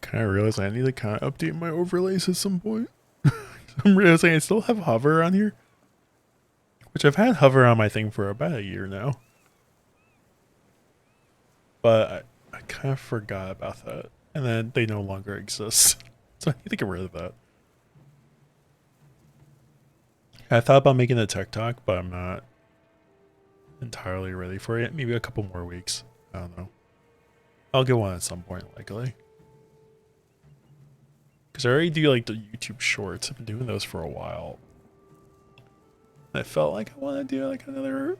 kind of realizing I need to kind of update my overlays at some point. I'm realizing I still have hover on here, which I've had hover on my thing for about a year now. But I kind of forgot about that. And then they no longer exist. So I need to get rid of that. I thought about making a TikTok, but I'm not entirely ready for it. Maybe a couple more weeks. I don't know. I'll get one at some point, likely. Because I already do like the YouTube shorts. I've been doing those for a while. I felt like I want to do like another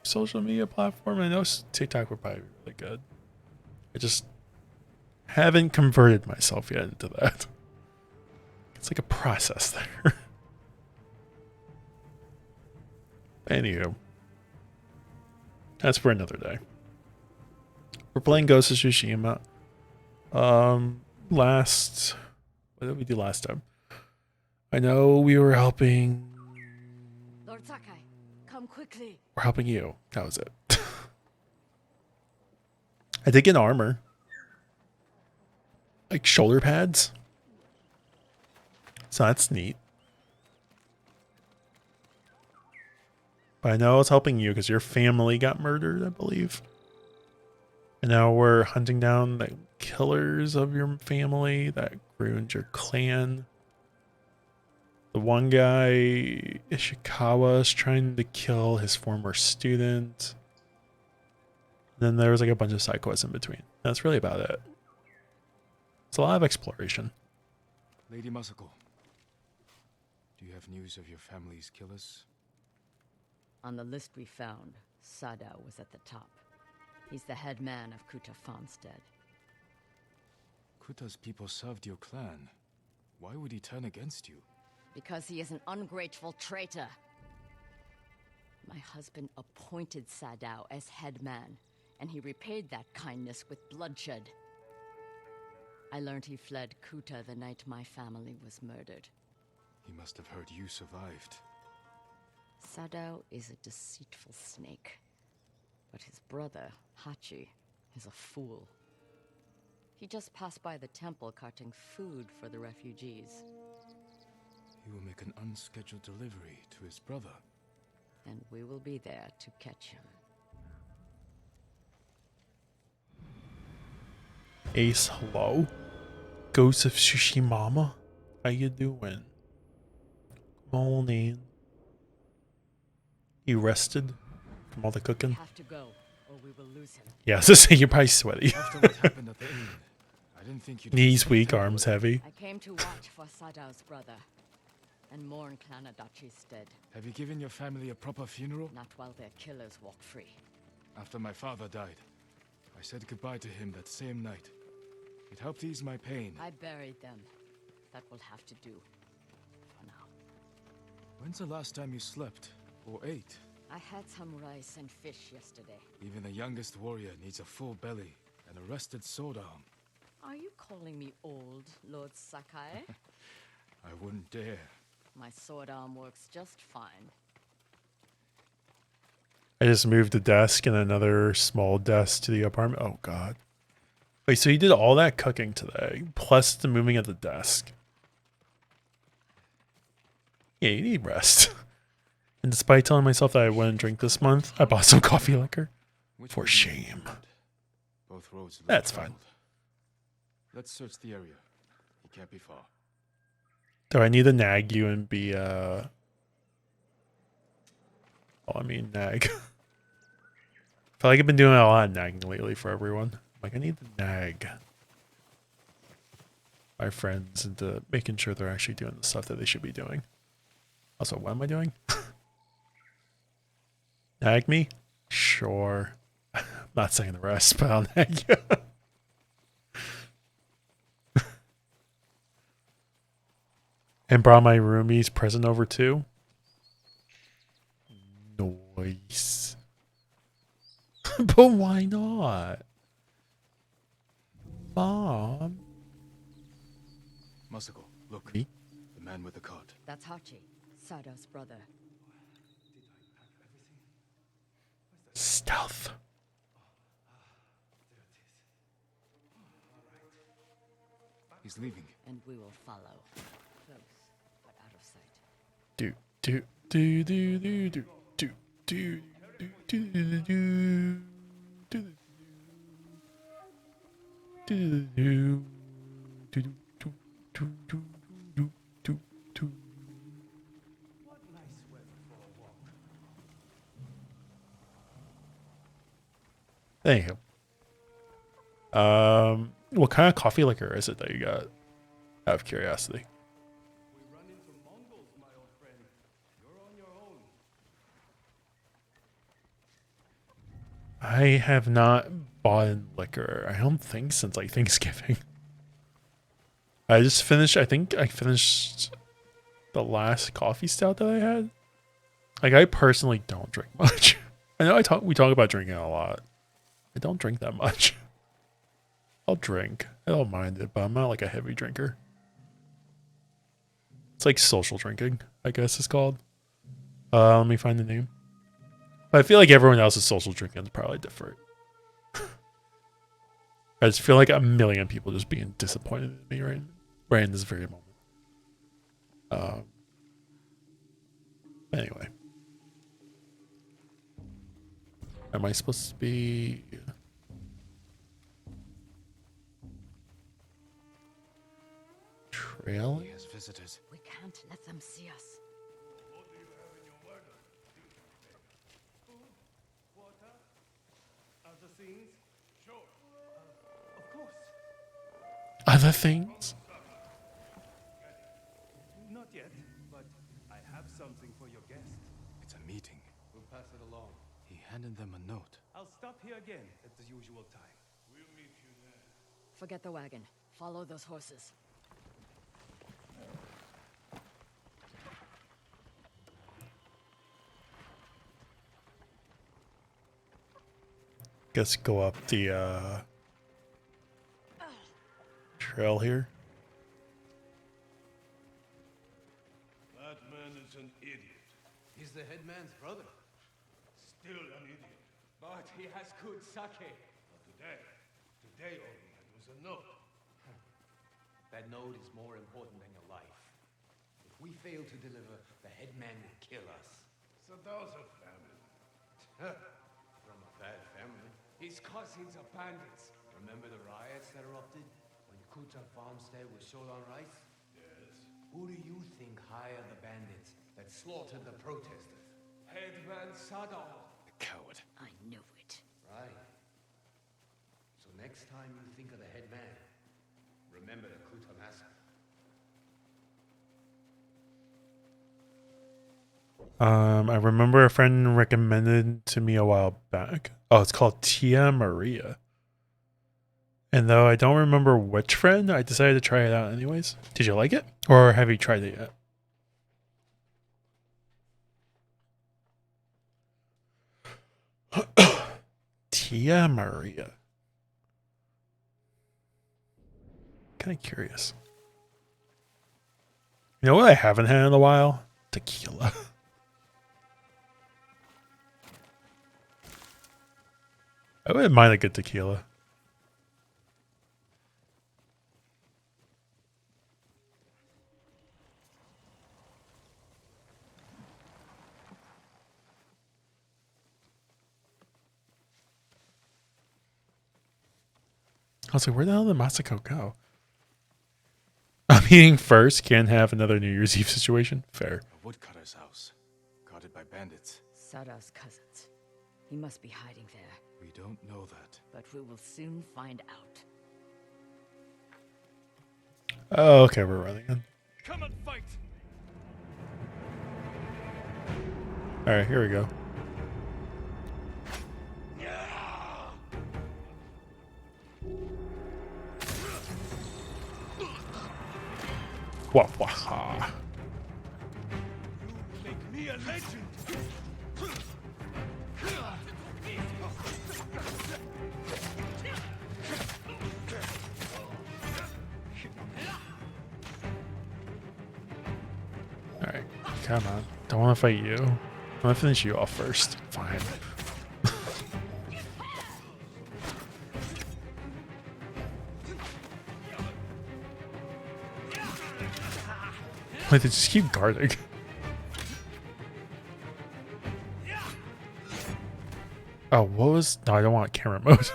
social media platform. I know TikTok would probably be really good. I just haven't converted myself yet into that. It's like a process there. Anywho, that's for another day. We're playing Ghost of Tsushima. What did we do last time? I know we were helping. Lord Sakai, come quickly. We're helping you. That was it. I did get armor. Like shoulder pads. So that's neat. But I know I was helping you because your family got murdered, I believe. And now we're hunting down the killers of your family that ruined your clan. The one guy, Ishikawa, is trying to kill his former student. And then there was like a bunch of side quests in between. That's really about it. It's a lot of exploration. Lady Masako, do you have news of your family's killers? On the list we found, Sadao was at the top. He's the head man of Kuta Farmstead. Kuta's people served your clan. Why would he turn against you? Because he is an ungrateful traitor. My husband appointed Sadao as head man, and he repaid that kindness with bloodshed. I learned he fled Kuta the night my family was murdered. He must have heard you survived. Sadao is a deceitful snake. But his brother, Hachi, is a fool. He just passed by the temple carting food for the refugees. He will make an unscheduled delivery to his brother. And we will be there to catch him. Ace, hello? Ghost of Tsushima? How you doing? Morning. You rested from all the cooking? We have to go, or we will lose him. Yeah, so say you're probably sweaty. After what happened at the inn, I didn't think you'd... Knees weak, arms heavy. I came to watch for Sadao's brother, and mourn Clan Adachi's dead. Have you given your family a proper funeral? Not while their killers walk free. After my father died, I said goodbye to him that same night. It helped ease my pain. I buried them. That will have to do. For now. When's the last time you slept? Or ate? I had some rice and fish yesterday. Even the youngest warrior needs a full belly and a rested sword arm. Are you calling me old, Lord Sakai? I wouldn't dare. My sword arm works just fine. I just moved the desk and another small desk to the apartment. Oh, God. Wait, so you did all that cooking today, plus the moving of the desk. Yeah, you need rest. And despite telling myself that I wouldn't drink this month, I bought some coffee liquor. For shame. Both roads. That's fine. Let's search the area. He can't be far. Do I need to nag you and be, nag. I feel like I've been doing a lot of nagging lately for everyone. Like, I need to nag my friends into making sure they're actually doing the stuff that they should be doing. Also, what am I doing? Nag me? Sure. I'm not saying the rest, but I'll nag you. And brought my roomie's present over too. Nice. But why not? Mom. Masako, look. Me? The man with the cart. That's Hachi, Sadao's brother. Stealth. He's leaving. And we will follow. Close, but out of sight. Do do do do do do do do do do do do do do do do. Thank you. What kind of coffee liquor is it that you got? Out of curiosity. We run into Mongols, my old friend. You're on your own. I have not bought liquor, I don't think, since like Thanksgiving. I just finished, I think I finished the last coffee stout that I had. Like, I personally don't drink much. I know we talk about drinking a lot. I don't drink that much. I'll drink. I don't mind it, but I'm not like a heavy drinker. It's like social drinking, I guess it's called. Let me find the name. But I feel like everyone else's social drinking is probably different. I just feel like a million people just being disappointed in me right in this very moment. Anyway. Am I supposed to be... trail? He has visitors. We can't let them see us. What do you have in your wagon? Food? Water? Other things? Sure. Of course. Other things? Not yet, but I have something for your guest. It's a meeting. We'll pass it along. He handed them a note. I'll stop here again at the usual time. We'll meet you there. Forget the wagon. Follow those horses. Guess go up the trail here. That man is an idiot. He's the headman's brother. Still an idiot. But he has good sake. But today all he had was a note. That note is more important than your life. If we fail to deliver, the headman will kill us. So those are family. From a bad family. His cousins are bandits. Remember the riots that erupted when Kuta farmstead was short on rice? Yes. Who do you think hired the bandits that slaughtered the protesters? Headman Sadal. The coward. I knew it. Right. So next time you think of the headman, remember the Kuta massacre. I remember a friend recommended to me a while back. Oh, it's called Tia Maria. And though I don't remember which friend, I decided to try it out anyways. Did you like it? Or have you tried it yet? Tia Maria. Kind of curious. You know what I haven't had in a while? Tequila. I wouldn't mind a good tequila. I was like, where the hell did Masako go? I'm eating first, can't have another New Year's Eve situation. Fair. A woodcutter's house. Guarded by bandits. Sadao's cousins. He must be hiding there. We don't know that. But we will soon find out. Oh, okay, we're running in. Come and fight! Alright, here we go. Wah wah ha. You make me a legend. Alright, come on. Don't want to fight you. I want to finish you off first. Fine. Wait, they just keep guarding. Oh, what was... No, I don't want camera mode.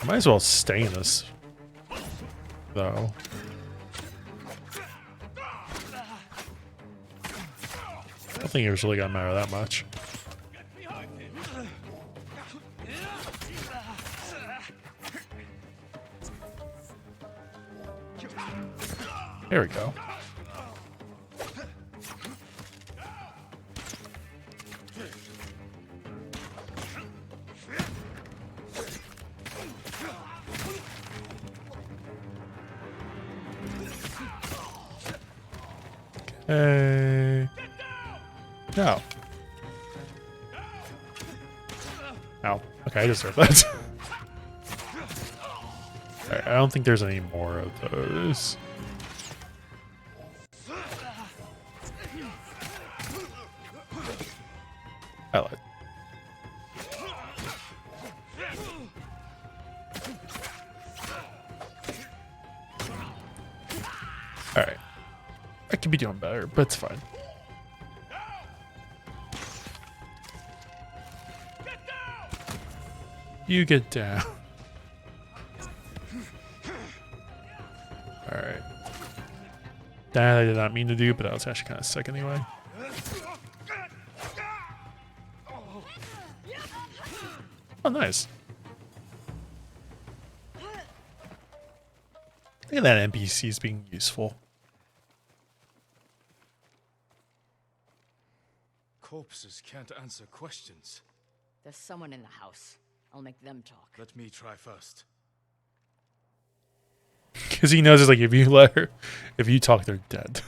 I might as well stay in this, though. I don't think it was really gonna matter that much. There we go. Okay. No. Ow. Okay, I deserve that. Alright, I don't think there's any more of those. I lied. Alright. I could be doing better, but it's fine. You get down. Alright. That I did not mean to do, but I was actually kind of sick anyway. Oh, nice. Look at that NPC is being useful. Corpses can't answer questions. There's someone in the house. I'll make them talk. Let me try first. Because he knows it's like if you talk, they're dead.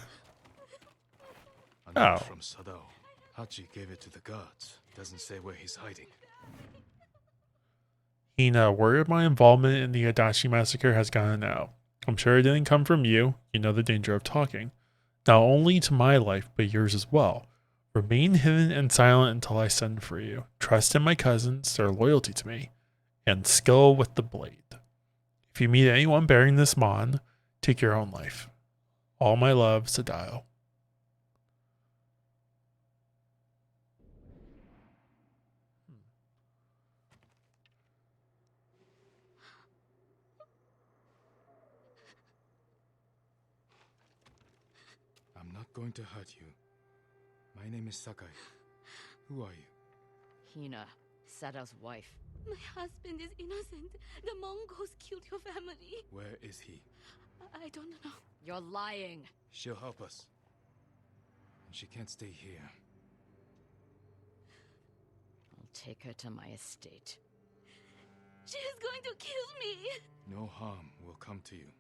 A note Oh. from Sadao. Hachi gave it to the guards. Doesn't say where he's hiding. Hina, word of my involvement in the Adachi massacre has gone out. I'm sure it didn't come from you. You know the danger of talking. Not only to my life, but yours as well. Remain hidden and silent until I send for you. Trust in my cousins, their loyalty to me, and skill with the blade. If you meet anyone bearing this mon, take your own life. All my love, Sadao. I'm not going to hurt you. My name is Sakai. Who are you? Hina, Sadao's wife. My husband is innocent. The Mongols killed your family. Where is he? I don't know. You're lying. She'll help us. And she can't stay here. I'll take her to my estate. She is going to kill me. No harm will come to you.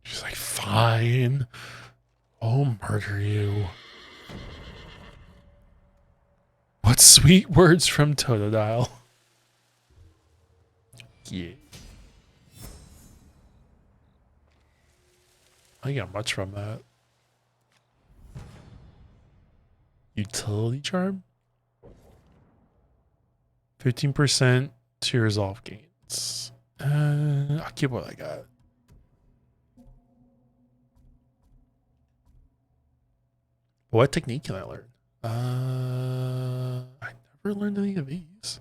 She's like, fine. I'll murder you. What sweet words from Totodile. Yeah. I got much from that. Utility charm? 15% to resolve gains. I'll keep what I got. What technique can I learn? I never learned any of these.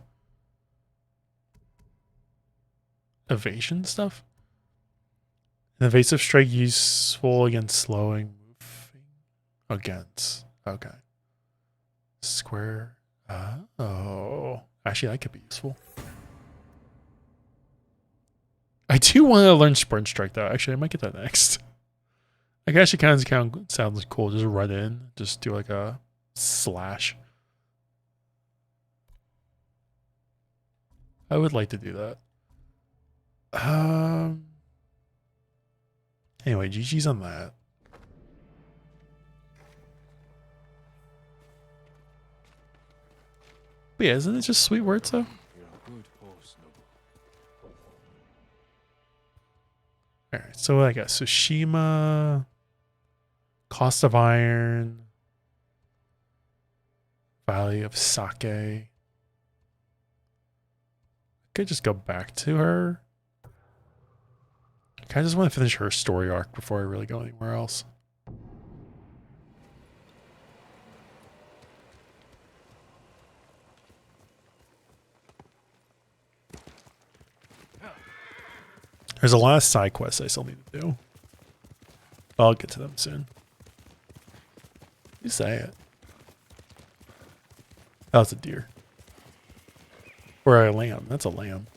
Evasion stuff? An evasive strike useful against slowing moving against. Okay. Square. Oh. Actually, that could be useful. I do want to learn Sprint Strike though. Actually, I might get that next. Like, actually kind of sounds cool. Just run in. Just do like a slash. I would like to do that. Anyway, GG's on that. But yeah, isn't it just sweet words though? You're a good horse, Nobu. Alright, so I got Tsushima, Cost of Iron, Valley of Sake. could just go back to her. I kind of just want to finish her story arc before I really go anywhere else. There's a lot of side quests I still need to do. I'll get to them soon. You say it. That was a deer. Or a lamb. That's a lamb.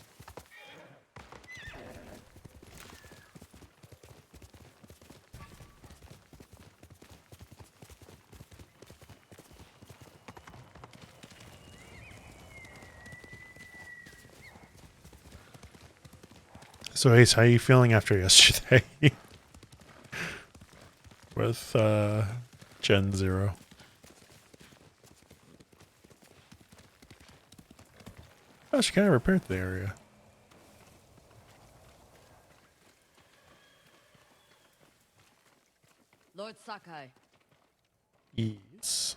So Ace, how are you feeling after yesterday? With Gen 0. Oh, she kind of repaired the area. Lord Sakai. Yes.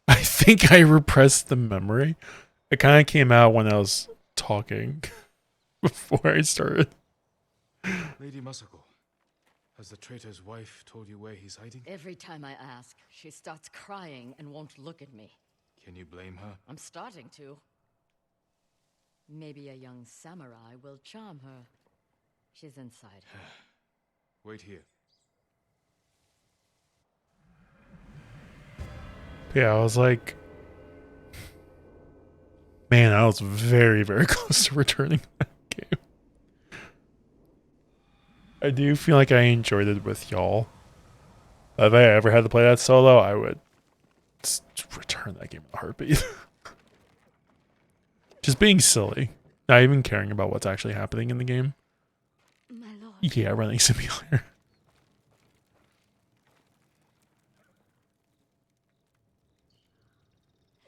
I think I repressed the memory. It kind of came out when I was talking before I started. Lady Masako, has the traitor's wife told you where he's hiding? Every time I ask, she starts crying and won't look at me. Can you blame her? I'm starting to. Maybe a young samurai will charm her. She's inside. Wait here. Yeah, I was like, man, I was very, very close to returning that game. I do feel like I enjoyed it with y'all. If I ever had to play that solo, I would return that game in a heartbeat. Just being silly. Not even caring about what's actually happening in the game. My lord. Yeah, running simulator.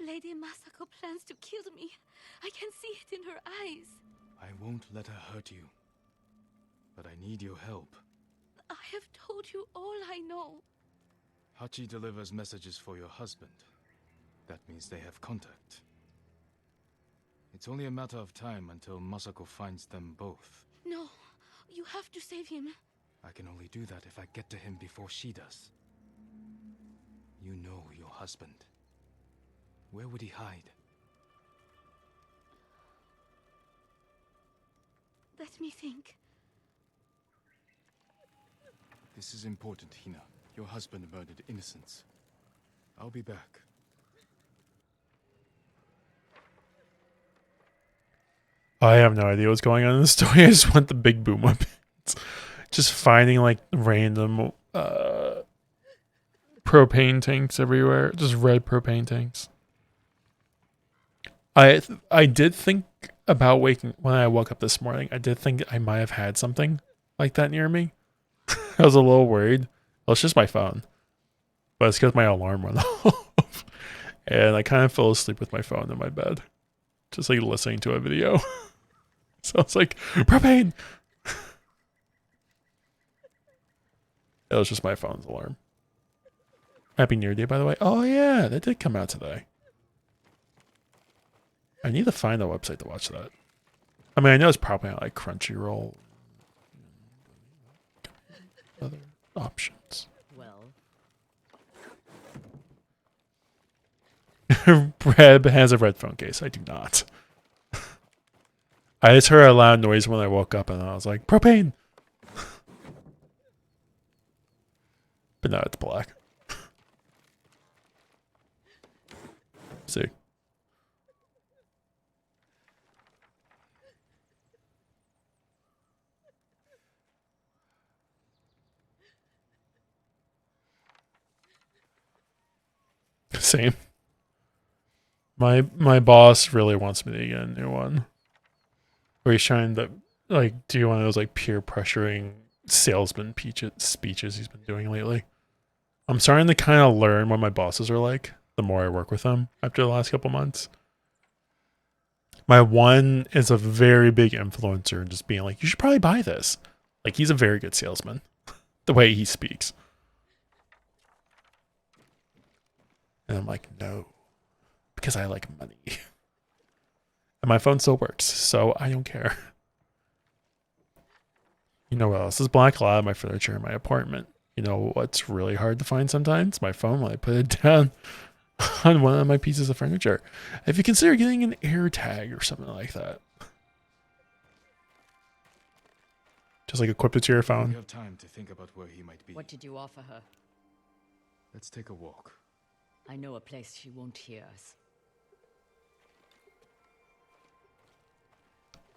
Lady Masako plans to kill me. I can see it in her eyes. I won't let her hurt you. But I need your help. I have told you all I know. Hachi delivers messages for your husband. That means they have contact. It's only a matter of time until Masako finds them both. No, you have to save him. I can only do that if I get to him before she does. You know your husband. Where would he hide? Let me think. This is important, Hina. Your husband murdered innocents. I'll be back. I have no idea what's going on in the story. I just want the big boom weapons. Just finding like random propane tanks everywhere. Just red propane tanks. I did think about when I woke up this morning. I did think I might have had something like that near me. I was a little worried. Well, it's just my phone, but it's because my alarm went off, and I kind of fell asleep with my phone in my bed, just like listening to a video. So I was like, propane. It was just my phone's alarm. Happy New Year Day, by the way. Oh yeah, that did come out today. I need to find a website to watch that. I mean, I know it's probably not like Crunchyroll. Other options. Well, Breb has a red phone case. I do not. I just heard a loud noise when I woke up and I was like, propane! But no, it's black. See. Same. My boss really wants me to get a new one. Where he's trying to like do one of those like peer pressuring salesman speeches he's been doing lately. I'm starting to kind of learn what my bosses are like the more I work with them after the last couple months. My one is a very big influencer and just being like, you should probably buy this. Like he's a very good salesman. The way he speaks. And I'm like, no. Because I like money. And my phone still works, so I don't care. You know what else is black? A lot of my furniture in my apartment. You know what's really hard to find sometimes? My phone when I put it down on one of my pieces of furniture. If you consider getting an air tag or something like that. Just like equipped it to your We phone. have time to think about where he might be. What did you offer her? Let's take a walk. I know a place she won't hear us.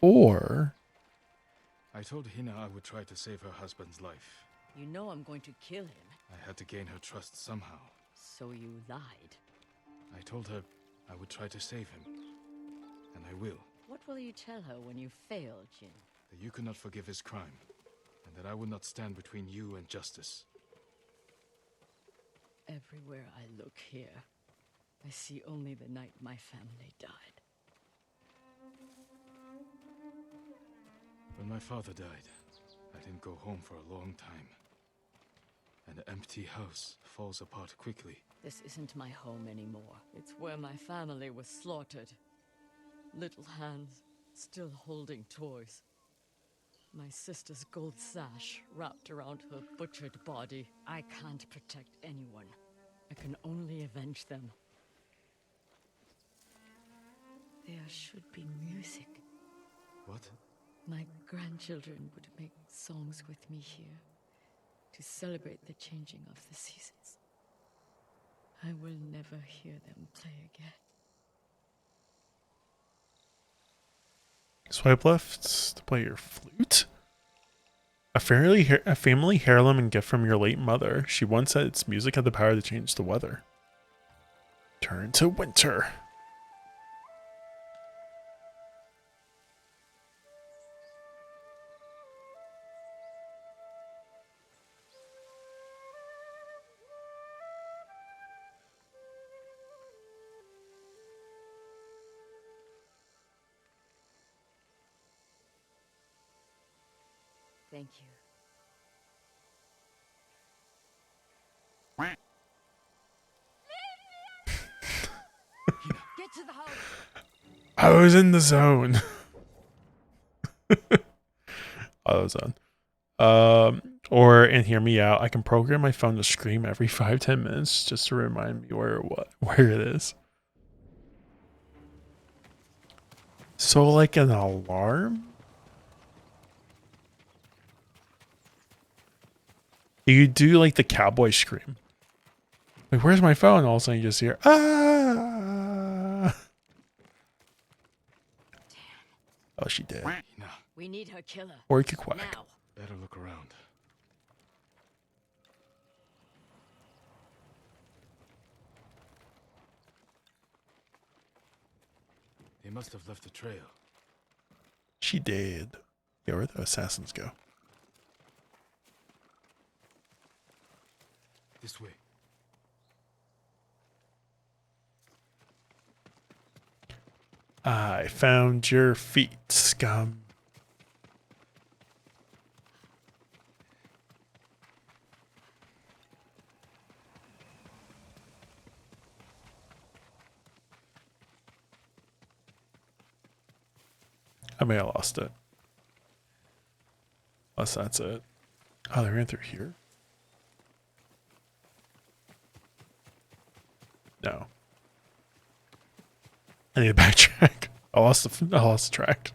Or I told Hina I would try to save her husband's life. You know I'm going to kill him, I had to gain her trust somehow. so you lied. I told her I would try to save him. And I will. What will you tell her when you fail, Jin? That you could not forgive his crime. And that I would not stand between you and justice. Everywhere I look here, I see only the night my family died. When my father died, I didn't go home for a long time. An empty house falls apart quickly. This isn't my home anymore. It's where my family was slaughtered. Little hands, still holding toys. My sister's gold sash wrapped around her butchered body. I can't protect anyone. I can only avenge them. There should be music. What? My grandchildren would make songs with me here to celebrate the changing of the seasons. I will never hear them play again. swipe left to play your flute. A family heirloom and gift from your late mother. She once said its music had the power to change the weather. Turn to winter. Thank you. Get to the house! I was in the zone. AutoZone. And hear me out. I can program my phone to scream every 5-10 minutes just to remind me where it is. So like an alarm? You do like the cowboy scream. Like, where's my phone? All of a sudden you just hear, ah. Oh, she did. Hina, We need her killer. Or you could quack. Now. better look around. They must have left a trail. She did. Yeah, where'd the assassins go? This way. I found your feet, scum. I may have lost it. Unless that's it. Oh, they ran through here? No. I need to backtrack. I lost the track.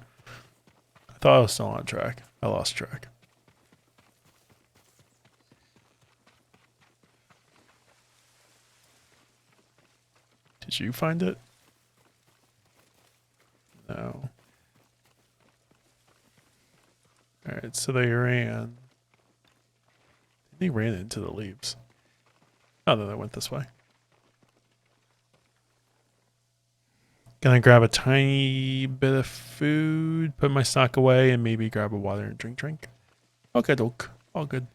I thought I was still on track. I lost track. Did you find it? No. Alright, so they ran. They ran into the leaves. Oh, then they went this way. Gonna grab a tiny bit of food, put my stock away, and maybe grab a water and drink. Okay, doke. All good.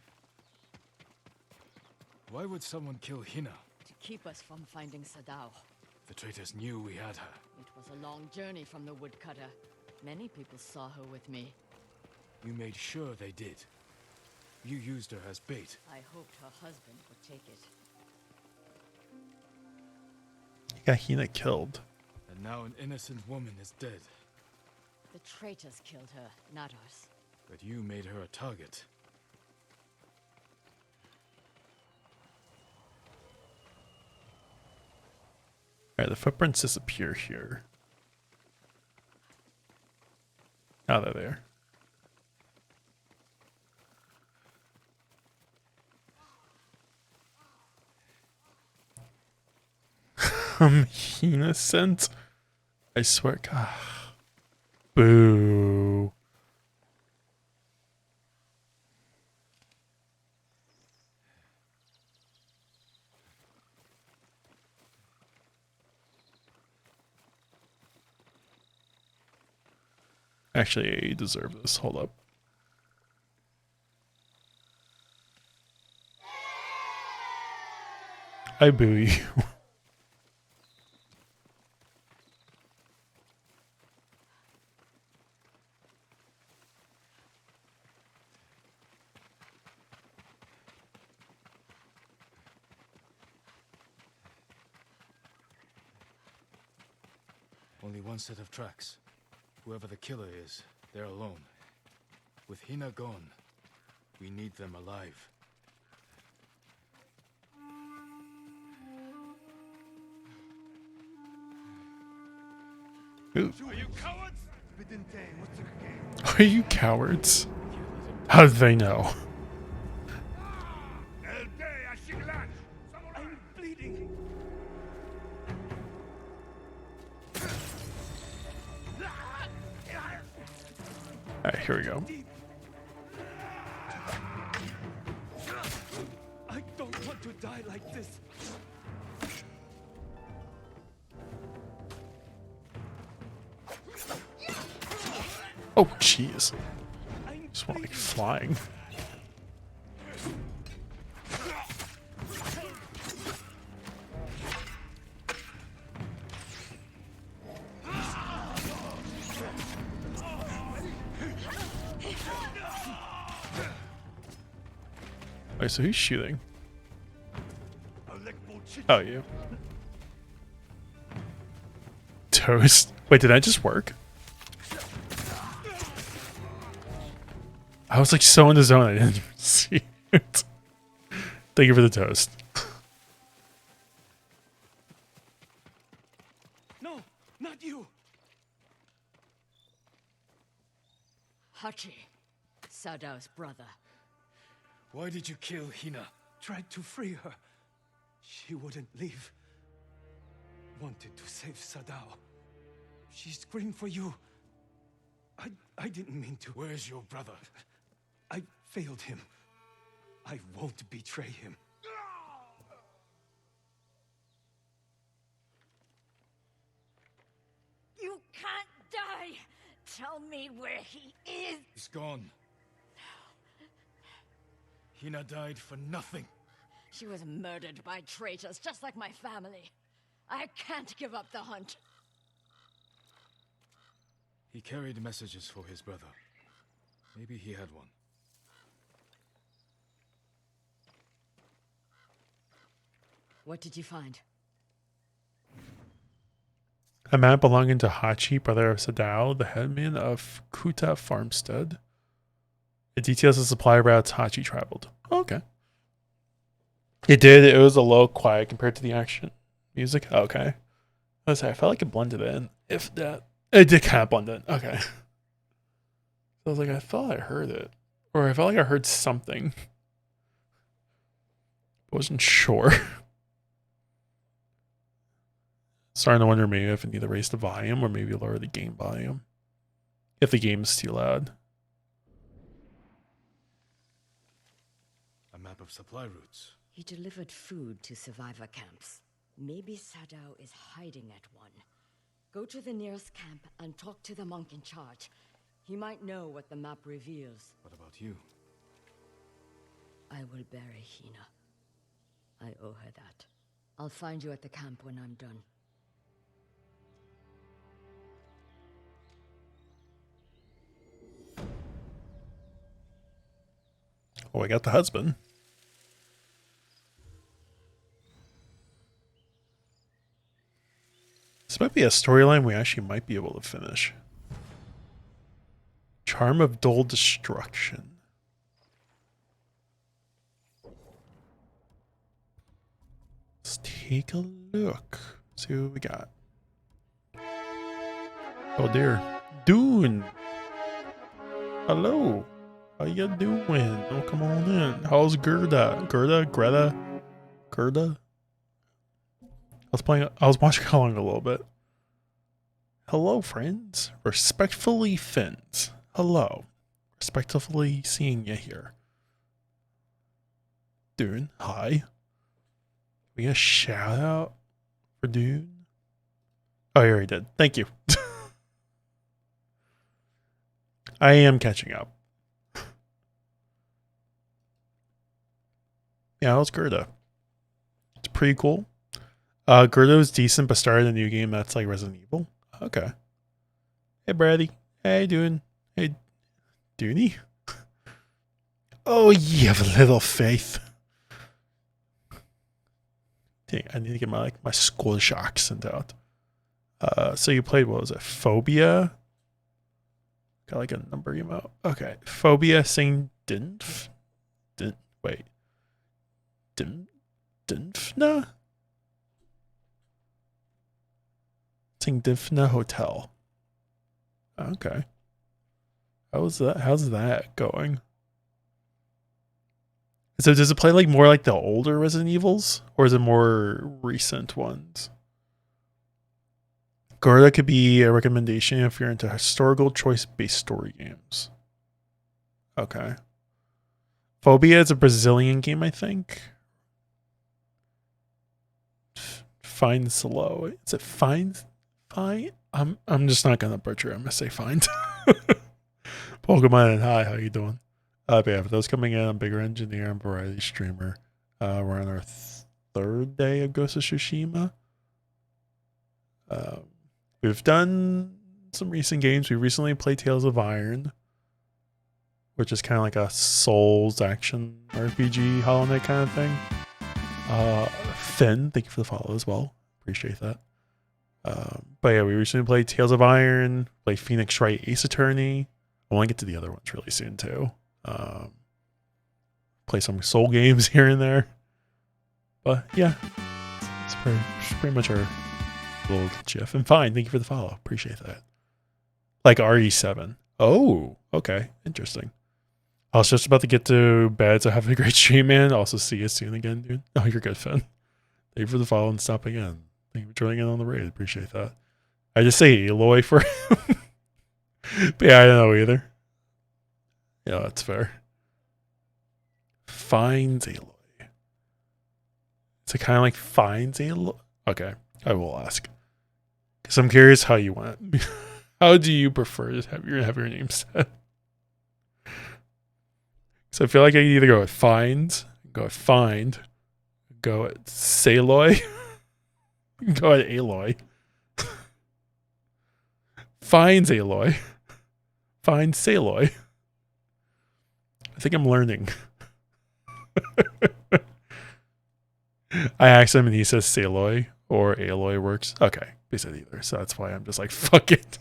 Why would someone kill Hina? To keep us from finding Sadao. The traitors knew we had her. It was a long journey from the woodcutter. Many people saw her with me. You made sure they did. You used her as bait. I hoped her husband would take it. You got Hina killed. And now an innocent woman is dead. The traitors killed her, not us. But you made her a target. Alright, the footprints disappear here. Now they're there. Innocent. I swear. God. Boo. Actually, I deserve this. Hold up. I boo you. Only one set of tracks. Whoever the killer is, they're alone. With Hina gone, we need them alive. Ooh. Are you cowards? Are you cowards? How do they know? I'm bleeding. Alright, here we go. I don't want to die like this. Oh, jeez. I'm Just want like bleeding. flying. Wait, so who's shooting? Oh, you. Toast. Wait, did that just work? I was like so in the zone I didn't even see it. Thank you for the toast. No, not you. Hachi, Sadao's brother. Why did you kill Hina? Tried to free her. She wouldn't leave. Wanted to save Sadao. She screamed for you. I didn't mean to. Where's your brother? I failed him. I won't betray him. You can't die! Tell me where he is! He's gone. Hina died for nothing. She was murdered by traitors, just like my family. I can't give up the hunt. He carried messages for his brother. Maybe he had one. What did you find? A map belonging to Hachi, brother of Sadao, the headman of Kuta Farmstead. It details the supply routes Hachi traveled. Okay. It did. It was a little quiet compared to the action music. Okay. I felt like it blended in. If that. It did kind of blend in. Okay. So I was like, I thought I heard it. Or I felt like I heard something. Wasn't sure. Starting to wonder maybe if I need to raise the volume or maybe lower the game volume. If the game is too loud. A map of supply routes. He delivered food to survivor camps. Maybe Sadao is hiding at one. Go to the nearest camp and talk to the monk in charge. He might know what the map reveals. What about you? I will bury Hina. I owe her that. I'll find you at the camp when I'm done. Oh, I got the husband. This might be a storyline we actually might be able to finish. Charm of dull destruction. Let's take a look. See what we got. Oh dear. Dune. Hello. How you doing? Oh, come on in. How's Gerda? Greta? I was watching along a little bit. Hello, friends. Respectfully, Fins. Hello. Respectfully seeing you here. Dune, hi. We got a shout out for Dune? Oh, you already did. Thank you. I am catching up. Yeah, how's Gerda? It's pretty cool. Gerda was decent, but started a new game that's like Resident Evil. Okay. Hey, Brady. Hey, Dune. Hey, Dooney. Oh, you have a little faith. Dang, I need to get my Scottish accent out. So you played, what was it? Phobia? Got like a number amount. Okay. Phobia saying Dinf? Wait. Dinfna? Saying Dinfna Hotel. Okay. How's that going? So does it play like more like the older Resident Evils? Or is it more recent ones? Gorda could be a recommendation if you're into historical choice-based story games. Okay. Phobia is a Brazilian game, I think. Find slow. Is it find? Fine. I'm just not gonna butcher it. I'm gonna say find. Pokemon and hi, how you doing? But yeah, for those coming in, I'm BigRedEngineer, I'm variety streamer. We're on our third day of Ghost of Tsushima. We've done some recent games. We recently played Tales of Iron, which is kind of like a Souls action RPG, Hollow Knight kind of thing. Finn, thank you for the follow as well. Appreciate that. But yeah, we recently played Tales of Iron, played Phoenix Wright Ace Attorney. I want to get to the other ones really soon too. Play some Soul games here and there. But yeah, it's pretty much our little GIF. And fine, thank you for the follow. Appreciate that. Like RE7. Oh, okay. Interesting. I was just about to get to bed, so have a great stream, man. Also see you soon again, dude. Oh, you're good, Finn. Thank you for the follow and stopping in. Thank you for joining in on the raid. Appreciate that. I just say Eloy for him. But yeah, I don't know either. Yeah, that's fair. Finds Aloy. Is it kind of like finds Aloy? Okay, I will ask. Because I'm curious how you want. How do you prefer to have your name set? So I feel like I can either go with find, go with find, go at Saloy, go at Aloy. Finds Aloy. Find Saloy. I think I'm learning. I asked him and he says Saloy or Aloy works. Okay, he said either, so that's why I'm just like, fuck it.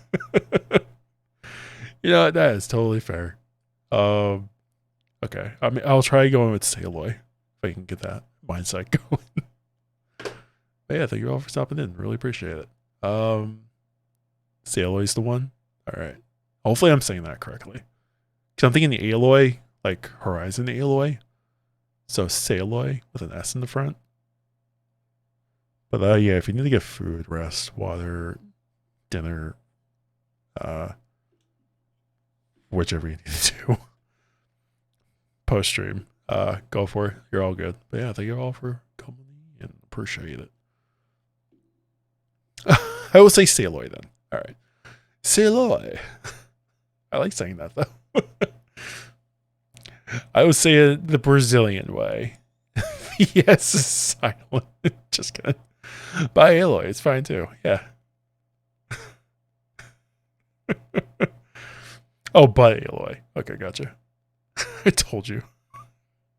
You know what? That is totally fair. Okay, I mean, I'll try going with Saloy if I can get that mindset going. But yeah, thank you all for stopping in. Really appreciate it. Saloy's the one. All right. Hopefully, I'm saying that correctly. Because I'm thinking the Aloy, like Horizon Aloy. So Saloy with an S in the front. But yeah, if you need to get food, rest, water, dinner, whichever you need to do, post stream, go for it. You're all good. But yeah, thank you all for coming and appreciate it. I will say Saloy then. All right. Saloy. I like saying that though. I would say it the Brazilian way. Yes, is silent. Just kidding. By Aloy, it's fine too. Yeah. Oh, but Aloy. Okay, gotcha. I told you.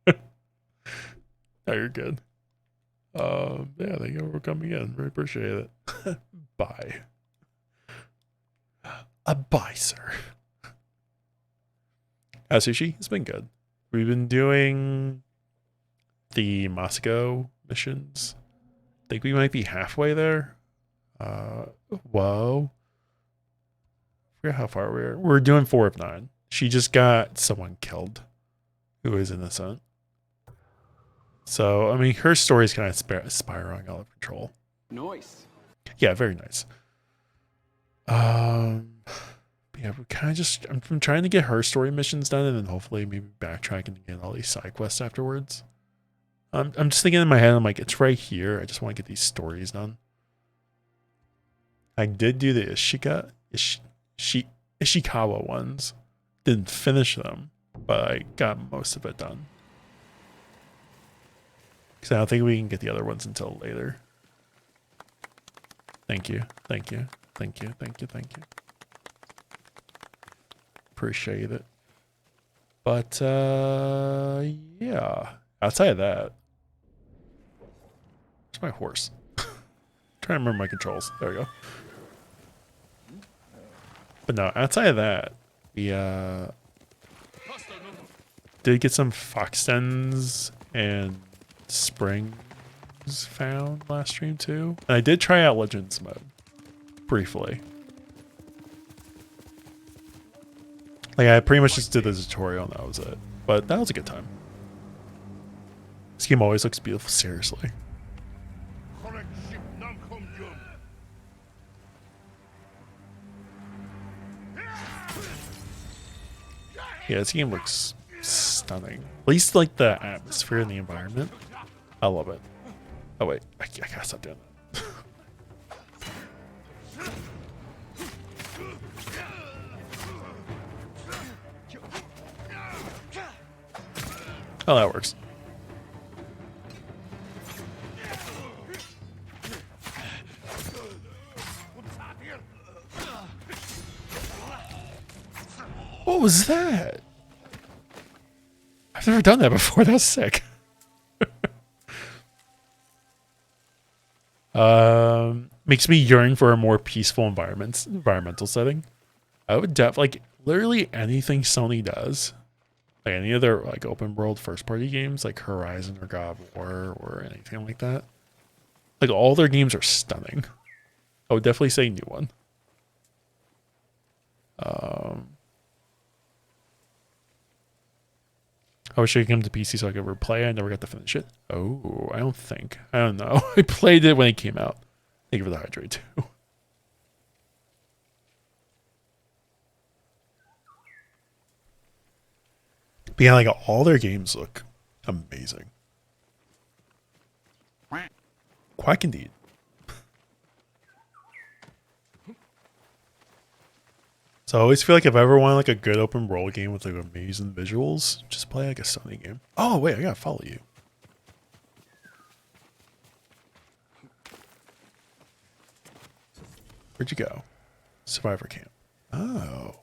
No, you're good. Yeah, thank you for coming in. Really appreciate it. Bye. Bye, sir. Sushi, it's been good. We've been doing the Moscow missions. I think we might be halfway there. Whoa. I forget how far we are. We're doing 4 of 9. She just got someone killed who is innocent. So, I mean, her story is kind of spiraling out of control. Nice. Yeah, very nice. Yeah, we kind of just, I'm trying to get her story missions done and then hopefully maybe backtrack and get all these side quests afterwards. I'm just thinking in my head, I'm like, it's right here. I just want to get these stories done. I did do the Ishikawa ones. Didn't finish them, but I got most of it done. Because I don't think we can get the other ones until later. Thank you. Thank you. Thank you. Thank you. Thank you. Appreciate it. But, yeah. Outside of that. Where's my horse? Trying to remember my controls. There we go. But no, outside of that, we, did get some fox dens and springs found last stream too. And I did try out Legends mode briefly. Like I pretty much just did the tutorial and that was it. But that was a good time. This game always looks beautiful, seriously. Yeah, this game looks stunning. At least like the atmosphere and the environment. I love it. Oh wait, I gotta stop doing that. Oh, that works. What was that? I've never done that before. That was sick. Makes me yearn for a more peaceful environmental setting. I would like literally anything Sony does, like any of their like open world first party games, like Horizon or God of War or anything like that. Like all their games are stunning. I would definitely say new one. I wish I could come to PC so I could ever play. I never got to finish it. Oh, I don't think. I don't know. I played it when it came out. Thank you for the hydrate too. But yeah, like all their games look amazing. Quack indeed. So I always feel like if I ever want like a good open world game with like amazing visuals, just play like a Sony game. Oh wait, I gotta follow you. Where'd you go? Survivor camp. Oh.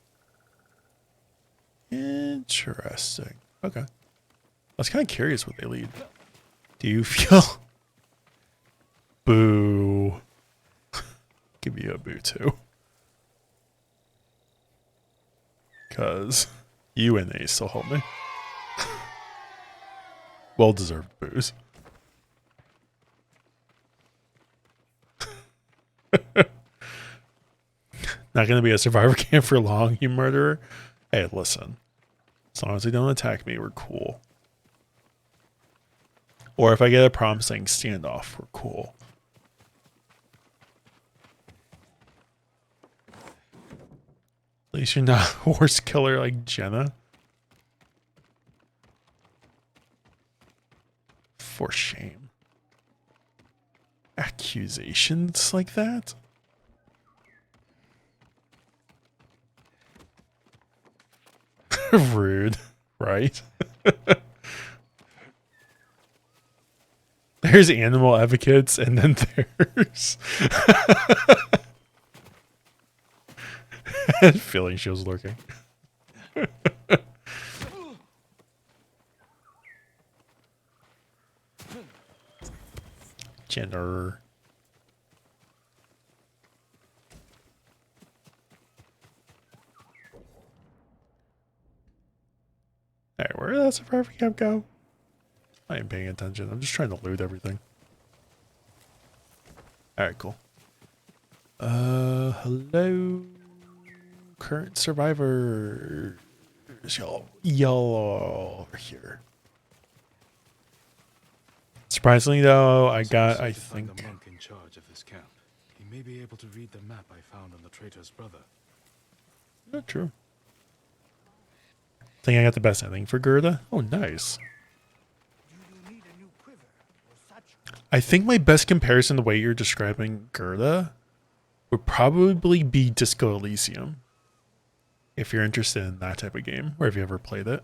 Interesting. Okay. I was kind of curious what they lead. Do you feel... Boo. Give me a boo too. Because you and they still help me. Well-deserved boos. Not going to be a survivor camp for long, you murderer. Hey, listen. As long as they don't attack me, we're cool. Or if I get a promising standoff, we're cool. At least you're not a horse killer like Jenna. For shame. Accusations like that? Rude, right? There's animal advocates and then there's... I had a feeling she was lurking. Jenner. Where did that survivor camp go? I ain't paying attention. I'm just trying to loot everything. Alright, cool. Hello. Current survivor. Y'all over here. Surprisingly though, I Find think the monk in charge of this camp. He may be able to read the map I found on the traitor's brother. not true. Think I got the best ending for Gerda? Oh, nice. I think my best comparison, the way you're describing Gerda, would probably be Disco Elysium. If you're interested in that type of game, or if you ever played it.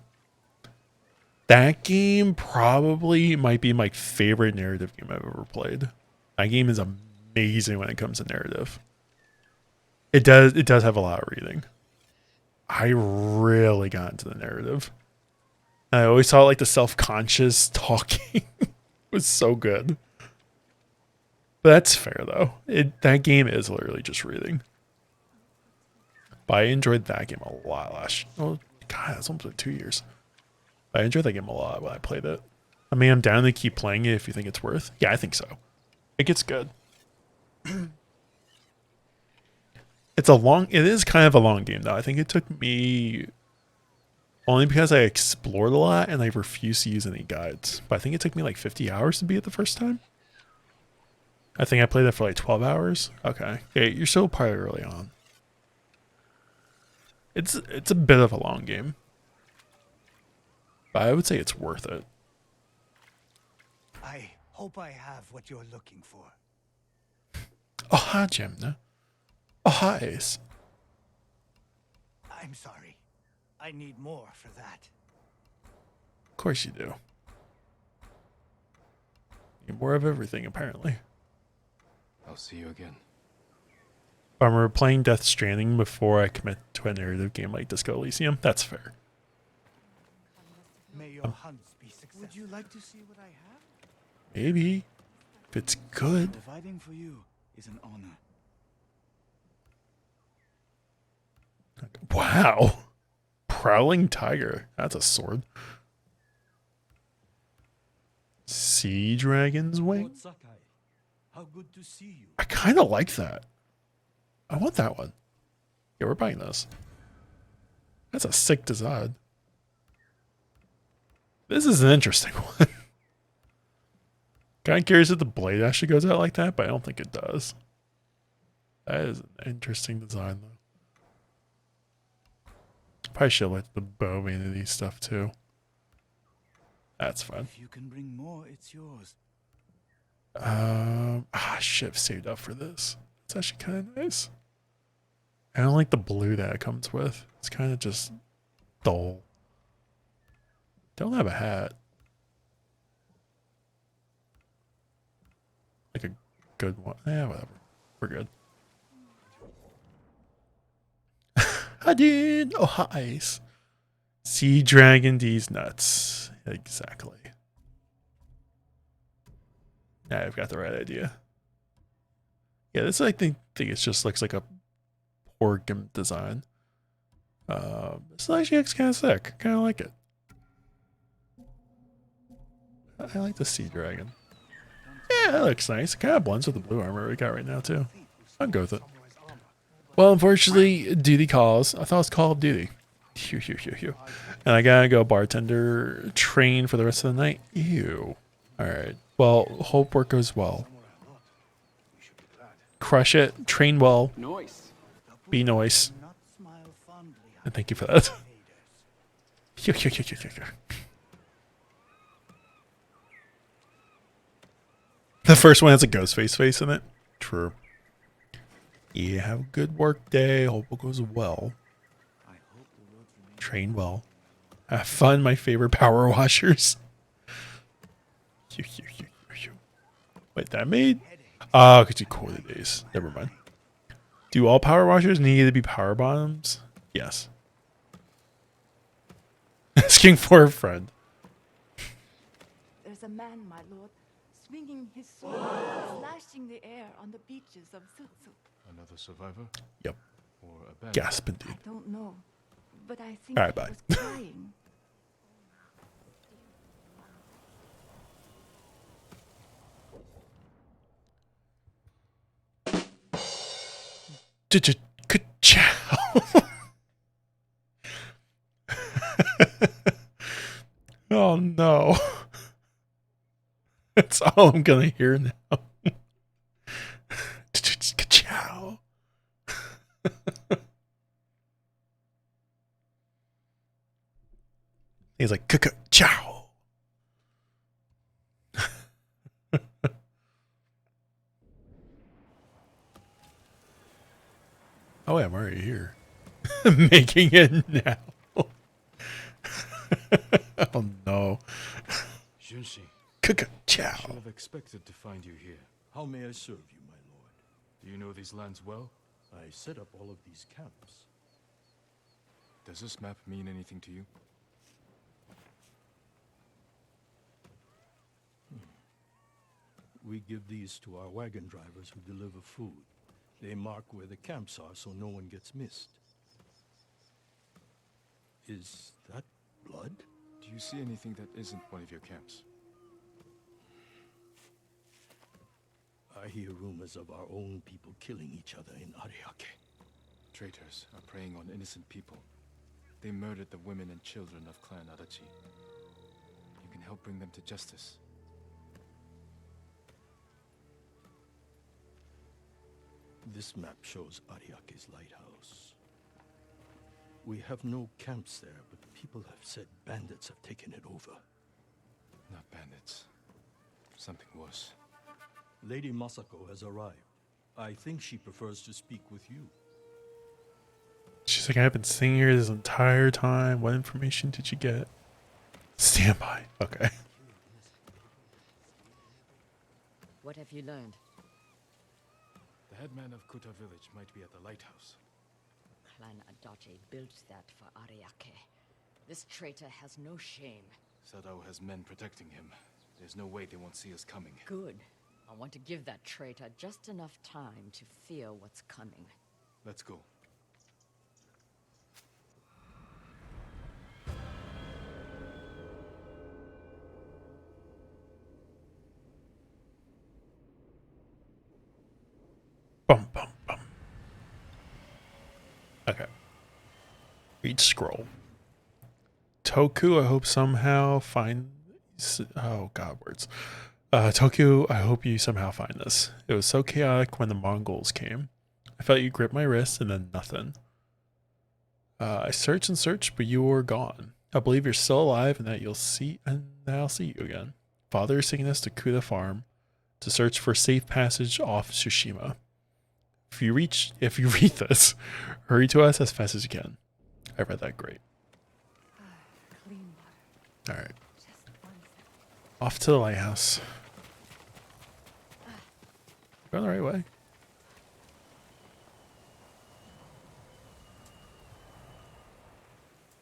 That game probably might be my favorite narrative game I've ever played. That game is amazing when it comes to narrative. It does have a lot of reading. I really got into the narrative. I always saw like the self-conscious talking was so good. But that's fair though. That game is literally just reading. But I enjoyed that game a lot last. Oh god, that's almost like 2 years. I enjoyed that game a lot when I played it. I mean, I'm down to keep playing it if you think it's worth. Yeah, I think so. It gets good. It is kind of a long game though. I think it took me only because I explored a lot and I refused to use any guides. But I think it took me like 50 hours to beat it the first time. I think I played it for like 12 hours. Okay. Yeah, you're still probably early on. It's a bit of a long game. But I would say it's worth it. I hope I have what you're looking for. Oh, hi, Gemna. Oh, hi. I'm sorry. I need more for that. Of course you do. Need more of everything, apparently. I'll see you again. Bummer, playing Death Stranding before I commit to a narrative game like Disco Elysium. That's fair. May your hunts be successful. Would you like to see what I have? Maybe. If it's good. Dividing for you is an honor. Wow. Prowling Tiger. That's a sword. Sea Dragon's Wing. Lord Sakai, how good to see you. I kind of like that. I want that one. Yeah, we're buying this. That's a sick design. This is an interesting one. Kind of curious if the blade actually goes out like that, but I don't think it does. That is an interesting design, though. Probably should let the bow vanity stuff too. That's fun. If you can bring more, it's yours. Shit, I've saved up for this. It's actually kind of nice. I don't like the blue that it comes with. It's kind of just dull. Don't have a hat. Like a good one. Yeah, whatever. We're good. I did. Oh, hi. Sea Dragon D's nuts. Exactly. Yeah, I've got the right idea. Yeah, this I think it just looks like a poor GIMP design. This actually looks kind of sick. I kind of like it. I like the Sea Dragon. Yeah, that looks nice. It kind of blends with the blue armor we got right now too. I'll go with it. Well, unfortunately, duty calls. I thought it was Call of Duty. Phew. And I gotta go bartender train for the rest of the night. Ew. Alright. Well, hope work goes well. Crush it. Train well. Be nice. And thank you for that. The first one has a ghost face in it. True. Yeah, have a good work day. Hope it goes well. Train well. Have fun, my favorite power washers. Wait, that made? Oh, because you quarter days. Never mind. Do all power washers need to be power bottoms? Yes. Asking for a friend. There's a man, my lord, swinging his sword, slashing the air on the beaches of Sutsu. Another survivor? Yep. Or a bad Gasp indeed. I don't know, but I think All right, he bye. was crying. Ciao. Oh no. That's all I'm gonna hear now. Ciao. He's like, ciao. Oh, yeah, I'm already here. Making it now. Oh no. Junshi, Ciao. should have expected to find you here. How may I serve you, my lord? Do you know these lands well? I set up all of these camps. Does this map mean anything to you? We give these to our wagon drivers who deliver food. They mark where the camps are so no one gets missed. Is that blood? Do you see anything that isn't one of your camps? I hear rumors of our own people killing each other in Ariake. Traitors are preying on innocent people. They murdered the women and children of Clan Adachi. You can help bring them to justice. This map shows Ariake's lighthouse. We have no camps there, but people have said bandits have taken it over. Not bandits. Something worse. Lady Masako has arrived. I think she prefers to speak with you. She's like, I've been sitting here this entire time. What information did you get? Stand by. Okay. What have you learned? The headman of Kuta village might be at the lighthouse. Clan Adachi built that for Ariake. This traitor has no shame. Sadao has men protecting him. There's no way they won't see us coming. Good. I want to give that traitor just enough time to fear what's coming. Let's go. Bum, bum, bum. Okay. Read scroll. Toku, I hope somehow find... Oh, God, words. Toku, I hope you somehow find this. It was so chaotic when the Mongols came. I felt you grip my wrist and then nothing. I searched and searched, but you were gone. I believe you're still alive and that I'll see you again. Father is taking us to Kuta Farm to search for safe passage off Tsushima. If you read this, hurry to us as fast as you can. I read that great. Clean water. All right. Just 1 second. Off to the lighthouse. Going the right way.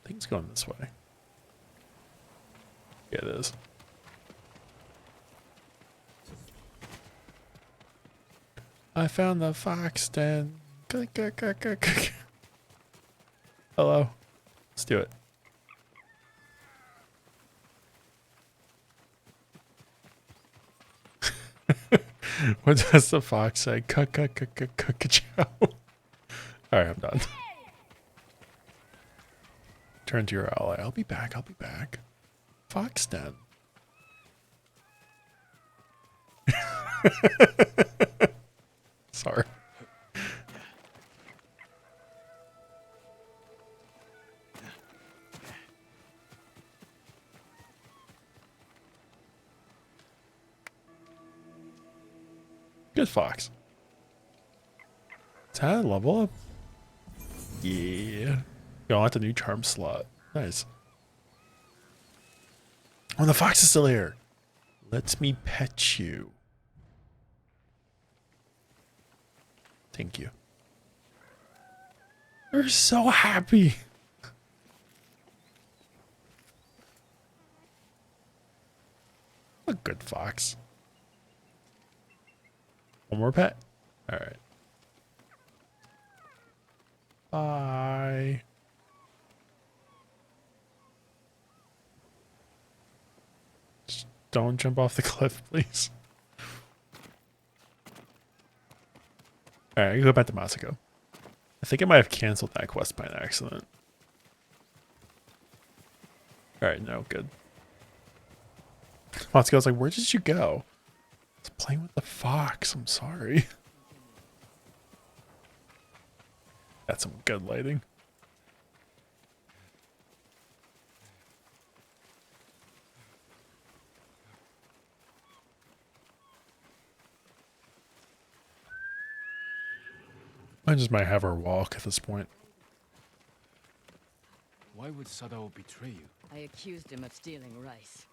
I think it's going this way. Yeah, it is. I found the fox den. Hello. Let's do it. What does the fox say? Chow. Alright, I'm done. Turn to your ally. I'll be back. I'll be back. Fox den. Sorry. Good fox. Is that a level up? Yeah. You want the new charm slot. Nice. Oh, the fox is still here. Let me pet you. Thank you. You're so happy. A good fox. One more pet. All right. Bye. Just don't jump off the cliff, please. All right, go back to Masako. think I might have canceled that quest by accident. Alright, no, good. Matsuko's like, where did you go? I was playing with the fox, I'm sorry. That's some good lighting. I just might have her walk at this point. Why would Sadao betray you? I accused him of stealing rice,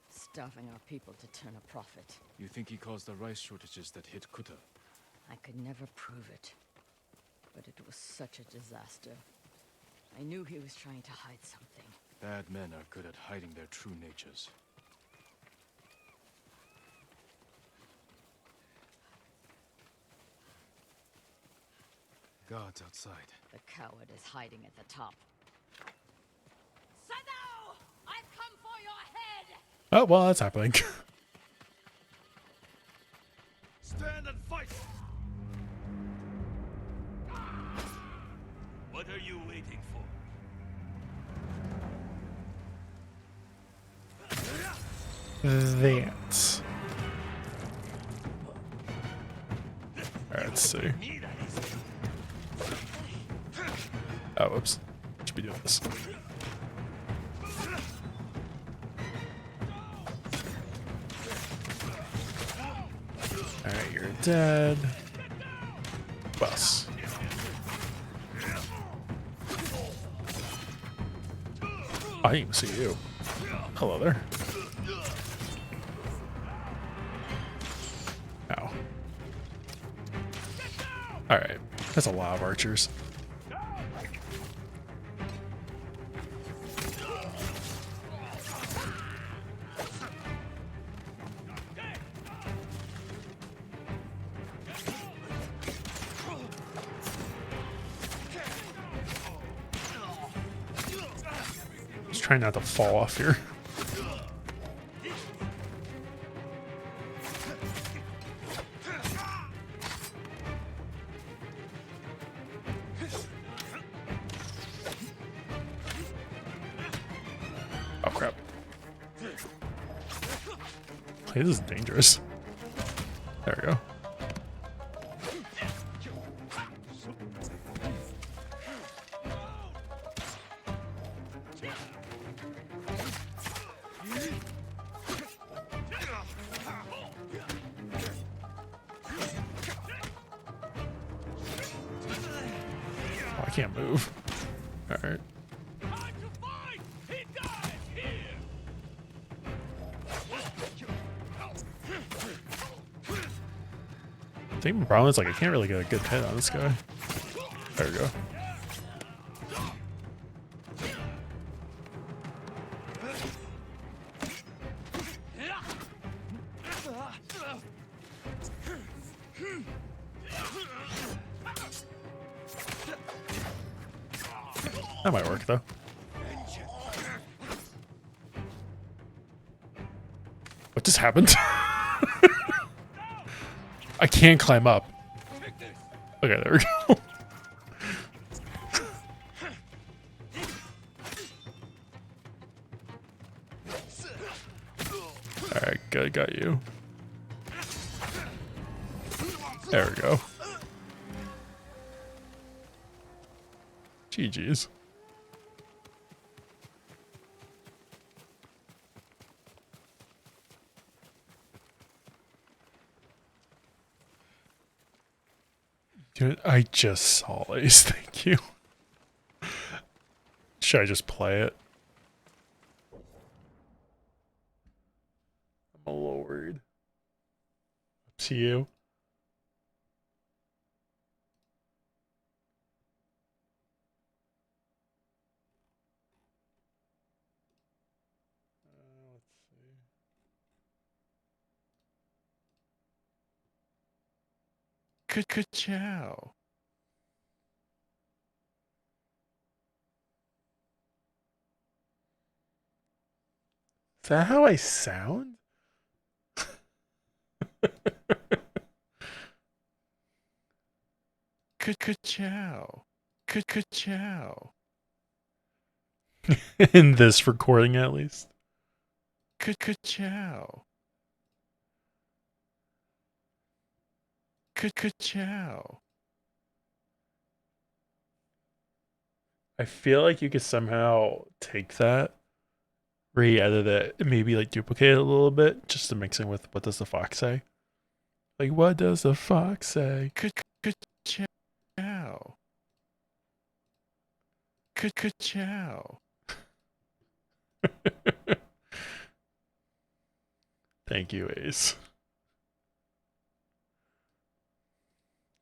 starving our people to turn a profit. You think he caused the rice shortages that hit Kuta? I could never prove it, but it was such a disaster. I knew he was trying to hide something. Bad men are good at hiding their true natures. Guards outside. The coward is hiding at the top. Sadao! I've come for your head! Oh, well, that's happening. Stand and fight! What are you waiting for? That. Alright, let's see. Oh, whoops. Should be doing this. Alright, you're dead. Bus. I didn't even see you. Hello there. Ow. Alright. That's a lot of archers. Just trying not to fall off here. Oh crap. Hey, this is dangerous. There we go. Oh, I can't move. Alright. I think the problem is like I can't really get a good hit on this guy. There we go. That might work though. What just happened? I can't climb up. Okay, there we go. Alright, good, got you. There we go. GG's. Dude, I just saw Ace, thank you. Should I just play it? I'm a little worried. Up to you. Let's see. Ka-chow. Is that how I sound? Ka-chow. Ciao. In this recording, at least. Ciao. Ciao. I feel like you could somehow take that, re-edit it, and maybe like duplicate it a little bit, just to mix in with what does the fox say. Like, what does the fox say? Ciao. Ciao. Thank you, Ace.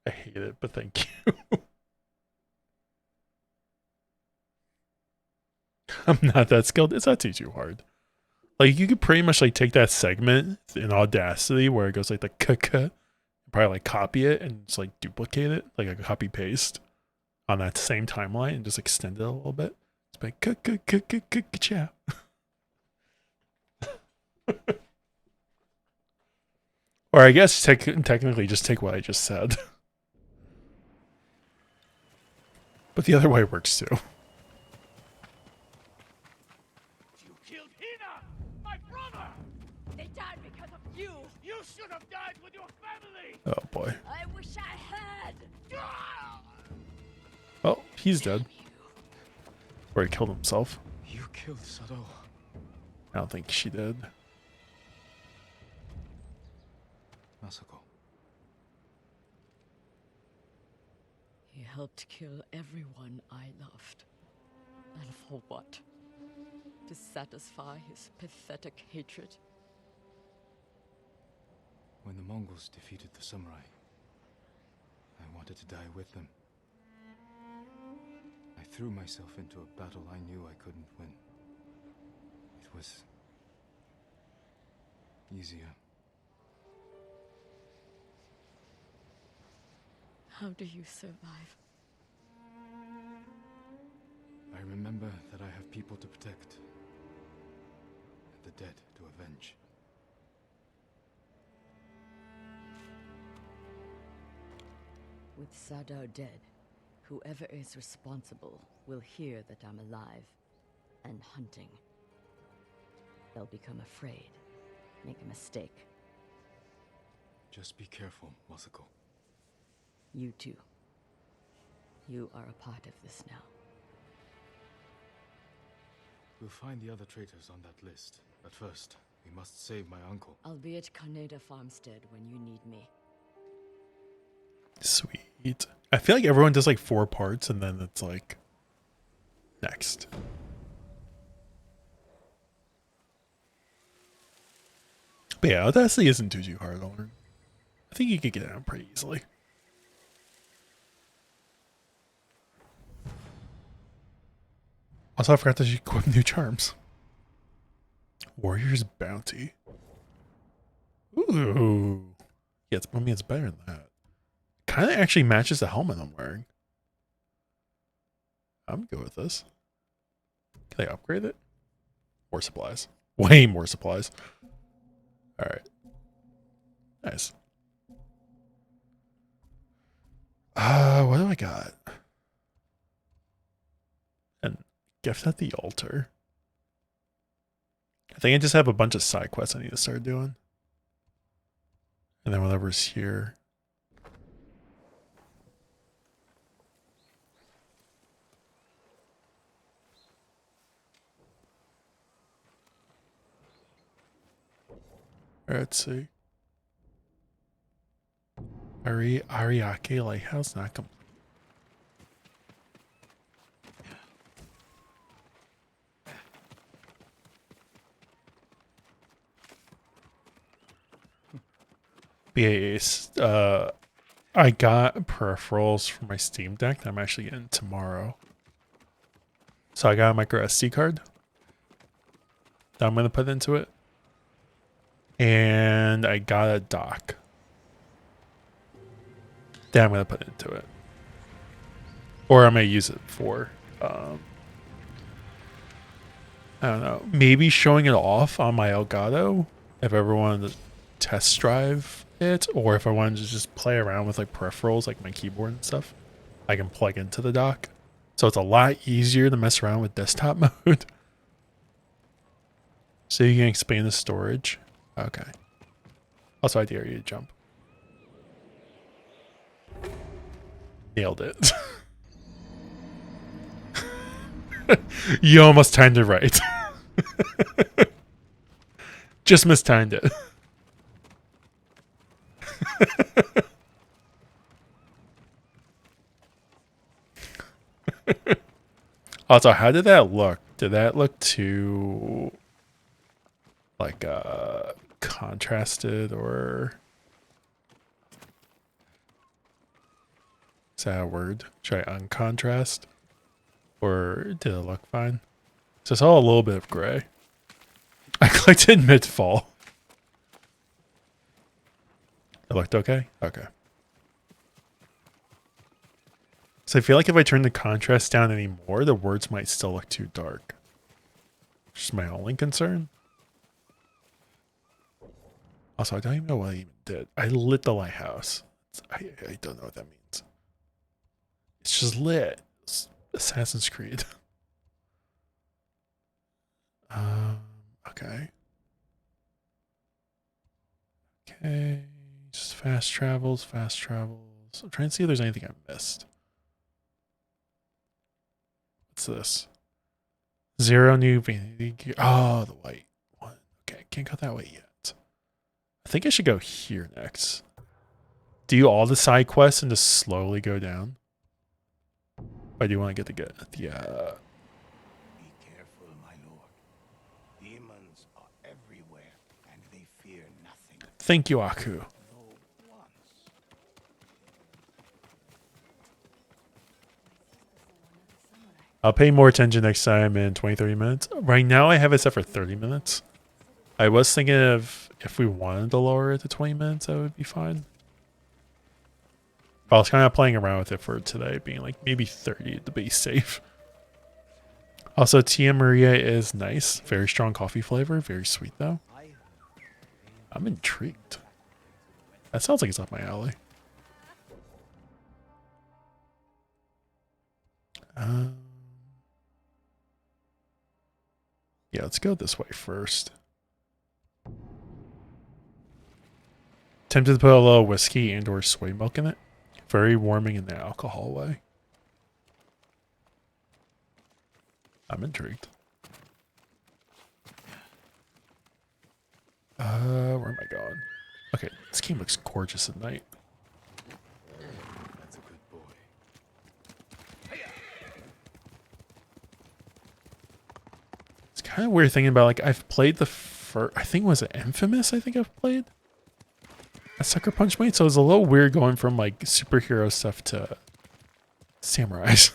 I hate it, but thank you. I'm not that skilled. It's not too hard. Like, you could pretty much like take that segment in Audacity where it goes like the k, probably like copy it and just like duplicate it, like a copy paste on that same timeline and just extend it a little bit. It's like ciao. Or I guess technically just take what I just said. But the other way works too. You killed Hina, my brother. They died because of you! You should have died with your family. Oh boy. I wish I had! Oh, he's dead. Or he killed himself. You killed Sado. I don't think she did. Masako. He helped kill everyone I loved. And for what? To satisfy his pathetic hatred? When the Mongols defeated the samurai, I wanted to die with them. I threw myself into a battle I knew I couldn't win. It was easier. How do you survive? I remember that I have people to protect, and the dead to avenge. With Sadao dead, whoever is responsible will hear that I'm alive and hunting. They'll become afraid, make a mistake. Just be careful, Masako. You too. You are a part of this now. We'll find the other traitors on that list. But first, we must save my uncle. I'll be at Kaneda Farmstead when you need me. Sweet. I feel like everyone does like 4 parts and then it's like next. But yeah, Audacity isn't too hard to learn. I think you could get it out pretty easily. Also, I forgot that you equip new charms. Warrior's Bounty. Ooh. Yeah, I mean, it's better than that. Kind of actually matches the helmet I'm wearing. I'm good with this. Can I upgrade it? More supplies. Way more supplies. Alright. Nice. What do I got? And gift at the altar. I think I just have a bunch of side quests I need to start doing. And then whatever's here. Let's see. Ariake Lighthouse not complete. BAS. I got peripherals for my Steam Deck that I'm actually getting tomorrow. So I got a micro SD card that I'm going to put into it. And I got a dock that I'm going to put into it. Or I may use it for, I don't know, maybe showing it off on my Elgato if I ever wanted to test drive it, or if I wanted to just play around with like peripherals like my keyboard and stuff, I can plug into the dock So it's a lot easier to mess around with desktop mode. So you can expand the storage. Okay. Also, I dare you to jump. Nailed it. You almost timed it right. Just mistimed it. Also, how did that look? Did that look too like contrasted, or is that a word? Should I uncontrast? Or did it look fine? So I saw a little bit of gray. I clicked in mid-fall. It looked okay? Okay. So I feel like if I turn the contrast down anymore, the words might still look too dark. Which is my only concern. Also, I don't even know what I even did. I lit the lighthouse. I don't know what that means. It's just lit. It's Assassin's Creed. Okay. Okay. Just fast travels, fast travels. I'm trying to see if there's anything I missed. What's this? 0 new vanity gear. Oh, the white one. Okay, can't go that way yet. I think I should go here next. Do all the side quests and just slowly go down. I do want to get the Be careful, my lord. Demons are everywhere, and they fear nothing. Thank you, Aku. Though once. I'll pay more attention next time in 20-30 minutes. Right now I have it set for 30 minutes. I was thinking of if we wanted to lower it to 20 minutes, that would be fine. But I was kind of playing around with it for today, being like maybe 30 to be safe. Also, Tia Maria is nice. Very strong coffee flavor. Very sweet, though. I'm intrigued. That sounds like it's up my alley. Yeah, let's go this way first. Tempted to put a little whiskey and or soy milk in it. Very warming in the alcohol way. I'm intrigued. Where am I going? Okay, this game looks gorgeous at night. That's a good boy. It's kind of weird thinking about, like, I've played the first, I think, was it Infamous? I think I've played a Sucker Punch Mate, so it was a little weird going from like superhero stuff to samurais.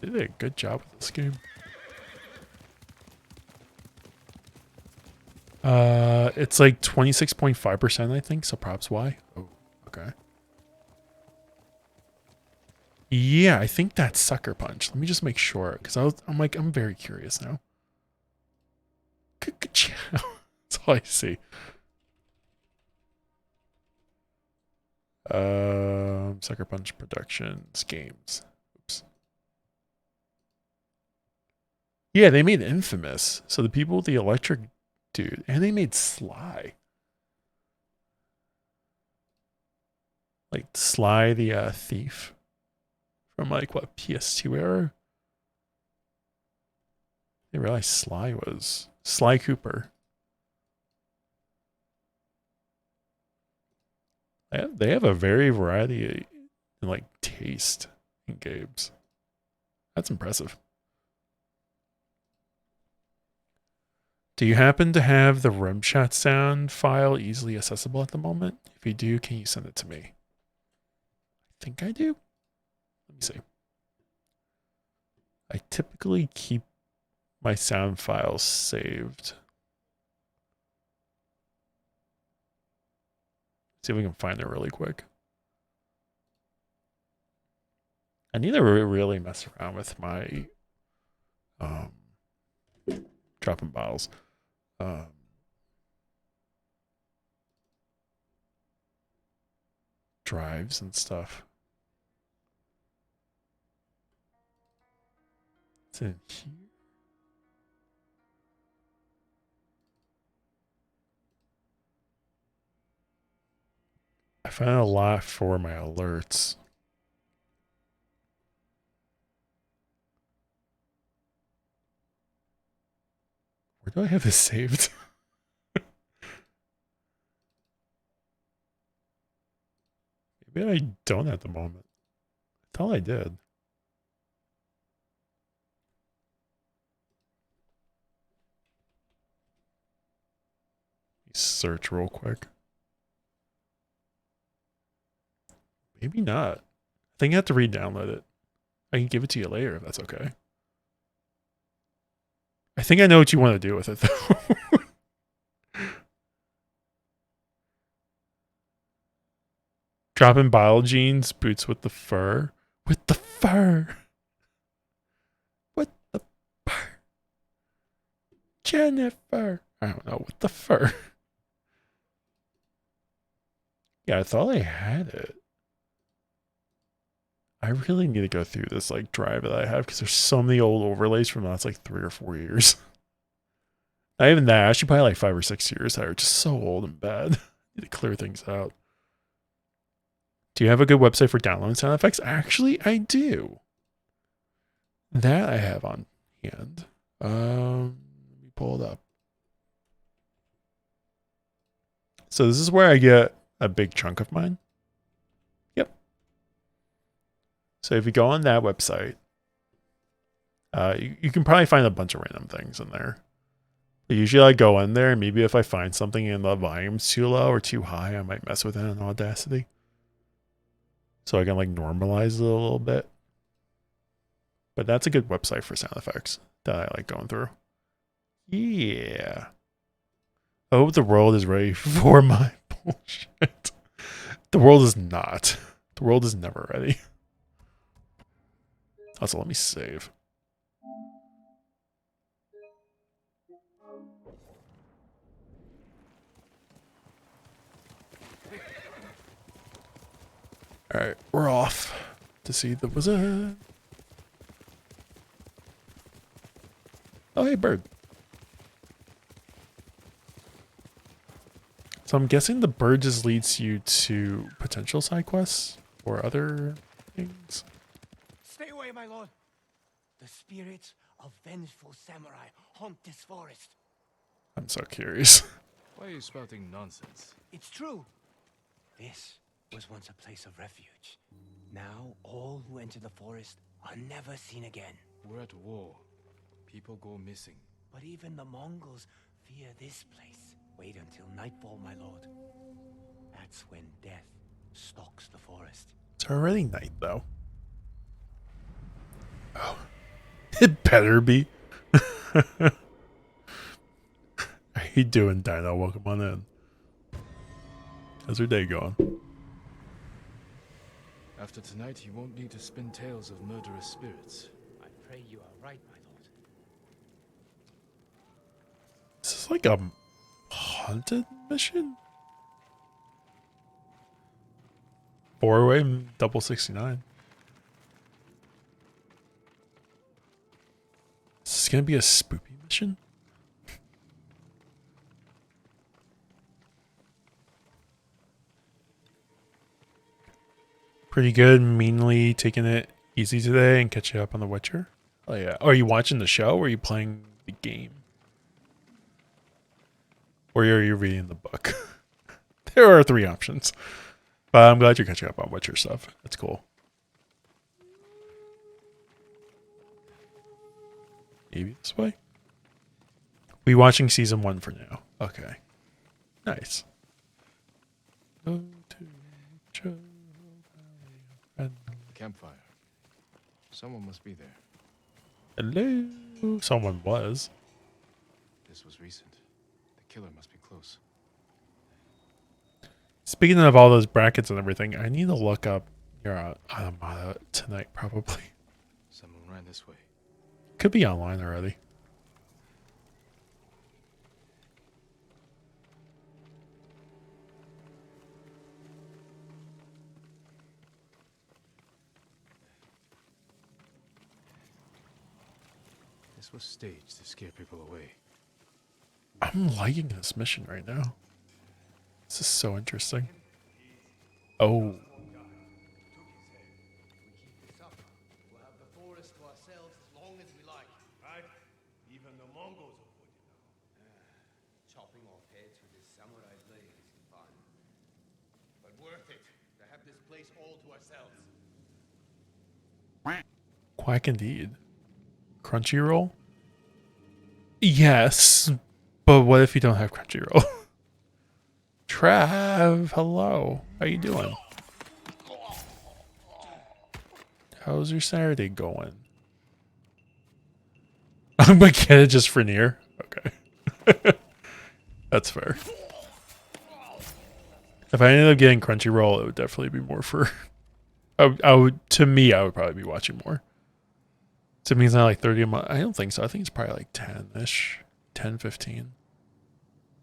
They did a good job with this game. It's like 26.5%, I think, so props why. Oh, okay. Yeah, I think that's Sucker Punch. Let me just make sure, because I'm very curious now. That's all I see. Sucker Punch Productions games. Oops. Yeah, they made Infamous. So the people with the electric dude, and they made Sly. Like Sly the thief from like what, PS2 era? They realized Sly was Sly Cooper. They have a very variety in like taste in games. That's impressive. Do you happen to have the rimshot sound file easily accessible at the moment? If you do, can you send it to me? I think I do. Let me see. I typically keep my sound files saved. See if we can find it really quick. I need to really mess around with my dropping bottles. drives and stuff. It's in here. I find a lot for my alerts. Where do I have this saved? Maybe I don't at the moment. I thought I did. Search real quick. Maybe not. I think I have to re-download it. I can give it to you later if that's okay. I think I know what you want to do with it though. Dropping bile genes, boots with the fur. With the fur. With the fur. Jennifer. I don't know. With the fur. Yeah, I thought I had it. I really need to go through this like drive that I have because there's so many old overlays from the last like 3 or 4 years. Not even that. Actually, probably like 5 or 6 years that are just so old and bad. Need to clear things out. Do you have a good website for downloading sound effects? Actually, I do. That I have on hand. Let me pull it up. So this is where I get a big chunk of mine. Yep. So if you go on that website, you can probably find a bunch of random things in there. But usually I go in there and maybe if I find something and the volume's too low or too high, I might mess with it in Audacity. So I can like normalize it a little bit. But that's a good website for sound effects that I like going through. Yeah. I hope the world is ready for my bullshit. The world is not. The world is never ready. Also, let me save. Alright, we're off to see the wizard. Oh, hey, bird. So I'm guessing the bird just leads you to potential side quests or other things. Stay away, my lord. The spirits of vengeful samurai haunt this forest. I'm so curious. Why are you spouting nonsense? It's true. This was once a place of refuge. Now all who enter the forest are never seen again. We're at war. People go missing. But even the Mongols fear this place. Wait until nightfall, my lord. That's when death stalks the forest. It's already night, though. Oh. It better be. How you doing, Dino? Welcome on in. How's your day going? After tonight, you won't need to spin tales of murderous spirits. I pray you are right, my lord. Is this like a haunted mission? 4-way double 69. Is this gonna be a spoopy mission? Pretty good. Meanly taking it easy today and catching up on The Witcher. Oh yeah. Oh, are you watching the show or are you playing the game? Or are you reading the book? There are 3 options. But I'm glad you're catching up on Witcher stuff. That's cool. Maybe this way? We watching season 1 for now. Okay. Nice. Go to Joe Valley. Campfire. Someone must be there. Hello. Someone was. This was recent. The killer must be close. Speaking of all those brackets and everything, I need to look up your Automata tonight, probably. Someone ran this way. Could be online already. This was staged to scare people away. I'm liking this mission right now. This is so interesting. Oh. Took his head. If we keep this up, we'll have the forest to ourselves as long as we like. Right? Even the Mongols will put it now. Chopping off heads with this samurai blade is fun. But worth it to have this place all to ourselves. Quack indeed. Crunchyroll? Yes. But what if you don't have Crunchyroll? Trav, hello. How you doing? How's your Saturday going? I'm gonna get it just for near. Okay. That's fair. If I ended up getting Crunchyroll, it would definitely be more for I would to me I would probably be watching more. To me it's not like 30 a month. I don't think so. I think it's probably like 10-ish. 10, 15.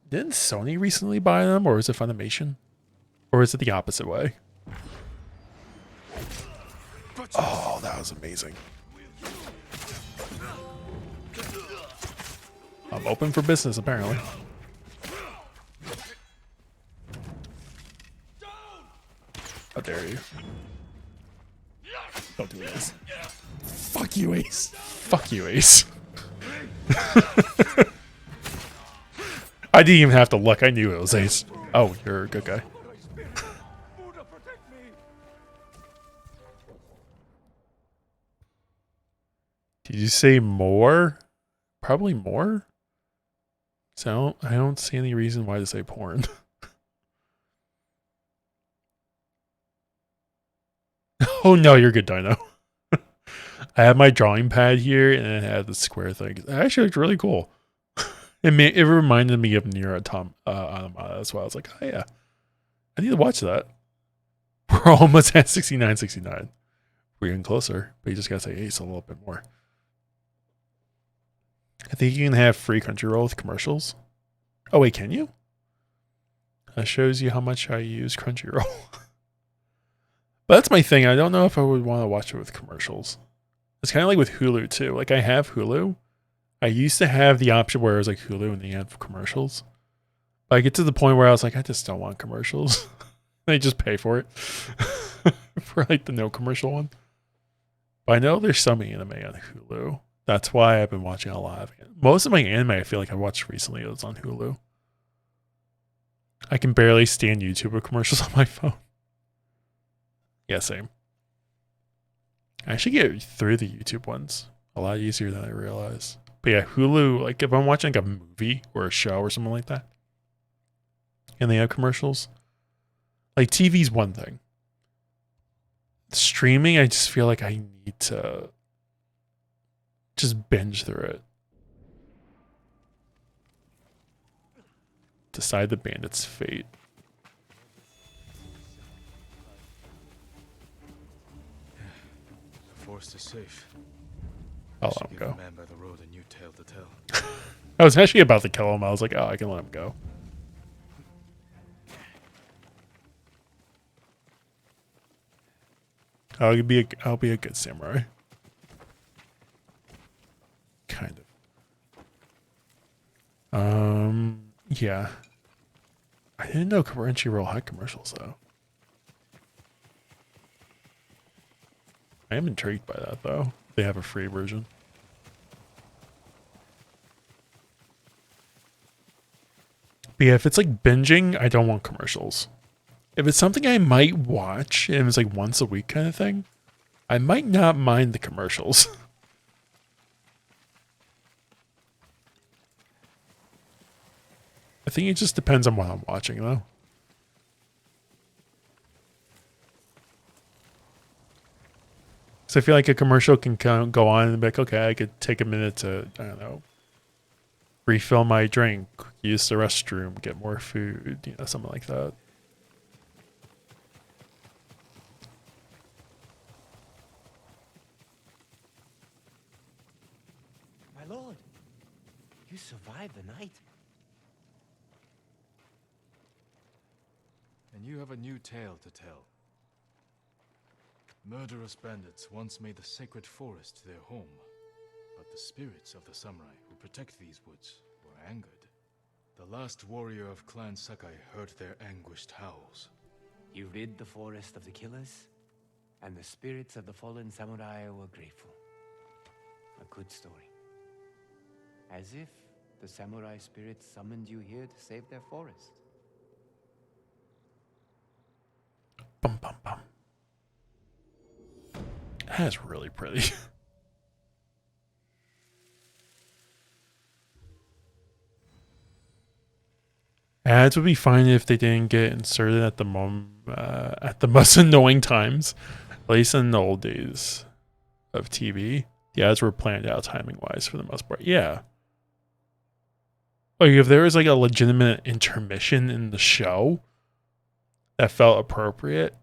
Didn't Sony recently buy them, or is it Funimation? Or is it the opposite way? Oh, that was amazing. I'm open for business, apparently. How dare you? Don't do this. Fuck you, Ace. Fuck you, Ace. I didn't even have to look. I knew it was Ace. Oh, you're a good guy. Did you say more? Probably more? So I don't see any reason why to say porn. Oh no, you're good, Dino. I have my drawing pad here and it had the square thing. It actually looked really cool. It reminded me of Nier Automata. That's why I was like, oh yeah, I need to watch that. We're almost at 69. We're getting closer, but you just gotta say Ace a little bit more. I think you can have free Crunchyroll with commercials. Oh wait, can you? That shows you how much I use Crunchyroll. But that's my thing. I don't know if I would want to watch it with commercials. It's kind of like with Hulu too. Like I have Hulu. I used to have the option where it was like Hulu and the end of commercials. But I get to the point where I was like, I just don't want commercials. I just pay for it. For like the no commercial one. But I know there's some anime on Hulu. That's why I've been watching a lot of it. Most of my anime I feel like I watched recently was on Hulu. I can barely stand YouTube with commercials on my phone. Yeah, same. I actually get through the YouTube ones a lot easier than I realize. But yeah, Hulu, like if I'm watching like a movie or a show or something like that, and they have commercials, like TV's one thing. Streaming, I just feel like I need to just binge through it. Decide the bandit's fate. The forest is safe. I'll let him go. Give the man by the road a new tale to tell. I was actually about to kill him. I was like, oh, I can let him go. I'll be a good samurai. Kind of. Yeah. I didn't know Crunchyroll had commercials though. I am intrigued by that though. They have a free version. But yeah, if it's like binging, I don't want commercials. If it's something I might watch and it's like once a week kind of thing, I might not mind the commercials. I think it just depends on what I'm watching though. So I feel like a commercial can go on and be like, okay, I could take a minute to, I don't know, refill my drink, use the restroom, get more food, you know, something like that. My lord, you survived the night. And you have a new tale to tell. Murderous bandits once made the sacred forest their home, but the spirits of the samurai who protect these woods were angered. The last warrior of Clan Sakai heard their anguished howls. You rid the forest of the killers, and the spirits of the fallen samurai were grateful. A good story. As if the samurai spirits summoned you here to save their forest. Bum, bum, bum. That's really pretty. Ads would be fine if they didn't get inserted at the at the most annoying times. At least in the old days of TV, the ads were planned out timing wise for the most part. Yeah. Like if there was like a legitimate intermission in the show that felt appropriate,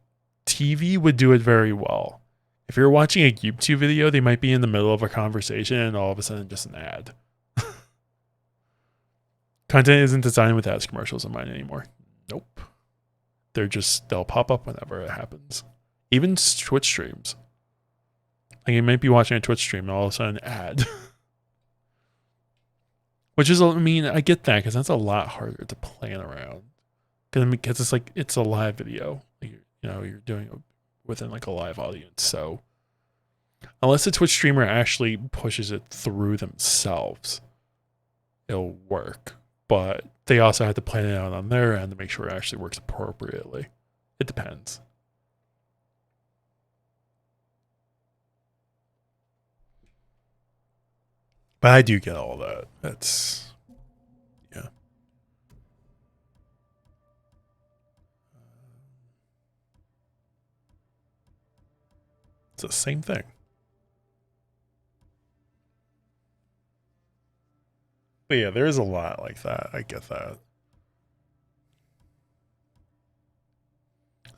TV would do it very well. If you're watching a YouTube video, they might be in the middle of a conversation and all of a sudden just an ad. Content isn't designed with ads commercials in mind anymore. Nope. They'll pop up whenever it happens. Even Twitch streams. Like you might be watching a Twitch stream and all of a sudden an ad. Which is, I mean, I get that because that's a lot harder to plan around. Because it's like, it's a live video. Like, you're doing it within like a live audience. So unless the Twitch streamer actually pushes it through themselves, it'll work. But they also have to plan it out on their end to make sure it actually works appropriately. It depends. But I do get all that. That's, yeah. It's the same thing. But yeah, there's a lot like that. I get that.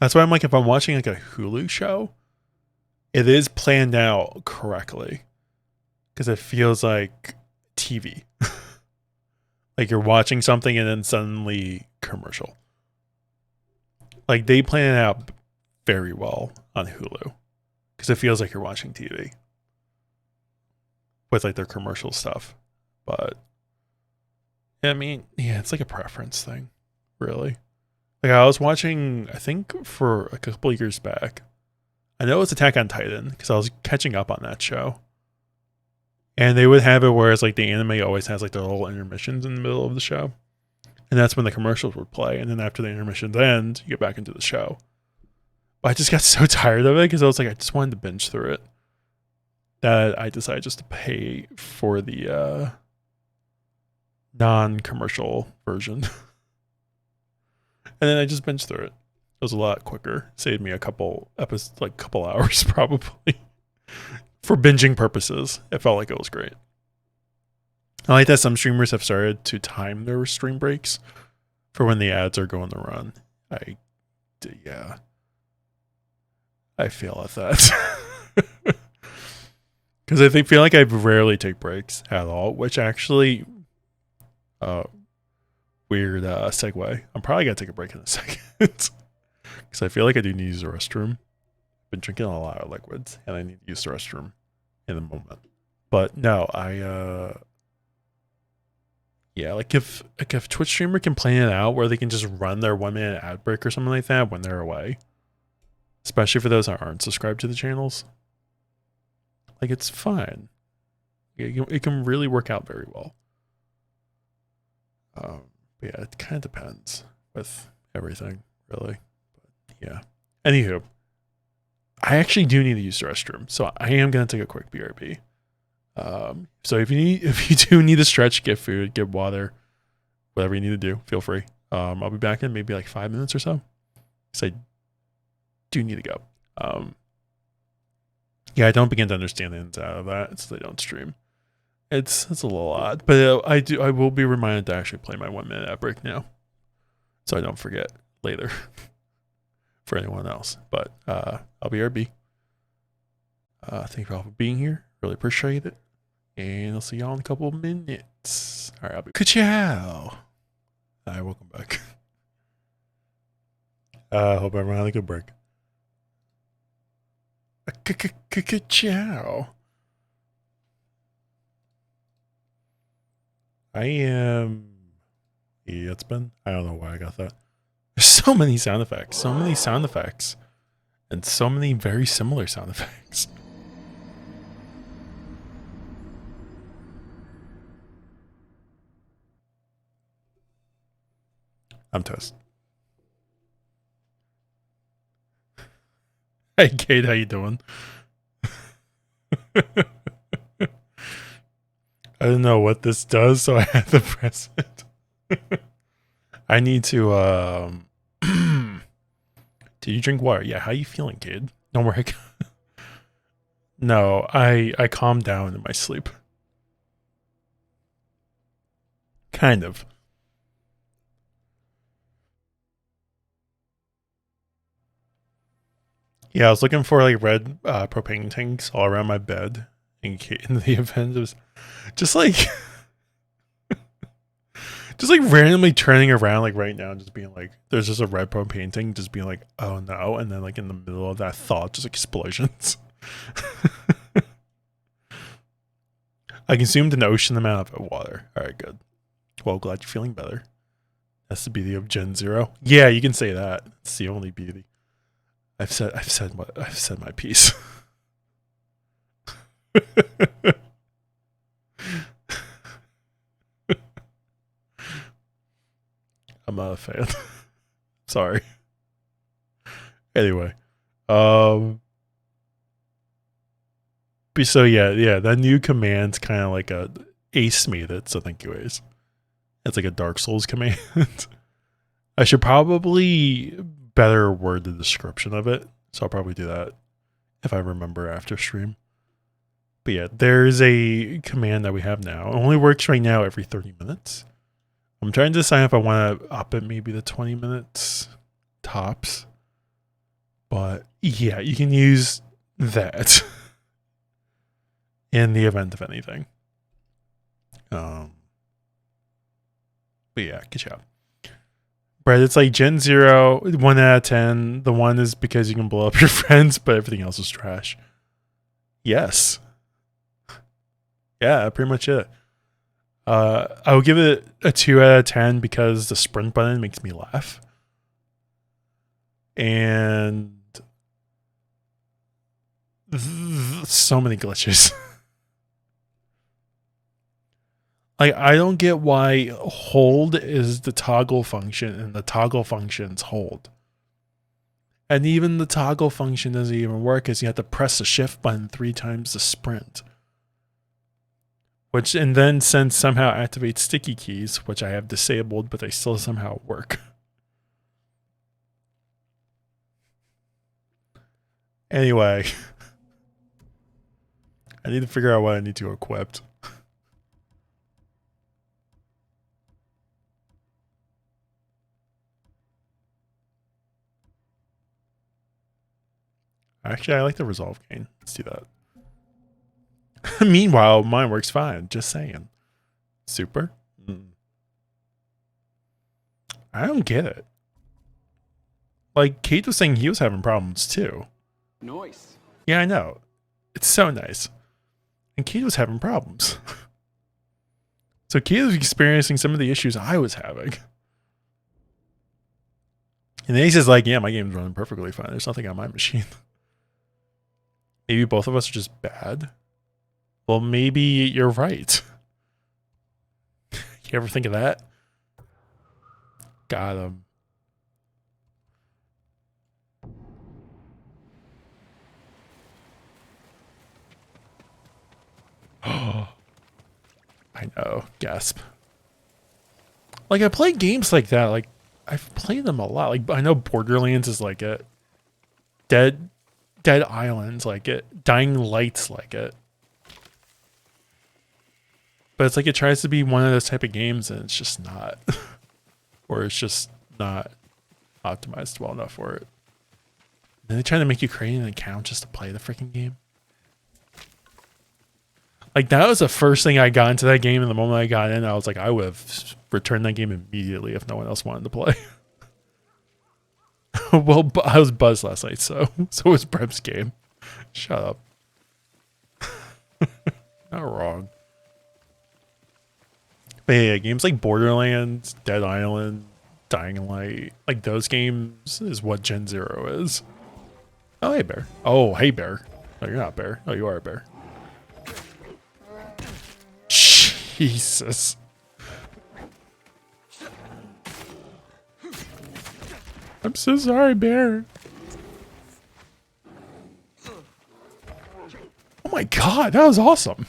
That's why I'm like, if I'm watching like a Hulu show, it is planned out correctly. Because it feels like TV. Like you're watching something and then suddenly commercial. Like they plan it out very well on Hulu. Because it feels like you're watching TV. With like their commercial stuff. But I mean, yeah, it's like a preference thing, really. Like I was watching, I think for a couple of years back, I know it's Attack on Titan because I was catching up on that show, and they would have it where it's like the anime always has like their little intermissions in the middle of the show, and that's when the commercials would play, and then after the intermissions end, you get back into the show. But I just got so tired of it because I was like, I just wanted to binge through it, that I decided just to pay for the non-commercial version. And then I just binged through it. It was a lot quicker. Saved me a couple hours probably. For binging purposes. It felt like it was great. I like that some streamers have started to time their stream breaks for when the ads are going to run. Yeah. I fail at that. Because I feel like I rarely take breaks at all, which actually weird segue. I'm probably gonna take a break in a second because I feel like I do need to use the restroom. I've been drinking a lot of liquids and I need to use the restroom in a moment. But no, yeah, like if Twitch streamer can plan it out where they can just run their 1 minute ad break or something like that when they're away, especially for those that aren't subscribed to the channels, like it's fine. It can really work out very well. But yeah, it kind of depends with everything, really. But yeah. Anywho, I actually do need to use the restroom, so I am gonna take a quick BRB. So if you do need to stretch, get food, get water, whatever you need to do, feel free. I'll be back in maybe like 5 minutes or so, because I do need to go. Yeah, I don't begin to understand the ins out of that, so they don't stream. It's a little odd, but I will be reminded to actually play my 1 minute ad break now, so I don't forget later. For anyone else, but I'll be RB. Thank you all for being here. Really appreciate it, and I'll see y'all in a couple of minutes. All right, I'll be. Ka-chow. Hi, welcome back. Hope everyone had a good break. Ka-chow. I am. Yeah, it's been. I don't know why I got that. There's so many sound effects. So many sound effects. And so many very similar sound effects. I'm toast. Hey, Kate, how you doing? I don't know what this does, so I had to press it. I need to, Did you drink water? Yeah, how you feeling, kid? Don't worry. No, I calmed down in my sleep. Kind of. Yeah, I was looking for like red propane tanks all around my bed in the event it was just like just like randomly turning around like right now and just being like there's just a red propane tank, just being like, oh no, and then like in the middle of that thought just explosions. I consumed an ocean amount of water. Alright, good. Well, glad you're feeling better. That's the beauty of Gen Zero. Yeah, you can say that. It's the only beauty. I've said my piece. I'm not a fan. Sorry. Anyway, but so yeah, that new command's kind of like a ace made it. So thank you, Ace. It's like a Dark Souls command. I should probably better word the description of it. So I'll probably do that if I remember after stream. But yeah, there's a command that we have now. It only works right now every 30 minutes. I'm trying to decide if I want to up it maybe to 20 minutes tops. But yeah, you can use that in the event of anything. But yeah, good job. Brett, it's like Gen 0, 1 out of 10. The 1 is because you can blow up your friends, but everything else is trash. Yes. Yeah, pretty much it. I would give it a 2 out of 10 because the sprint button makes me laugh. And so many glitches. Like, I don't get why hold is the toggle function and the toggle function's hold. And even the toggle function doesn't even work because you have to press the shift button 3 times the sprint. Which, and then since somehow activates sticky keys, which I have disabled, but they still somehow work. Anyway, I need to figure out what I need to equip. Actually, I like the resolve gain. Let's do that. Meanwhile, mine works fine. Just saying. Super. I don't get it. Like, Kate was saying he was having problems too. Nice. Yeah, I know. It's so nice. And Kate was having problems. So Kate was experiencing some of the issues I was having. And then he's just like, yeah, my game's running perfectly fine. There's nothing on my machine. Maybe both of us are just bad. Well, maybe you're right. You ever think of that? Got him. Oh, I know. Gasp. Like, I play games like that. Like, I've played them a lot. Like, I know Borderlands is like it. Dead Island's like it. Dying Light's like it. But it's like it tries to be one of those type of games and it's just not. Or it's just not optimized well enough for it. Then they try to make you create an account just to play the freaking game. Like, that was the first thing I got into that game, and the moment I got in, I was like, I would have returned that game immediately if no one else wanted to play. Well, I was buzzed last night, so was Brem's game. Shut up. Not wrong. But But yeah, games like Borderlands, Dead Island, Dying Light, like those games is what Gen Zero is. Oh, hey, bear. Oh, hey, bear. No, you're not a bear. Oh, you are a bear. Jesus. I'm so sorry, bear. Oh my god, that was awesome.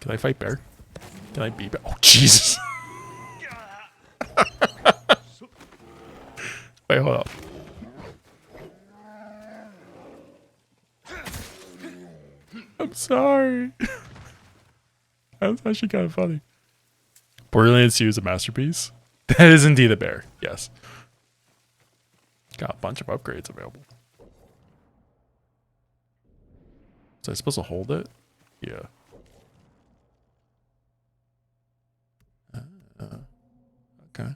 Can I fight bear? Can I be bear? Oh, Jesus. Wait, hold up. I'm sorry. That was actually kind of funny. Borderlands 2 is a masterpiece. That is indeed a bear. Yes. Got a bunch of upgrades available. Was I supposed to hold it? Yeah. Okay.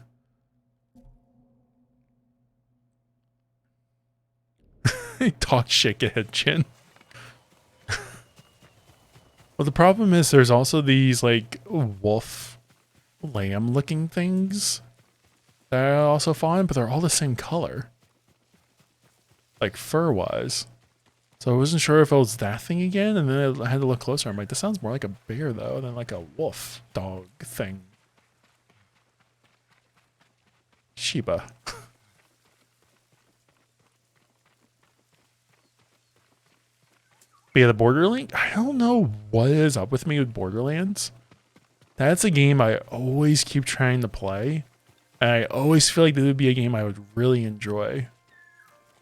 Talk shit, get hit chin. Well, the problem is there's also these like wolf lamb looking things that I also find, but they're all the same color. Like fur wise. So I wasn't sure if it was that thing again, and then I had to look closer. I'm like, this sounds more like a bear though than like a wolf dog thing. Shiba. But yeah, the Borderlands, I don't know what is up with me with Borderlands. That's a game I always keep trying to play. And I always feel like this would be a game I would really enjoy.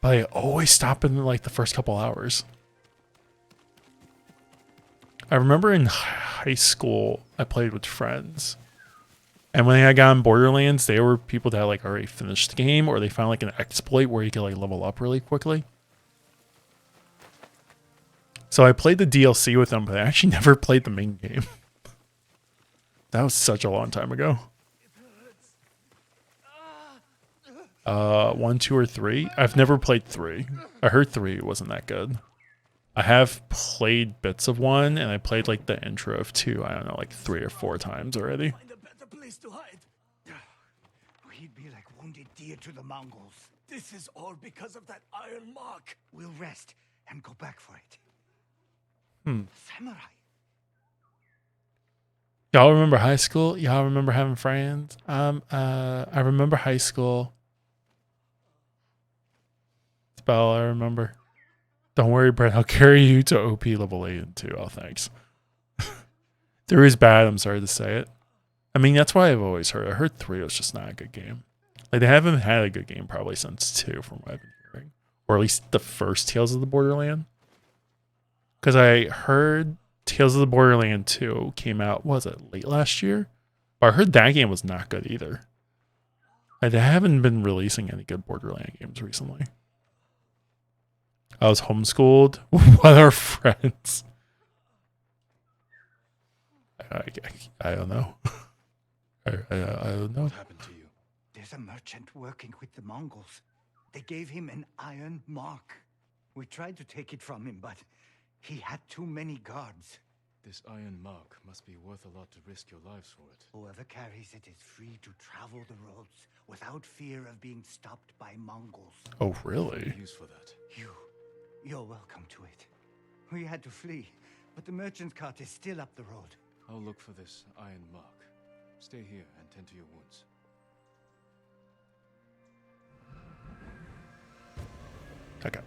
But I always stop in like the first couple hours. I remember in high school, I played with friends. And when I got on Borderlands, they were people that like already finished the game, or they found like an exploit where you could like level up really quickly. So I played the DLC with them, but I actually never played the main game. That was such a long time ago. 1, 2, or 3. I've never played 3. I heard 3 wasn't that good. I have played bits of 1, and I played like the intro of 2. I don't know, like 3 or 4 times already. Find a better place to hide. We'd be like wounded deer to the Mongols. This is all because of that iron mark. We'll rest and go back for it. Hmm. Samurai. Y'all remember high school? Y'all remember having friends? I remember high school. That's about all I remember. Don't worry, Brett. I'll carry you to OP level 8 and 2. Oh, thanks. 3 is bad. I'm sorry to say it. I mean, that's why I've always heard. I heard 3 was just not a good game. Like, they haven't had a good game probably since 2, from what I've been hearing. Or at least the first Tales of the Borderland. Because I heard Tales of the Borderland 2 came out, was it late last year? But I heard that game was not good either. Like, they haven't been releasing any good Borderland games recently. I was homeschooled with our friends. I don't know. I don't know. What happened to you? There's a merchant working with the Mongols. They gave him an iron mark. We tried to take it from him, but he had too many guards. This iron mark must be worth a lot to risk your lives for it. Whoever carries it is free to travel the roads without fear of being stopped by Mongols. Oh, really? Use for that. You're welcome to it. We had to flee, but the merchant's cart is still up the road. I'll look for this iron mark. Stay here and tend to your wounds. Okay.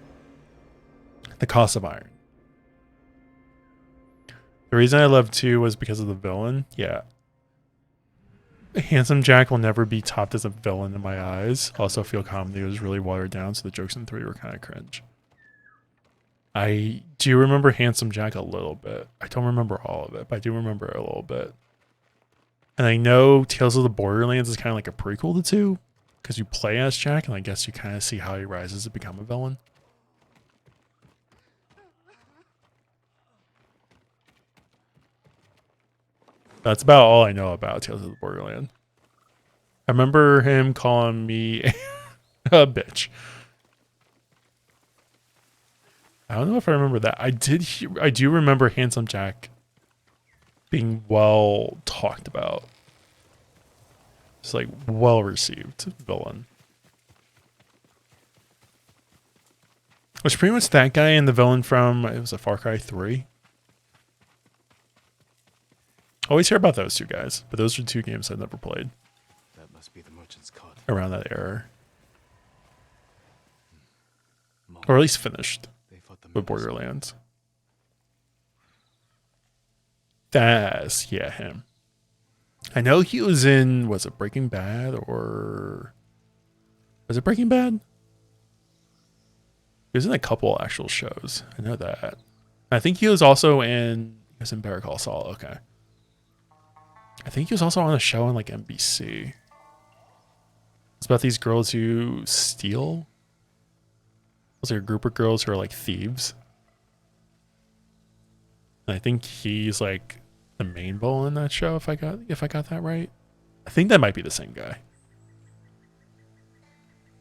The cost of iron. The reason I love 2 was because of the villain. Yeah. Handsome Jack will never be topped as a villain in my eyes. Also feel comedy was really watered down, so the jokes in 3 were kind of cringe. I do remember Handsome Jack a little bit. I don't remember all of it, but I do remember it a little bit. And I know Tales of the Borderlands is kind of like a prequel to 2, because you play as Jack, and I guess you kind of see how he rises to become a villain. That's about all I know about Tales of the Borderland. I remember him calling me a bitch. I don't know if I remember that. I do remember Handsome Jack being well talked about. It's like well received villain. Which pretty much that guy and the villain from, it was a Far Cry 3. Always hear about those two guys, but those are two games I've never played. That must be the merchant's cart. Around that era. Or at least finished They fought the with members. Borderlands. That's, yeah, him. I know he was in, was it Breaking Bad or... Was it Breaking Bad? He was in a couple actual shows. I know that. I think he was also in... He was in Better Call Saul, okay. I think he was also on a show on like NBC. It's about these girls who steal. It's like a group of girls who are like thieves. And I think he's like the main villain in that show, if I got that right. I think that might be the same guy.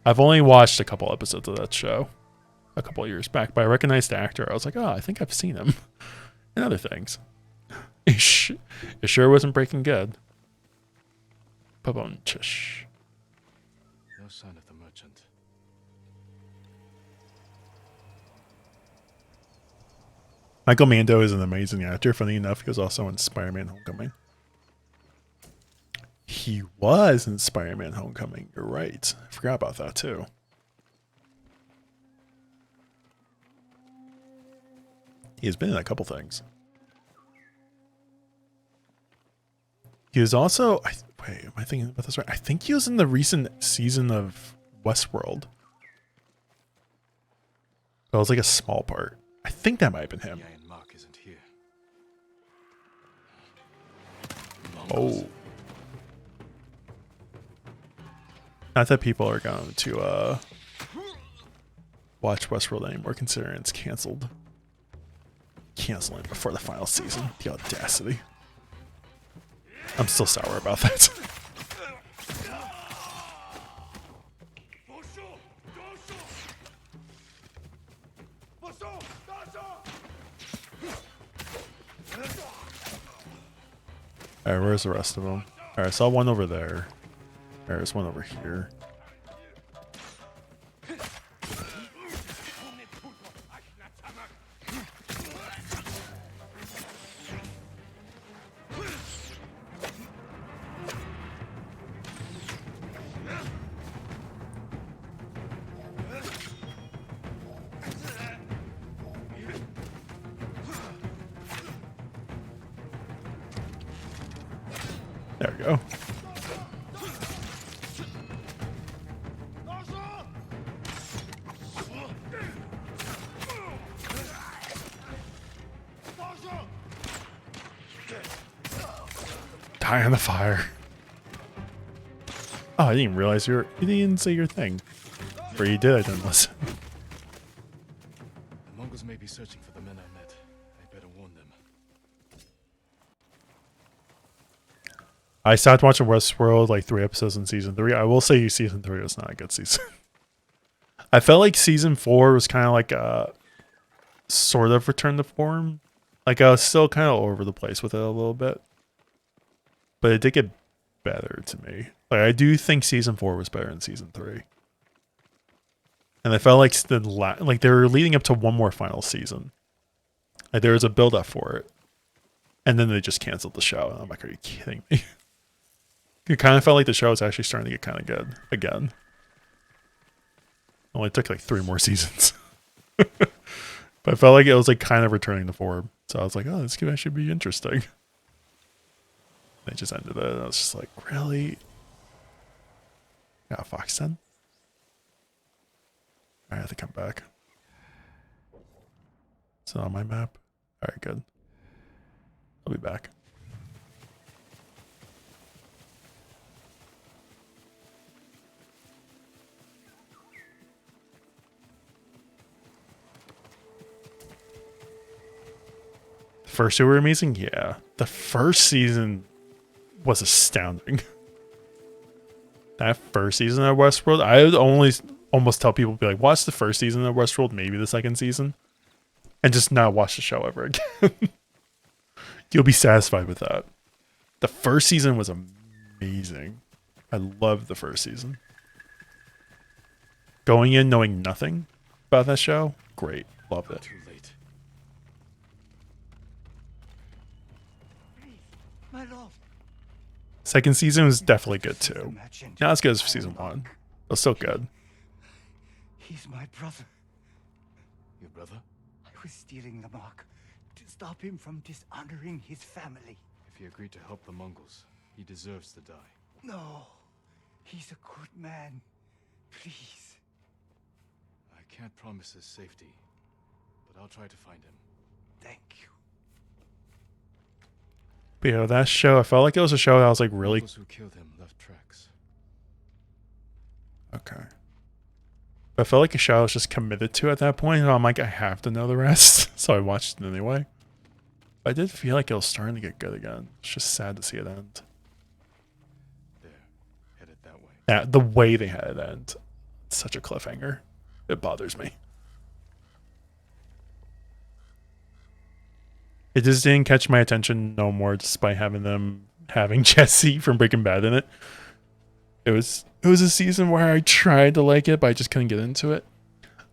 I've only watched a couple episodes of that show a couple of years back, but I recognized the actor. I was like, oh, I think I've seen him in other things. It sure wasn't Breaking Good. Pabonchish. No sign of the merchant. Michael Mando is an amazing actor. Funny enough, he was also in Spider-Man Homecoming. He was in Spider-Man Homecoming. You're right. I forgot about that too. He has been in a couple things. He was also... wait, am I thinking about this right? I think he was in the recent season of Westworld. That was like a small part. I think that might have been him. The Iron Mark isn't here. Oh. Not that people are going to watch Westworld anymore, considering it's canceled. Canceling before the final season. The audacity. I'm still sour about that. Alright, where's the rest of them? Alright, I saw one over there. Alright, there's one over here. There we go. Die on the fire. Oh, I didn't even realize you didn't say your thing. Or you did, I didn't listen. The Mongols may be searching for the men I met. I better warn them. I stopped watching Westworld like 3 episodes in season 3. I will say season 3 was not a good season. I felt like season 4 was kind of like a sort of return to form. Like I was still kind of all over the place with it a little bit. But it did get better to me. Like I do think season 4 was better than season 3. And I felt like like they were leading up to one more final season. Like there was a build up for it. And then they just canceled the show. And I'm like, are you kidding me? It kind of felt like the show was actually starting to get kind of good again. Only took like 3 more seasons. But I felt like it was like kind of returning to form. So I was like, oh, this could actually be interesting. They just ended it. And I was just like, really? Got a Fox 10? I have to come back. Is it on my map? Alright, good. I'll be back. The first 2 were amazing? Yeah. The first season was astounding. That first season of Westworld, I would almost tell people, be like, watch the first season of Westworld, maybe the second season, and just not watch the show ever again. You'll be satisfied with that. The first season was amazing. I loved the first season. Going in knowing nothing about that show, great. Loved it. Too late. My lord. Second season was definitely good This is the too. merchant Not as good as Iron season one. Mark. It was still good. He's my brother. Your brother? I was stealing the mark to stop him from dishonoring his family. If he agreed to help the Mongols, he deserves to die. No, he's a good man. Please. I can't promise his safety, but I'll try to find him. Thank you. But yeah, that show, I felt like it was a show that was like really Those who killed him left tracks. okay. I felt like a show I was just committed to at that point, and I'm like, I have to know the rest, so I watched it anyway. But I did feel like it was starting to get good again. It's just sad to see it end. There, headed that way. Yeah, the way they had it end, it's such a cliffhanger. It bothers me. It just didn't catch my attention no more, despite having Jesse from Breaking Bad in it. It was a season where I tried to like it, but I just couldn't get into it.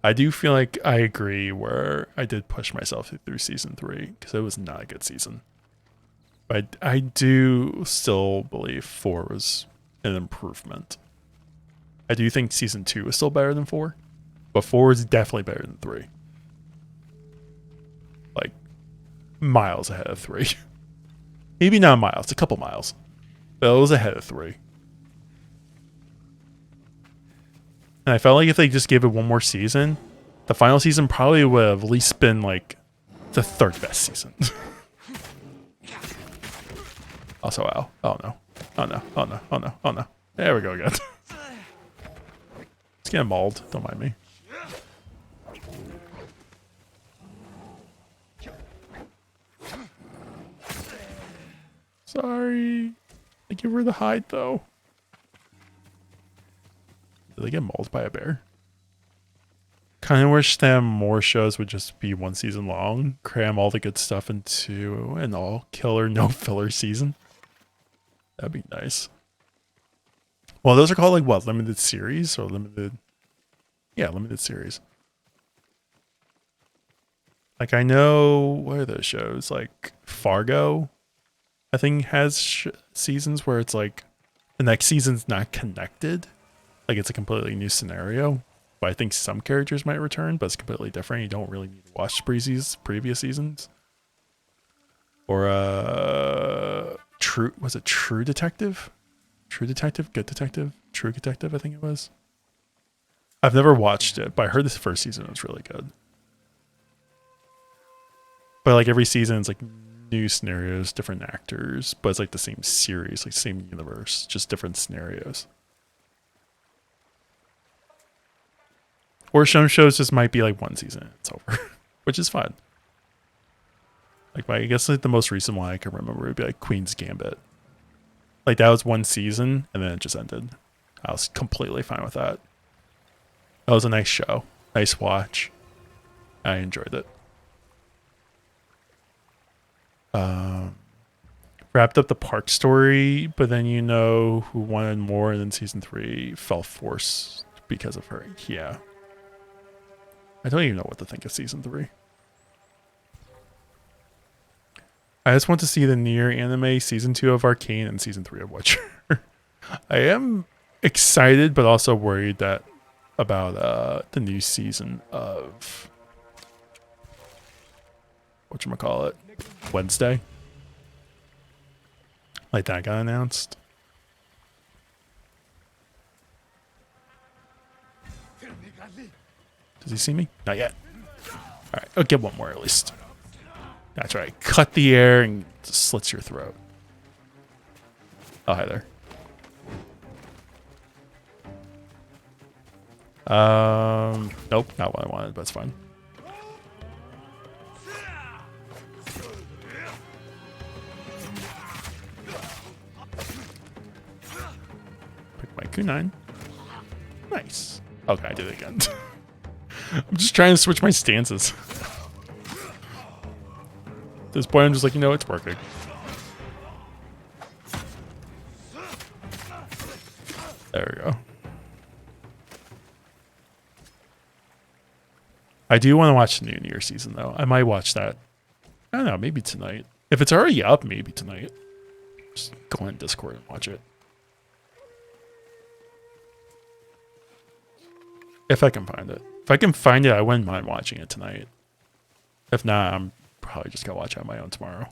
I do feel like I agree where I did push myself through season 3 because it was not a good season. But I do still believe 4 was an improvement. I do think season 2 is still better than 4, but 4 is definitely better than 3. Like miles ahead of 3. Maybe not miles, a couple miles. But it was ahead of 3. And I felt like if they just gave it one more season, the final season probably would have at least been like the 3rd best season. Also, ow. Oh no. Oh no. Oh no. Oh no. Oh no. There we go again. It's getting mauled. Don't mind me. Sorry. I give her the hide though. Did they get mauled by a bear? Kind of wish that more shows would just be one season long, cram all the good stuff into an all killer, no filler season. That'd be nice. Well, those are called like what? Limited series or limited? Yeah, limited series. Like I know, what are those shows? Like Fargo, I think has seasons where it's like the next season's not connected. Like it's a completely new scenario. But I think some characters might return, but it's completely different. You don't really need to watch previous seasons. Or was it True Detective? True Detective? Good Detective? True Detective, I think it was. I've never watched it, but I heard this first season was really good. But like every season it's like new scenarios, different actors, but it's like the same series, like same universe, just different scenarios. Or some shows just might be like one season and it's over, which is fine. Like I guess like the most recent one I can remember would be like Queen's Gambit. Like that was one season and then it just ended. I was completely fine with that. That was a nice show, nice watch. I enjoyed it. Wrapped up the park story, but then you know who wanted more, and then season 3 fell force because of her. Yeah. I don't even know what to think of season 3. I just want to see the Nier anime, season 2 of Arcane, and season 3 of Witcher. I am excited, but also worried that about the new season of whatchamacallit, Wednesday. Like that got announced. Does he see me? Not yet. Alright, I'll get one more at least. That's right. Cut the air and slits your throat. Oh, hi there. Nope, not what I wanted, but it's fine. Pick my kunai. Nice. Okay, I did it again. I'm just trying to switch my stances. At this point, I'm just like, you know, it's working. There we go. I do want to watch the new Nier season, though. I might watch that. I don't know, maybe tonight. If it's already up, maybe tonight. Just go on Discord and watch it. If I can find it. If I can find it, I wouldn't mind watching it tonight. If not, I'm probably just going to watch it on my own tomorrow.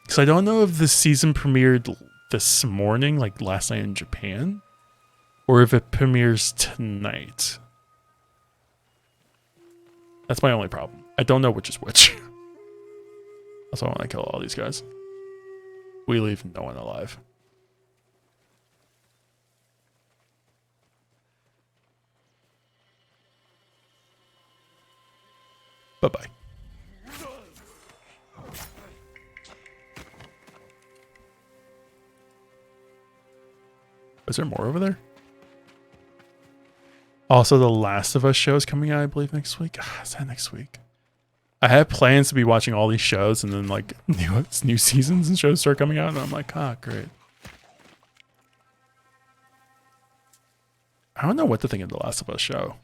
Because I don't know if the season premiered this morning, like last night in Japan, or if it premieres tonight. That's my only problem. I don't know which is which. That's why I want to kill all these guys. We leave no one alive. Bye-bye. Is there more over there? Also, The Last of Us show is coming out, I believe, next week. Is that next week? I had plans to be watching all these shows, and then like new seasons and shows start coming out, and I'm like, great. I don't know what to think of The Last of Us show.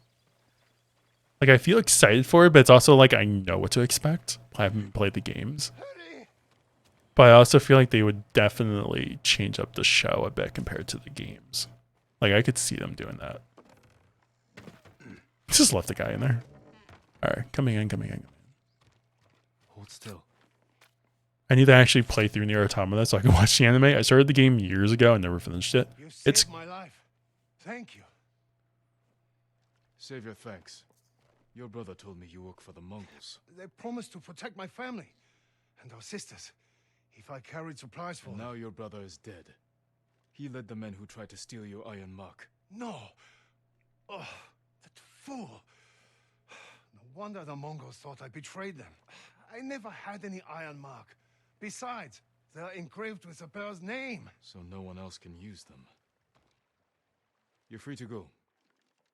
Like, I feel excited for it, but it's also like I know what to expect. I haven't played the games. But I also feel like they would definitely change up the show a bit compared to the games. Like, I could see them doing that. Just left the guy in there. Alright, coming in. Hold still. I need to actually play through Nier Automata so I can watch the anime. I started the game years ago and never finished it. You saved my life. Thank you. Save your thanks. Your brother told me you work for the Mongols. They promised to protect my family and our sisters if I carried supplies for And them. now your brother is dead. He led the men who tried to steal your iron mark. No. Oh, that fool. No wonder the Mongols thought I betrayed them. I never had any iron mark. Besides, they're engraved with the bear's name. So no one else can use them. You're free to go.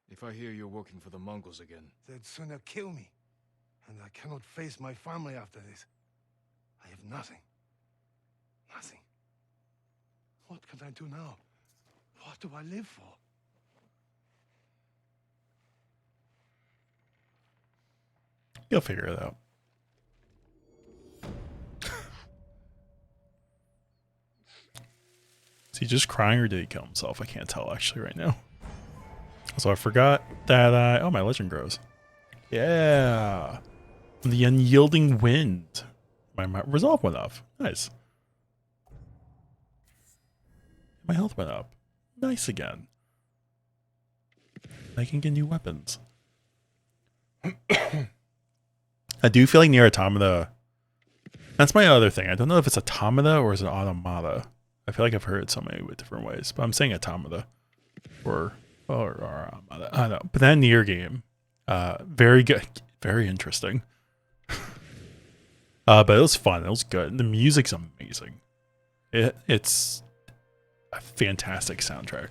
If I hear you're working for the Mongols again. They'd sooner kill me. And I cannot face my family after this. I have nothing. Nothing. What can I do now? What do I live for? You'll figure it out. Is he just crying or did he kill himself? I can't tell actually right now. So I forgot that oh, my legend grows. Yeah. The unyielding wind. My resolve went up. Nice. My health went up. Nice again. I can get new weapons. I do feel like Nier Automata. That's my other thing. I don't know if it's automata or is it automata. I feel like I've heard it so many different ways, but I'm saying automata or automata. I don't know. But that Nier game, very good, very interesting. But it was fun. It was good. The music's amazing. It's a fantastic soundtrack.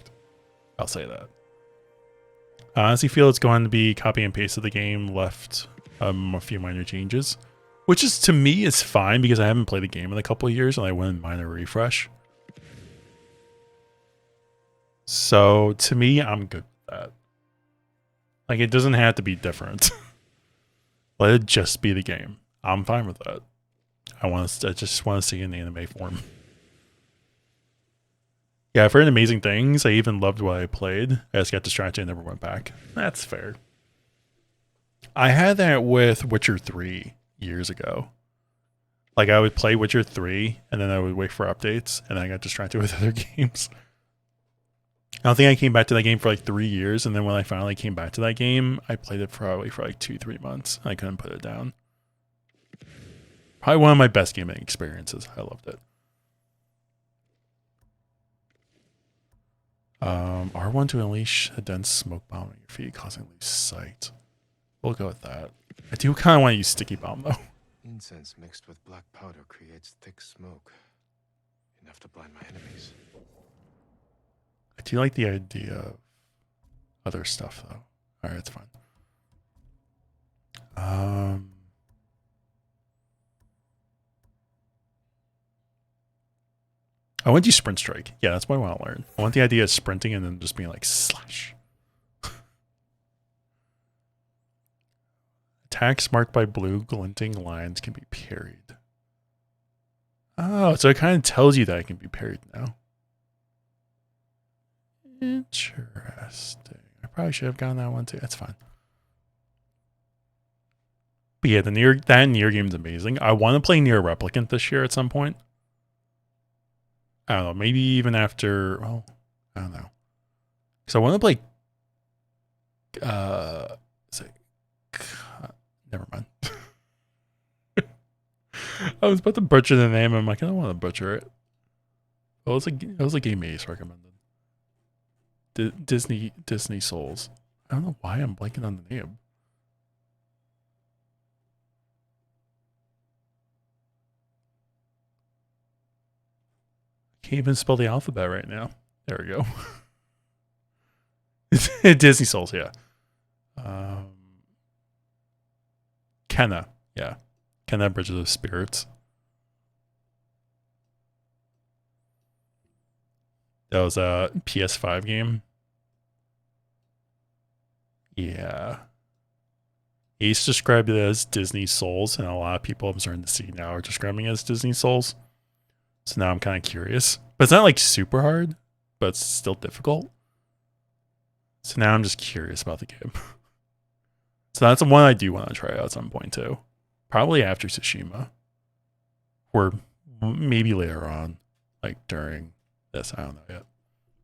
I'll say that. I honestly feel it's going to be copy and paste of the game, left a few minor changes, which is to me is fine because I haven't played the game in a couple of years and I wouldn't mind a refresh. So to me, I'm good with that. Like, it doesn't have to be different. Let it just be the game. I'm fine with that. I just want to see it in the anime form. Yeah, I've heard amazing things. I even loved what I played. I just got distracted and never went back. That's fair. I had that with Witcher 3 years ago. Like, I would play Witcher 3 and then I would wait for updates and then I got distracted with other games. I don't think I came back to that game for like 3 years, and then when I finally came back to that game, I played it probably for like 2-3 months. I couldn't put it down. Probably one of my best gaming experiences. I loved it. R1 to unleash a dense smoke bomb on your feet, causing lose sight. We'll go with that. I do kind of want to use sticky bomb though. Incense mixed with black powder creates thick smoke. Enough to blind my enemies. I do like the idea of other stuff though. Alright, it's fine. I want to do sprint strike. Yeah, that's what I want to learn. I want the idea of sprinting and then just being like slash. Attacks marked by blue glinting lines can be parried. Oh, so it kind of tells you that it can be parried now. Interesting. I probably should have gotten that one too. That's fine. But yeah, that Nier game's amazing. I want to play Nier Replicant this year at some point. I don't know, maybe even after, well, I don't know. Because I want to play, never mind. I was about to butcher the name. I'm like, I don't want to butcher it. Oh, it was a game Ace recommended. Disney Souls. I don't know why I'm blanking on the name. Can't even spell the alphabet right now. There we go. Disney Souls, yeah. Kenna, yeah. Kenna Bridges of Spirits. That was a PS5 game. Yeah. Ace described it as Disney Souls, and a lot of people I'm starting to see now are describing it as Disney Souls. So now I'm kind of curious. But it's not like super hard, but it's still difficult. So now I'm just curious about the game. So that's the one I do want to try out at some point too. Probably after Tsushima. Or maybe later on. Like during this, I don't know yet.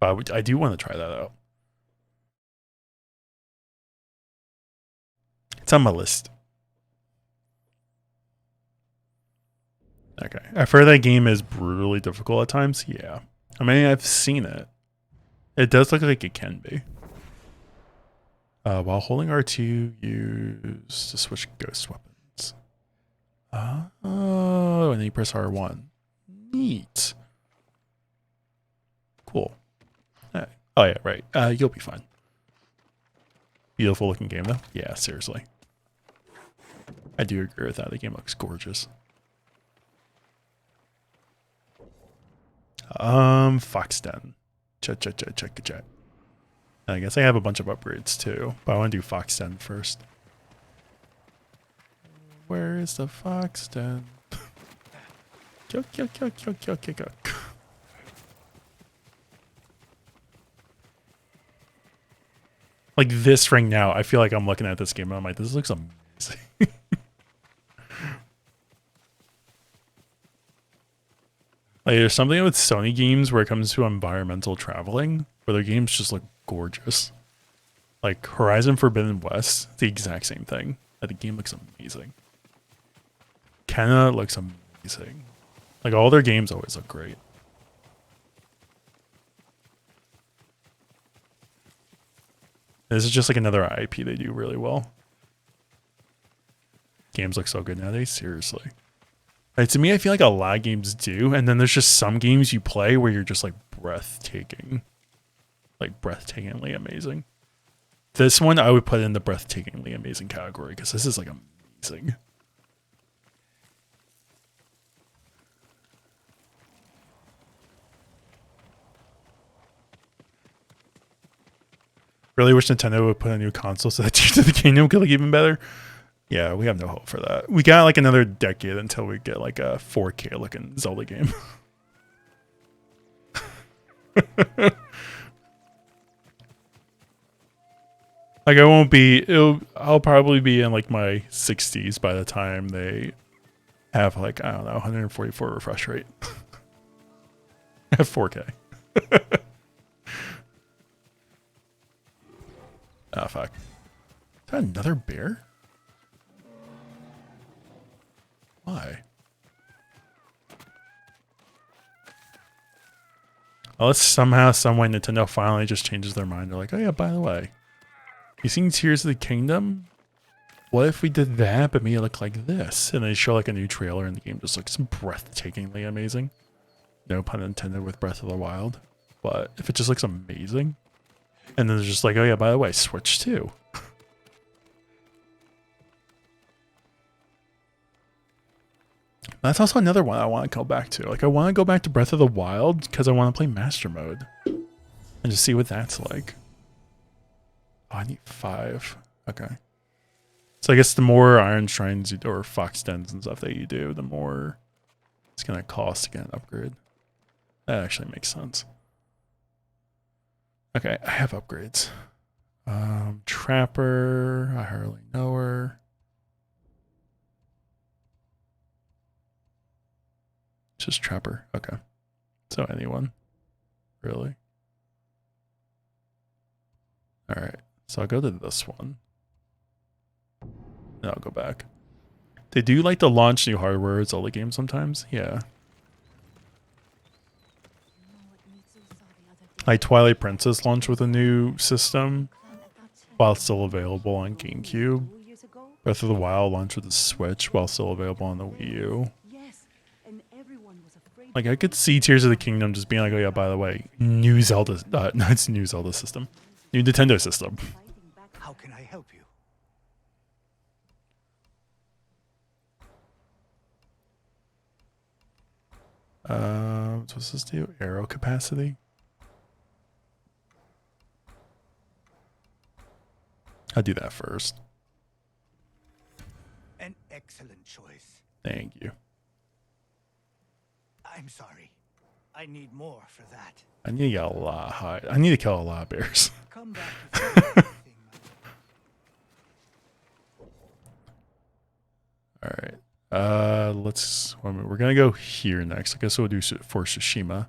But I do want to try that out. It's on my list. Okay. I've heard that game is brutally difficult at times. Yeah. I mean, I've seen it. It does look like it can be. While holding R2, use to switch ghost weapons. Oh, and then you press R1. Neat. Cool. Oh, yeah, right. You'll be fine. Beautiful looking game, though. Yeah, seriously. I do agree with that. The game looks gorgeous. Fox Den. Check. I guess I have a bunch of upgrades too, but I want to do Fox Den first. Where is the Fox Den? Kyok. Like this ring now, I feel like I'm looking at this game and I'm like, this looks amazing. Like there's something with Sony games where it comes to environmental traveling, where their games just look gorgeous. Like Horizon Forbidden West, the exact same thing. Like, the game looks amazing. Kenna looks amazing. Like all their games always look great. This is just like another IP they do really well. Games look so good nowadays, seriously. Like, to me, I feel like a lot of games do, and then there's just some games you play where you're just like breathtaking. Like breathtakingly amazing. This one I would put in the breathtakingly amazing category because this is like amazing. Really wish Nintendo would put a new console so that Tears of the Kingdom could look even better. Yeah, we have no hope for that. We got like another decade until we get like a 4K looking Zelda game. Like I'll probably be in like my 60s by the time they have like, I don't know, 144 refresh rate. At 4K. Oh, fuck. Is that another bear? Why? Unless somehow, someway, Nintendo finally just changes their mind. They're like, oh yeah, by the way, you seen Tears of the Kingdom? What if we did that, but made it look like this? And they show like a new trailer and the game just looks breathtakingly amazing. No pun intended with Breath of the Wild. But if it just looks amazing, and then they're just like, oh yeah, by the way, Switch 2. That's also another one I want to go back to. Like, I want to go back to Breath of the Wild because I want to play Master Mode and just see what that's like. Oh, I need 5. Okay. So I guess the more Iron Shrines you do, or Fox Dens and stuff that you do, the more it's going to cost to get an upgrade. That actually makes sense. Okay, I have upgrades. Trapper, I hardly know her. Just Trapper, okay. So anyone, really? All right, so I'll go to this one. And I'll go back. They do like to launch new hardware at Zelda games sometimes, yeah. Like Twilight Princess launched with a new system while still available on GameCube. Breath of the Wild launched with the Switch while still available on the Wii U. Like, I could see Tears of the Kingdom just being like, oh yeah, by the way, new Zelda, no, it's new Zelda system. New Nintendo system. How can I help you? What's this do? Arrow capacity? I'll do that first. An excellent choice. Thank you. I'm sorry. I need more for that. I need to get a lot high. I need to kill a lot of bears. Come back if you need anything, All right. We're gonna go here next. I guess we'll do for Tsushima.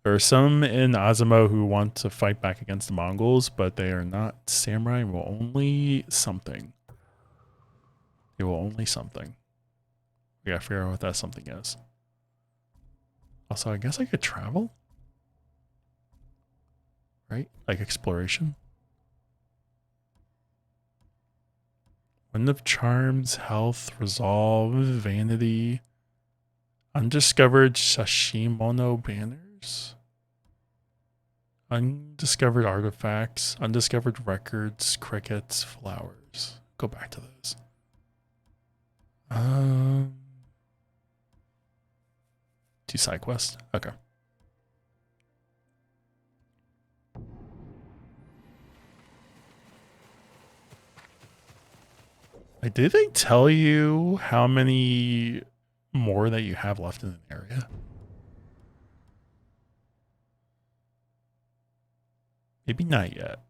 There are some in Azamo who want to fight back against the Mongols, but they are not samurai and will only something. They will only something. We gotta figure out what that something is. Also, I guess I could travel? Right? Like exploration? Wind of Charms, Health, Resolve, Vanity, Undiscovered Sashimono Banners, Undiscovered Artifacts, Undiscovered Records, Crickets, Flowers. Go back to those. Do side quest? Okay. Did they tell you how many more that you have left in an area? Maybe not yet.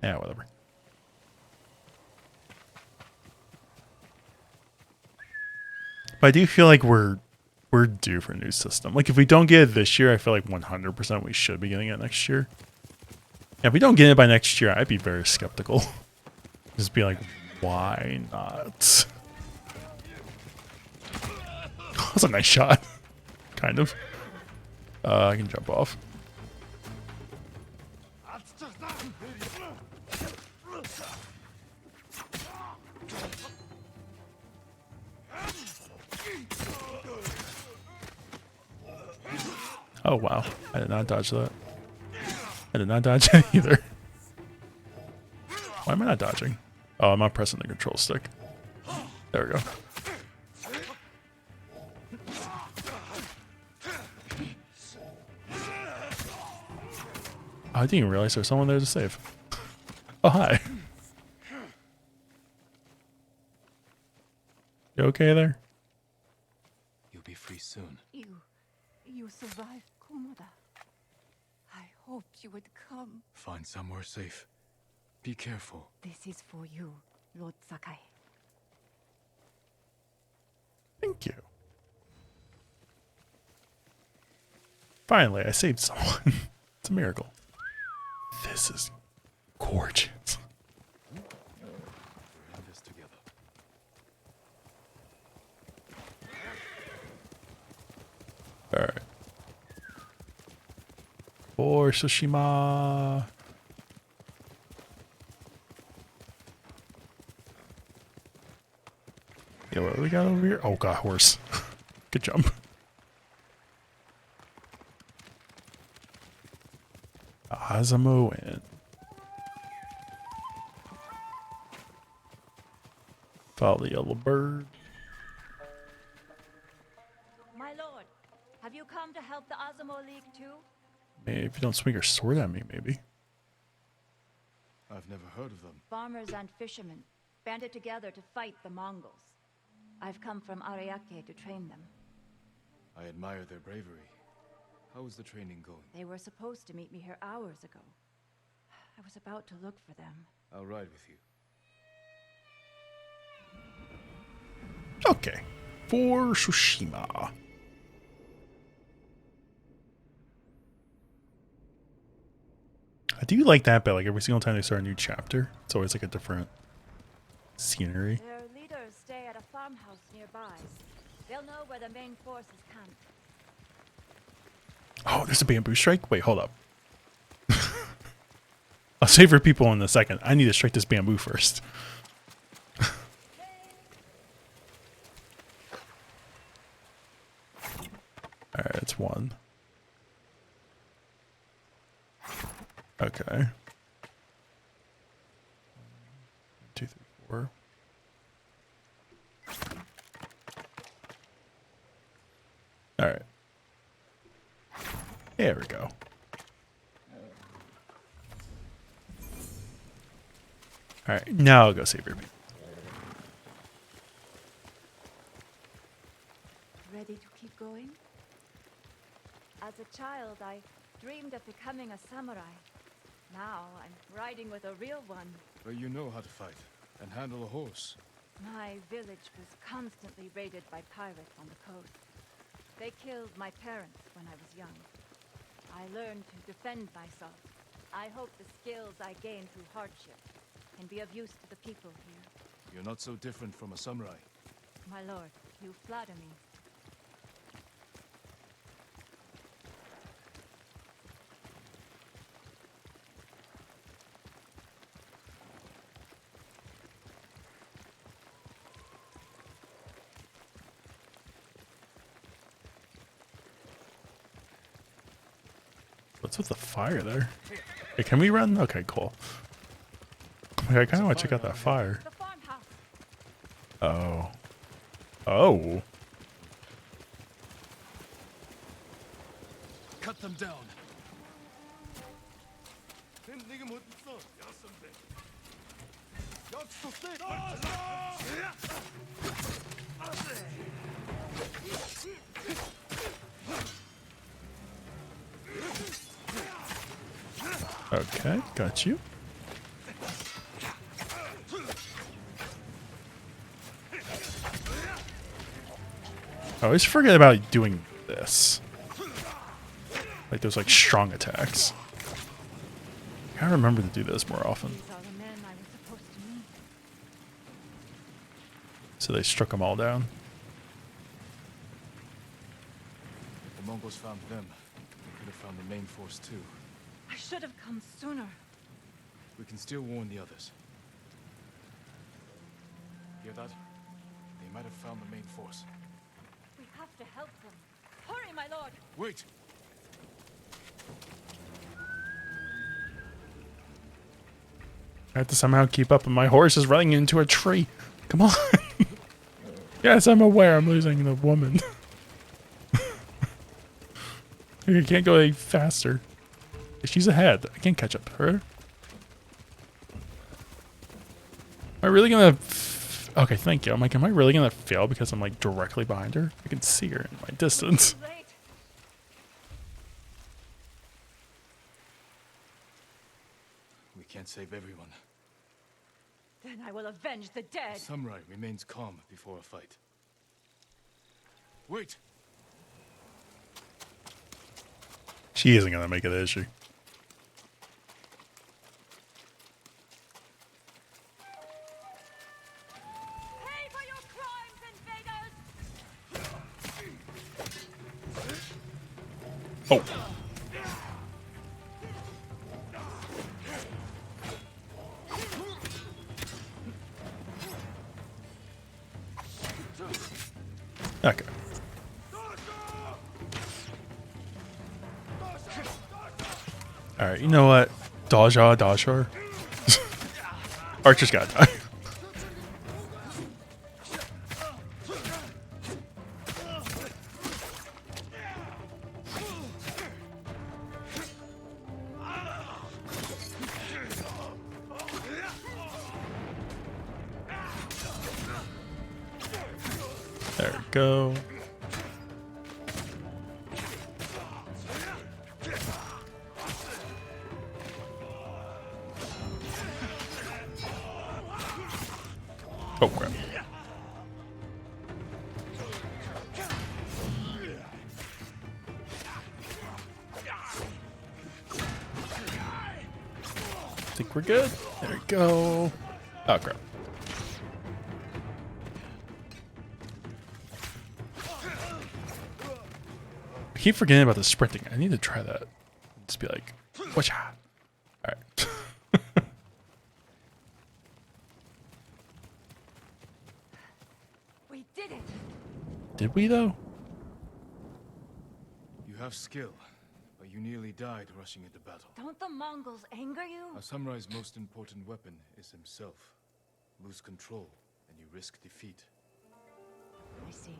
Yeah, whatever. But I do feel like we're due for a new system. Like, if we don't get it this year, I feel like 100% we should be getting it next year. Yeah, if we don't get it by next year, I'd be very skeptical. Just be like, why not? That's a nice shot. Kind of. I can jump off. Oh, wow. I did not dodge that. I did not dodge it either. Why am I not dodging? Oh, I'm not pressing the control stick. There we go. Oh, I didn't even realize there was someone there to save. Oh, hi. You okay there? You'll be free soon. You survived Komoda. I hoped you would come. Find somewhere safe. Be careful. This is for you, Lord Sakai. Thank you. Finally, I saved someone. It's a miracle. This is gorgeous. We're in this together. All right. For Tsushima. Yeah, what do we got over here? Oh, God, horse. Good jump. Azamo Inn. Follow the yellow bird. My lord, have you come to help the Azamo League too? Maybe if you don't swing your sword at me, maybe. I've never heard of them. Farmers and fishermen banded together to fight the Mongols. I've come from Ariake to train them. I admire their bravery. How is the training going? They were supposed to meet me here hours ago. I was about to look for them. I'll ride with you. Okay. For Tsushima. I do like that bit. Like every single time they start a new chapter, it's always like a different scenery. Their leaders stay at a farmhouse nearby. They'll know where the main force is camped. Oh, there's a bamboo strike? Wait, hold up. I'll save for people in a second. I need to strike this bamboo first. Alright, it's one. Okay. 2, 3, 4. Alright. There we go. Alright, now I'll go save your people. Ready to keep going? As a child, I dreamed of becoming a samurai. Now I'm riding with a real one. But you know how to fight and handle a horse. My village was constantly raided by pirates on the coast. They killed my parents when I was young. I learned to defend myself. I hope the skills I gained through hardship can be of use to the people here. You're not so different from a samurai. My lord, you flatter me. What's with the fire there? Hey, can we run? Okay, cool. Okay, I kind of want to check out that fire. The farmhouse. Oh. Oh. Cut them down. Okay, got you. I always forget about doing this. Like those like strong attacks. I gotta remember to do this more often. These are the men I was supposed to meet. So they struck them all down. If the Mongols found them, they could have found the main force too. I should have come sooner. We can still warn the others. Hear that? They might have found the main force. We have to help them. Hurry, my lord! Wait! I have to somehow keep up, and my horse is running into a tree. Come on. Yes, I'm aware I'm losing the woman. I can't go any faster. She's ahead. I can't catch up to her. Am I really gonna... Okay, thank you. I'm like, am I really gonna fail because I'm like directly behind her? I can see her in my distance. Too late. We can't save everyone. Then I will avenge the dead. Samurai remains calm before a fight. Wait! She isn't gonna make it, is she? Pay for your crimes, invaders! Oh. Okay. Alright, you know what? Dodge her. Archer's gotta die. There we go. Oh crap. I think we're good. There we go. Oh crap. I keep forgetting about the sprinting. I need to try that. Just be like, whatcha? Alright. We did it! Did we though? You have skill, but you nearly died rushing into battle. Don't the Mongols anger you? A samurai's most important weapon is himself. Lose control, and you risk defeat. I see.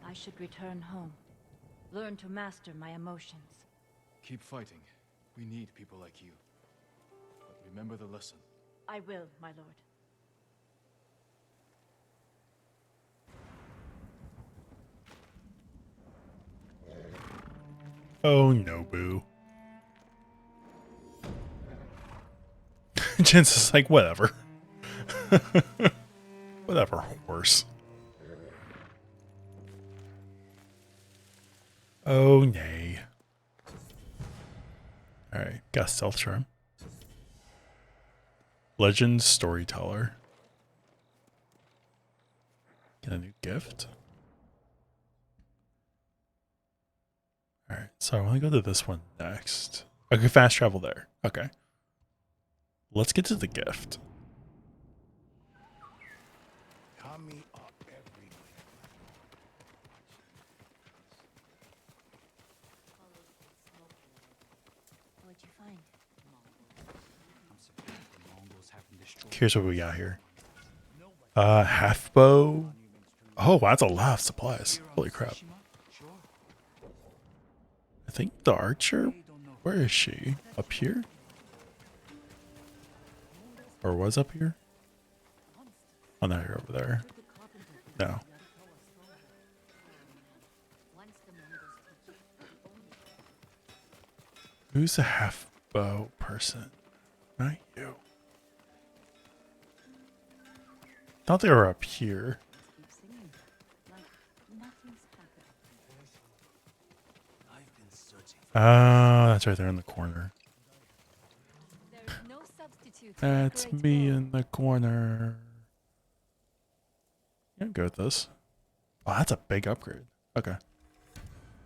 I should return home. Learn to master my emotions. Keep fighting. We need people like you. But remember the lesson. I will, my lord. Oh no, boo. Jin's is like, whatever. Whatever, horse. Oh nay. Alright, got a stealth charm. Legend storyteller. Get a new gift. Alright, so I want to go to this one next. Okay, fast travel there. Okay. Let's get to the gift. Kami are everywhere. What'd you find? Here's what we got here. Half bow. Oh, wow, that's a lot of supplies. Holy crap. I think the archer, where is she? Up here? Or was up here? Oh, no, you're over there. No. Who's the half bow person? Not you. Thought they were up here. Oh, that's right there in the corner. No substitute. That's me in the corner. Yeah, go with this. Oh, that's a big upgrade. Okay.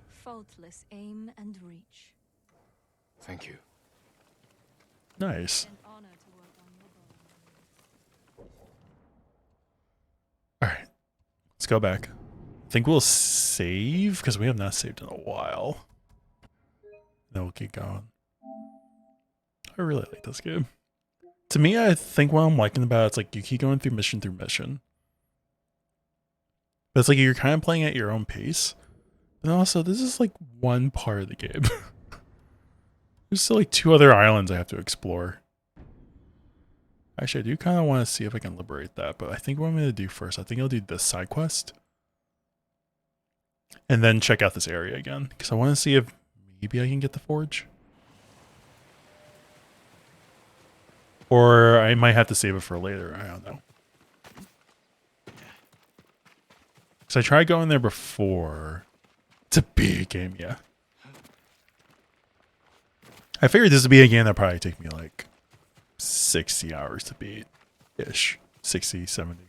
Faultless aim and reach. Thank you. Nice. An honor to work on your bow. Alright. Let's go back. I think we'll save because we have not saved in a while. Then we'll keep going. I really like this game. To me, I think what I'm liking about it's like you keep going through mission. But it's like you're kind of playing at your own pace. But also, this is like one part of the game. There's still like 2 other islands I have to explore. Actually, I do kind of want to see if I can liberate that. But I think what I'm going to do first, I think I'll do this side quest. And then check out this area again. Because I want to see if maybe I can get the forge. Or I might have to save it for later. I don't know. Because I tried going there before. It's a big game, yeah. I figured this would be a game that probably take me like 60 hours to beat. Ish. 60, 70.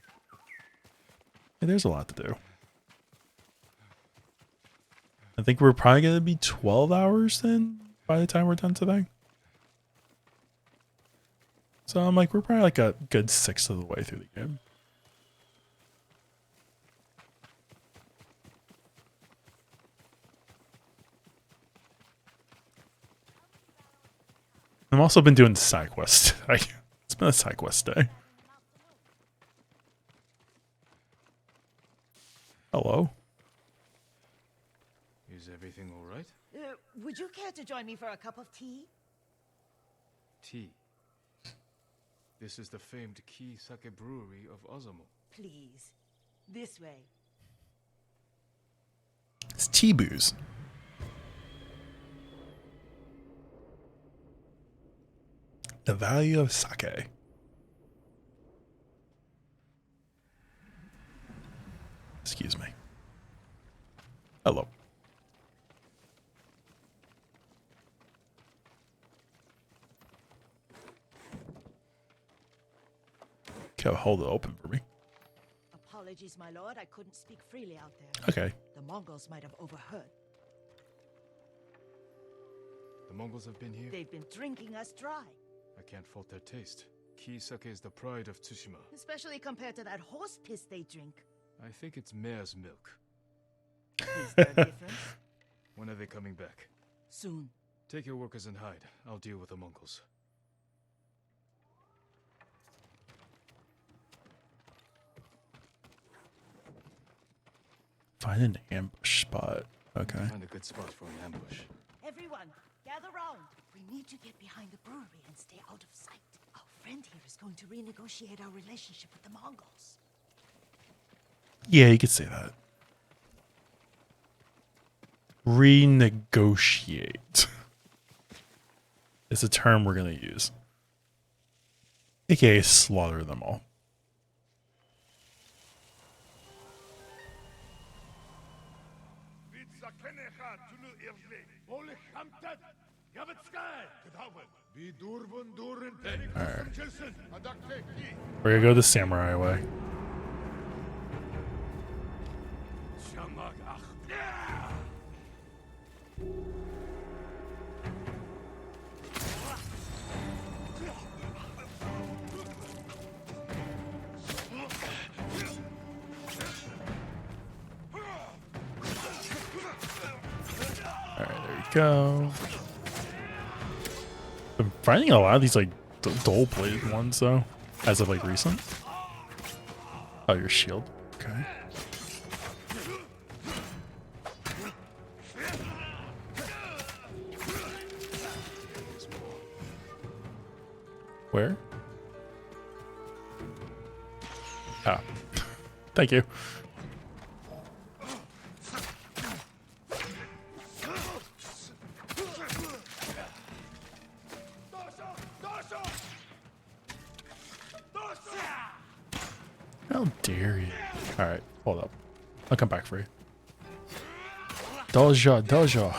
Yeah, there's a lot to do. I think we're probably going to be 12 hours then by the time we're done today. So I'm like, we're probably like a good 1/6 of the way through the game. I've also been doing the side quest. It's been a side quest day. Hello. Is everything all right? Would you care to join me for a cup of tea? Tea. This is the famed Ki Sake Brewery of Ozumu. Please. This way. It's tea-boos. The value of sake. Excuse me. Hello. Okay, hold it open for me. Apologies, my lord. I couldn't speak freely out there. Okay. The Mongols might have overheard. The Mongols have been here? They've been drinking us dry. I can't fault their taste. Key sake is the pride of Tsushima. Especially compared to that horse piss they drink. I think it's mare's milk. Is there a difference? When are they coming back? Soon. Take your workers and hide. I'll deal with the Mongols. Find an ambush spot. Okay. Find a good spot for an ambush. Everyone, gather round. We need to get behind the brewery and stay out of sight. Our friend here is going to renegotiate our relationship with the Mongols. Yeah, you could say that. Renegotiate. It's a term we're going to use. AKA slaughter them all. Alright. We're gonna go the samurai way. Alright, there you go. I'm finding a lot of these like dull bladed ones though, as of like recent. Oh, your shield. Okay. Where? Ah. Thank you. How dare you? Alright, hold up. I'll come back for you. Doja, doja.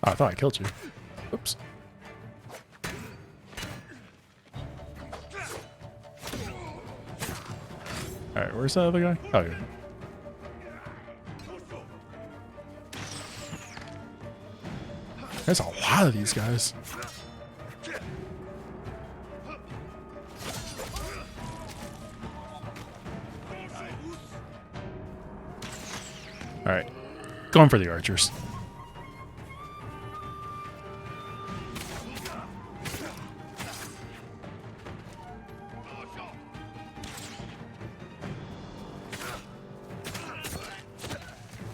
Oh, I thought I killed you. Oops. Alright, where's that other guy? Oh, here. There's a lot of these guys. Alright. Going for the archers.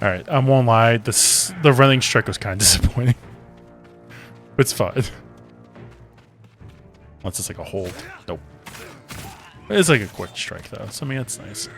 Alright, I won't lie, the running strike was kind of disappointing. It's fine. Unless it's like a hold. Nope. It's like a quick strike though, so I mean it's nice.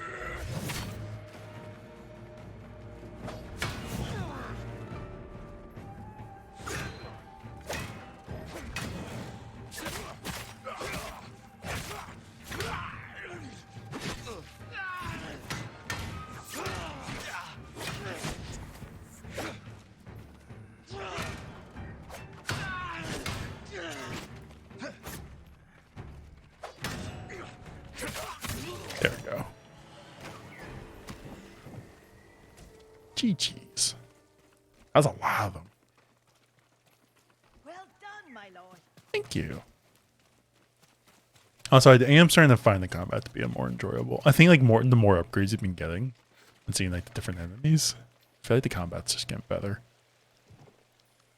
There we go. GG's. That's a lot of them. Well done, my lord. Thank you. Also, I am starting to find the combat to be more enjoyable. I think like the more upgrades you've been getting and seeing like the different enemies, I feel like the combat's just getting better.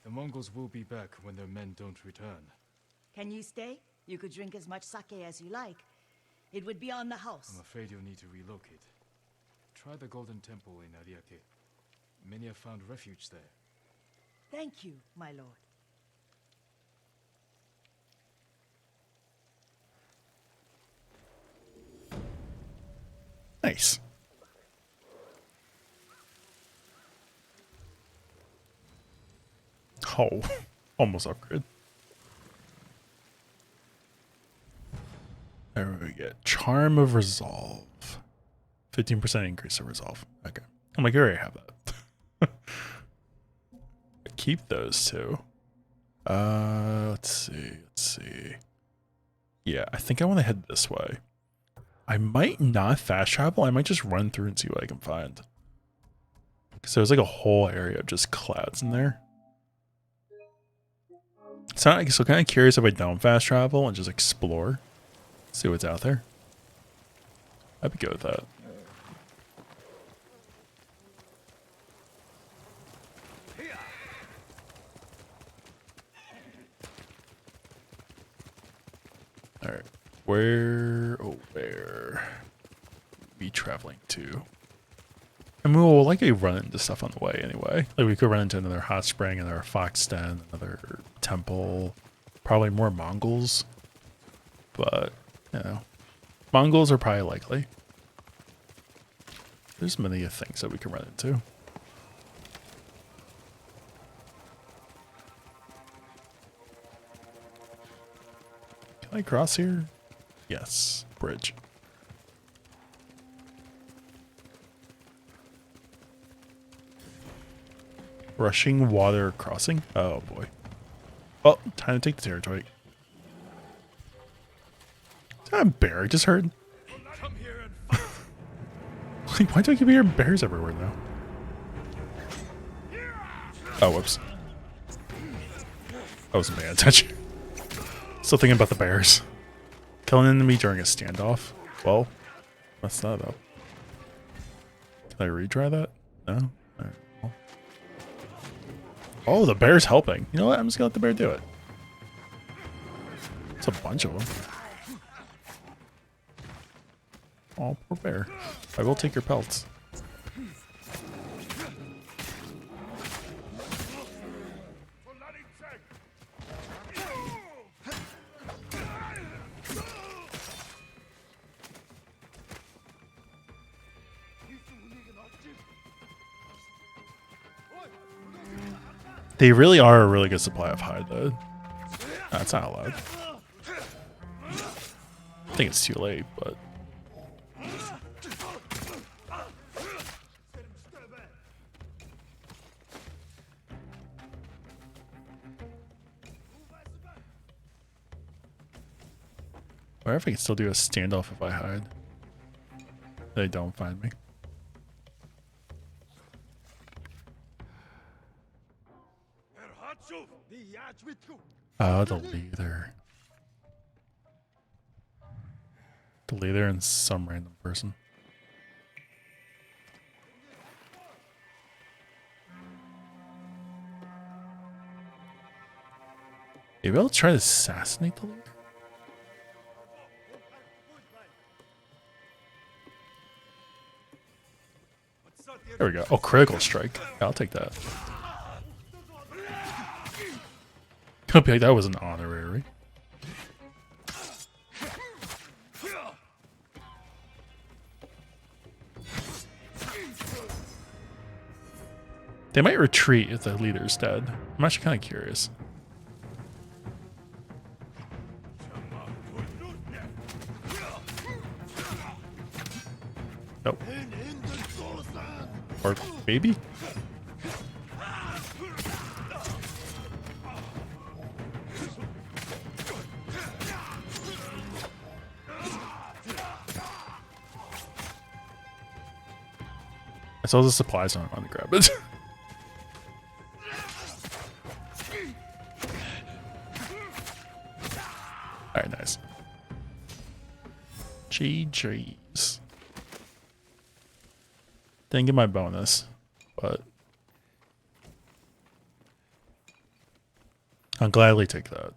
The Mongols will be back when their men don't return. Can you stay? You could drink as much sake as you like. It would be on the house. I'm afraid you'll need to relocate. Try the Golden Temple in Ariake. Many have found refuge there. Thank you, my lord. Nice. Oh, almost upgrade. There we go. Charm of Resolve. 15% increase of Resolve. Okay. I'm like, I already have that. Keep those two. Let's see. Yeah, I think I want to head this way. I might not fast travel. I might just run through and see what I can find. Because there's like a whole area of just clouds in there. So I'm kind of curious if I don't fast travel and just explore. See what's out there. I'd be good with that. Alright. Where be traveling to? And we'll likely run into stuff on the way anyway. Like we could run into another hot spring, another fox den, another temple, probably more Mongols. But, you know, Mongols are probably likely. There's many things that we can run into. Can I cross here? Yes. Bridge. Rushing water crossing? Oh boy. Oh, time to take the territory. Is that a bear I just heard? Like, why do I keep hearing bears everywhere now? Oh, whoops. I wasn't paying attention. Still thinking about the bears. Killing an enemy during a standoff? Well, messed that up. Can I retry that? No? Alright, well. Oh, the bear's helping. You know what? I'm just gonna let the bear do it. It's a bunch of them. Oh, poor bear. I will take your pelts. They really are a really good supply of hide, though. No, it's not allowed. I think it's too late, but... I wonder if I can still do a standoff if I hide. They don't find me. Oh, the leader. The leader and some random person. Maybe I'll try to assassinate the leader? There we go. Oh, critical strike. Yeah, I'll take that. I'll be like, that was an honorary. They might retreat if the leader's dead. I'm actually kind of curious. Nope. Or maybe? I saw the supplies on to grab it. Alright, nice. GG's. Didn't get my bonus, but I'll gladly take that.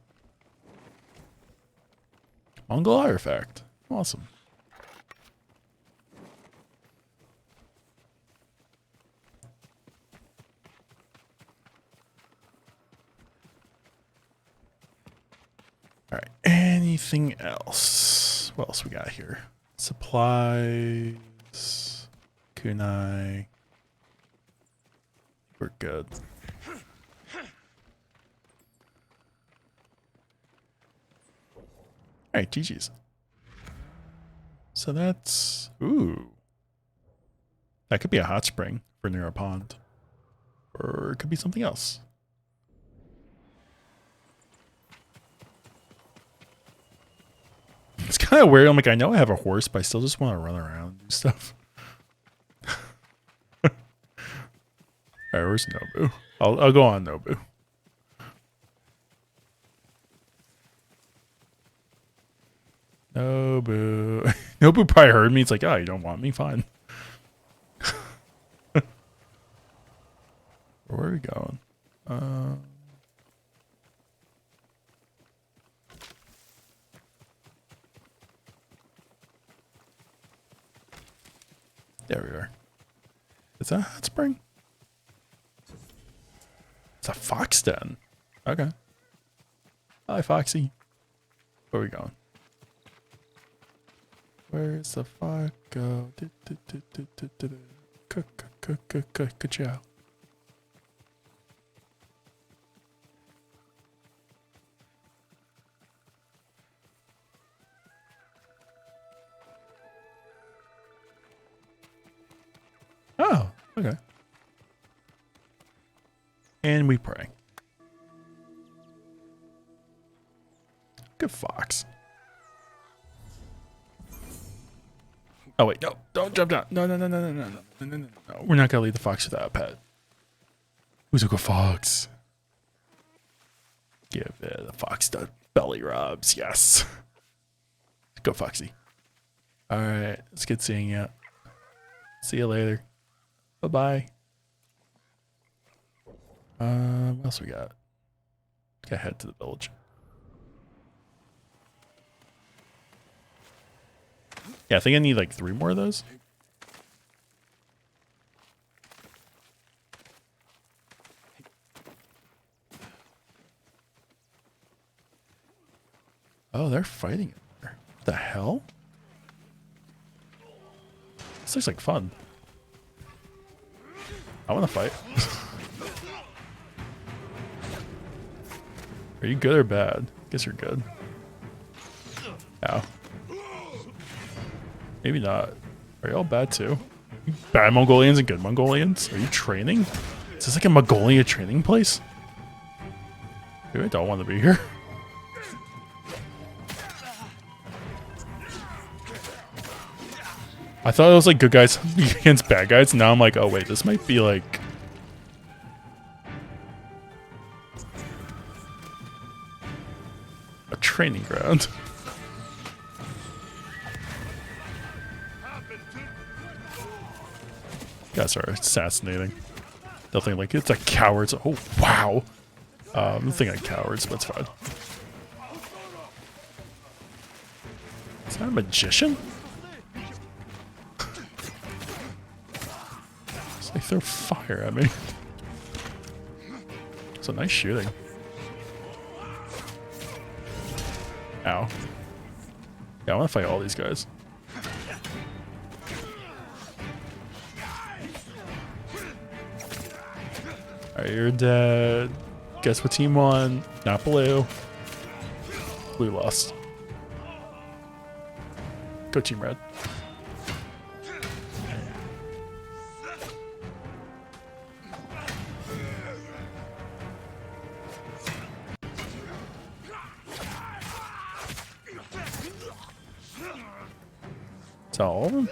Mongol artifact. Awesome. All right. Anything else? What else we got here? Supplies. Kunai. We're good. All right, GG's. So that's, ooh. That could be a hot spring for near a pond. Or it could be something else. It's kind of weird. I'm like, I know I have a horse, but I still just want to run around and do stuff. All right, where's Nobu? I'll go on Nobu. Nobu. Nobu probably heard me. It's like, oh, you don't want me? Fine. Where are we going? There we are. Is that a hot spring? It's a fox den. Okay. Hi, Foxy. Where are we going? Where's the fox go? Ka-chow. Oh, okay. And we pray. Good fox. Oh wait, no, don't jump down. No. We're not gonna leave the fox without a pet. Who's a good fox? Give the fox the belly rubs, yes. Go Foxy. Alright, it's good seeing you. See you later. Bye-bye. What else we got? Gotta head to the village. Yeah, I think I need like 3 more of those. Oh, they're fighting in there. What the hell? This looks like fun. I want to fight. Are you good or bad? Guess you're good. Ow. Maybe not. Are y'all bad too? Bad Mongolians and good Mongolians? Are you training? Is this like a Mongolia training place? Maybe I don't want to be here. I thought it was like good guys against bad guys. Now I'm like, oh wait, this might be like... a training ground. Guys are assassinating. They'll think like it's a cowards. Oh wow. I'm thinking like cowards, but it's fine. Is that a magician? They throw fire at me. It's a nice shooting. Ow. Yeah, I want to fight all these guys. Alright, you're dead. Guess what team won? Not blue. Blue lost. Go team red. Is that all of them?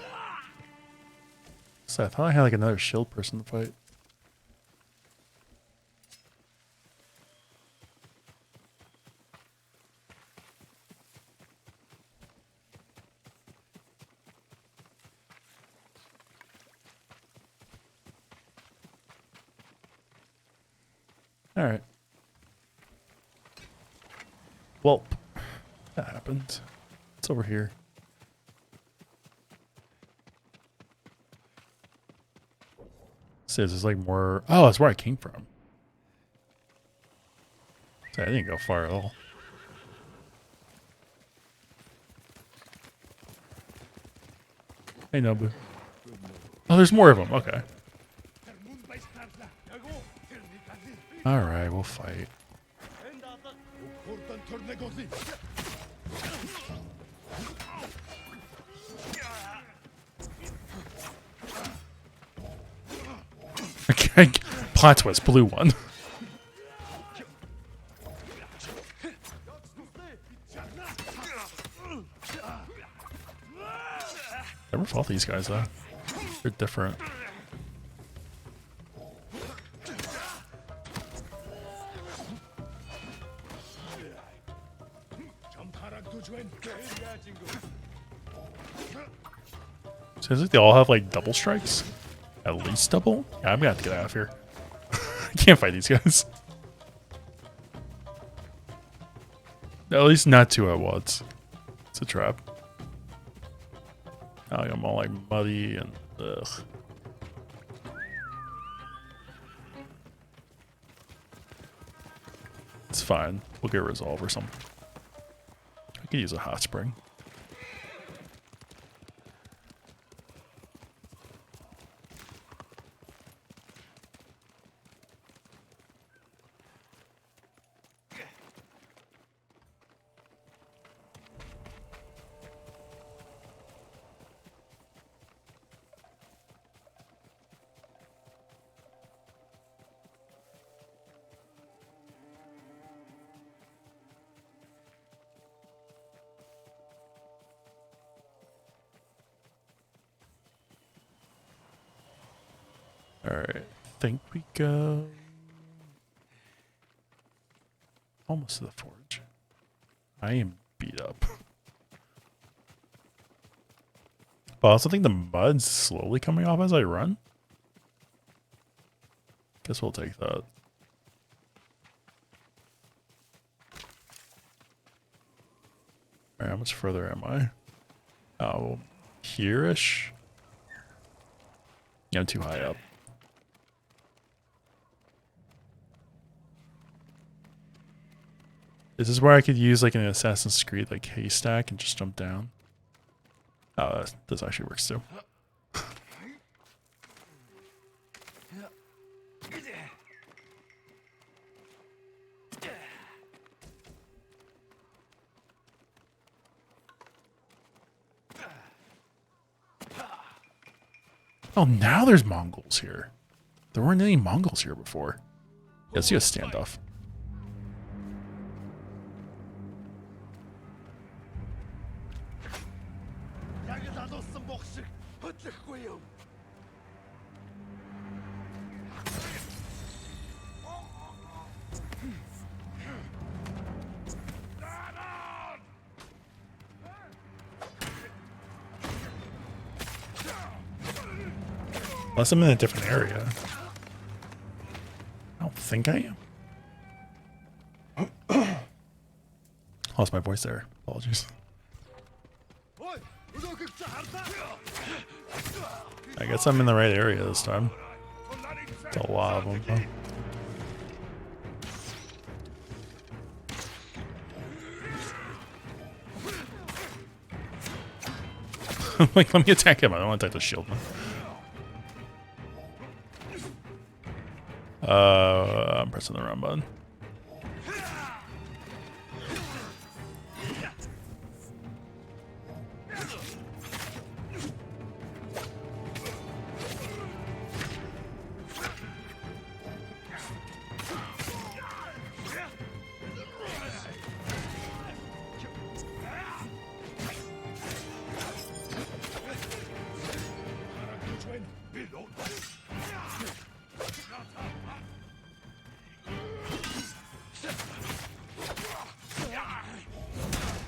So I thought I had like another shield person to fight. All right. Welp. That happened. It's over here. Says there's like more. Oh, that's where I came from. So I didn't go far at all. Hey, Nobu. Oh, there's more of them. Okay. All right, we'll fight. Okay, plot twist, blue one. Never fought these guys though. They're different. Seems like they all have like double strikes. At least double? Yeah, I'm gonna have to get out of here. I can't fight these guys. At least not two at once. It's a trap. Now I'm all like muddy and ugh. It's fine. We'll get a resolve or something. I could use a hot spring. Alright, I think we go almost to the forge. I am beat up. But I also think the mud's slowly coming off as I run. Guess we'll take that. Alright, how much further am I? Oh, here-ish? Yeah, I'm too high up. Is this where I could use like an Assassin's Creed like haystack and just jump down? Oh, this actually works too. Oh, now there's Mongols here. There weren't any Mongols here before. Yeah, let's do a standoff. Unless I'm in a different area. I don't think I am. Lost my voice there. Apologies. I guess I'm in the right area this time. It's a lot of them. Like, let me attack him. I don't want to attack the shield. I'm pressing the wrong button.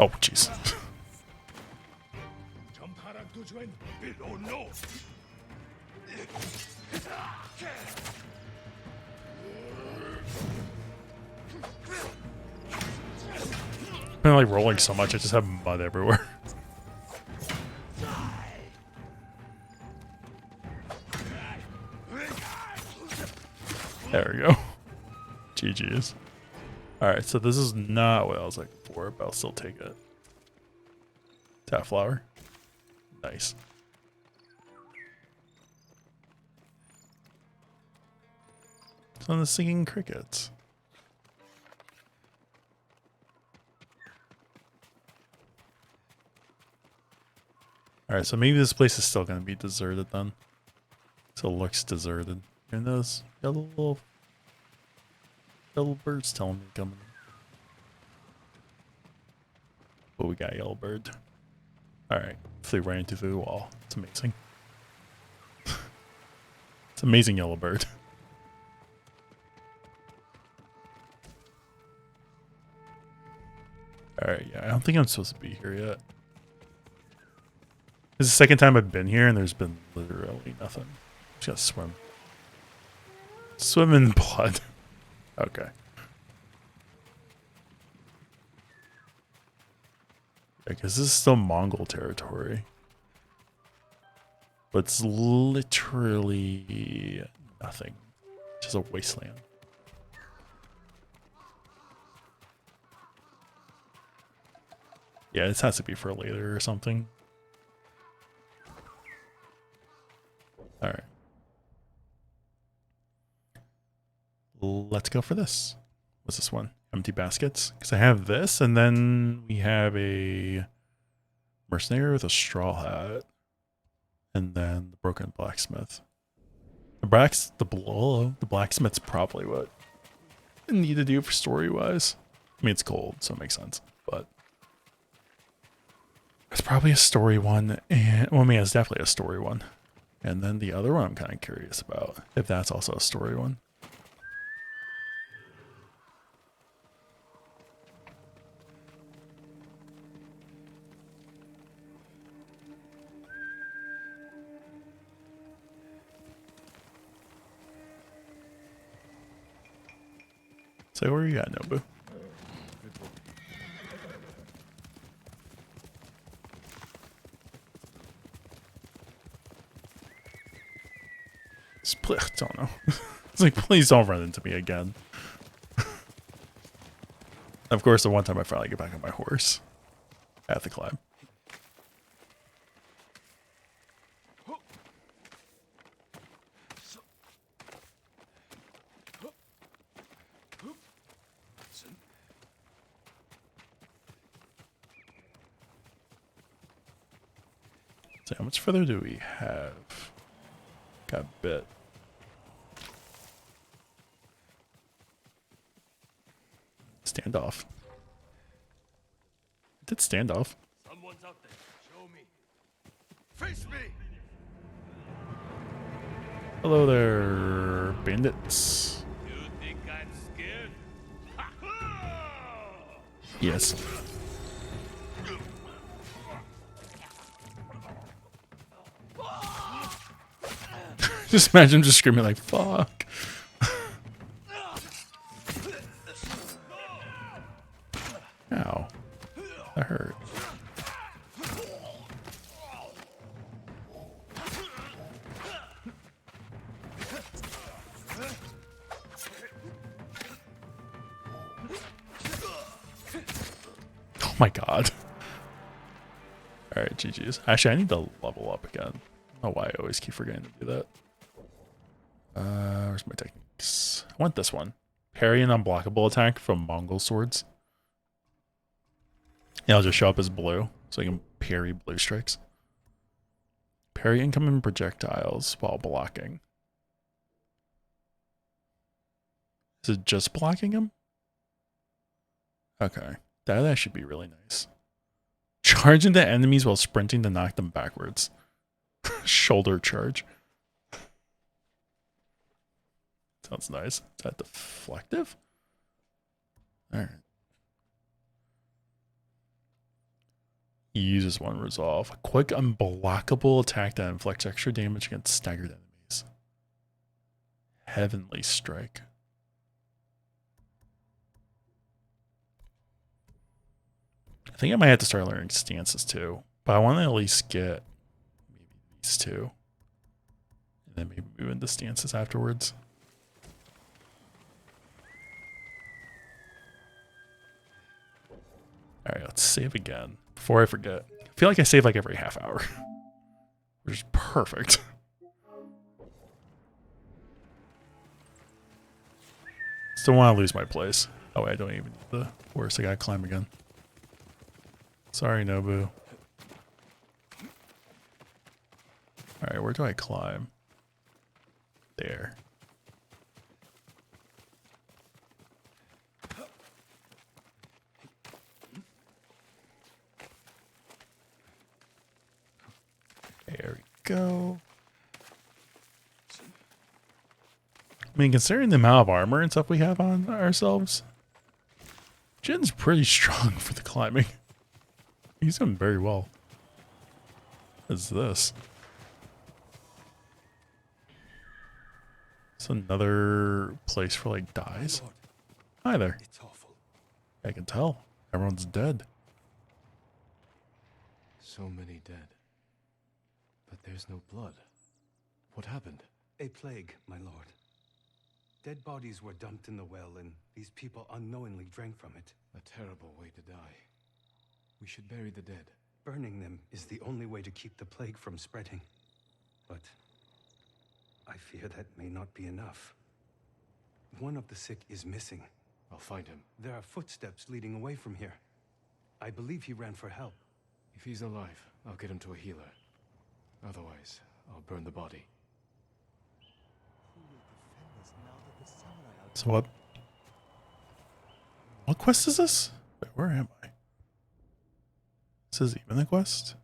Oh, jeez. I've been like rolling so much, I just have mud everywhere. There we go. GG's. Alright, so this is not what I was looking for, but I'll still take it. Tap flower. Nice. So the singing crickets. Alright, so maybe this place is still going to be deserted then. So it looks deserted. And those little birds telling me coming. But we got yellow bird. Alright, flew right into the wall. It's amazing. It's amazing yellow bird. Alright, yeah, I don't think I'm supposed to be here yet. This is the second time I've been here and there's been literally nothing. Just gotta swim. Swim in blood. Okay. Because this is still Mongol territory. But it's literally nothing. Just a wasteland. Yeah, this has to be for later or something. Alright. Let's go for this. What's this one? Empty baskets? Because I have this, and then we have a mercenary with a straw hat. And then the broken blacksmith. The blacksmith's probably what I need to do for story-wise. I mean, it's cold, so it makes sense. But it's probably a story one. And, well, I mean, it's definitely a story one. And then the other one I'm kind of curious about, if that's also a story one. So where you at, Nobu? Split, don't know. It's like, please don't run into me again. Of course, the one time I finally get back on my horse. I have to climb. So how much further do we have? Got a bit. Standoff. Did standoff. Someone's out there. Show me. Face me. Hello there, bandits. You think I'm scared? Yes. Just imagine just screaming like, fuck. Ow. That hurt. Oh my god. Alright, GG's. Actually, I need to level up again. I don't know why I always keep forgetting to do that. Where's my techniques? I want this one. Parry an unblockable attack from Mongol swords. Yeah, I'll just show up as blue, so I can parry blue strikes. Parry incoming projectiles while blocking. Is it just blocking them? Okay. That should be really nice. Charge into enemies while sprinting to knock them backwards. Shoulder charge. Sounds nice. Is that deflective? Alright. He uses one resolve. A quick unblockable attack that inflicts extra damage against staggered enemies. Heavenly Strike. think I might have to start learning stances too. But I want to at least get maybe these two. And then maybe move into stances afterwards. Alright, let's save again. Before I forget. I feel like I save like every half hour. Which is perfect. Still want to lose my place. Oh wait, I don't even need the horse. I gotta climb again. Sorry, Nobu. Alright, where do I climb? There. There we go. I mean, considering the amount of armor and stuff we have on ourselves, Jin's pretty strong for the climbing. He's doing very well. What is this? It's another place for like dyes. Hi there. It's awful. I can tell. Everyone's dead. So many dead. But there's no blood. What happened? A plague, my lord. Dead bodies were dumped in the well, and these people unknowingly drank from it. A terrible way to die. We should bury the dead. Burning them is the only way to keep the plague from spreading. But I fear that may not be enough. One of the sick is missing. I'll find him. There are footsteps leading away from here. I believe he ran for help. If he's alive, I'll get him to a healer. Otherwise, I'll burn the body. So what? What quest is this? Wait, where am I? This is even the quest?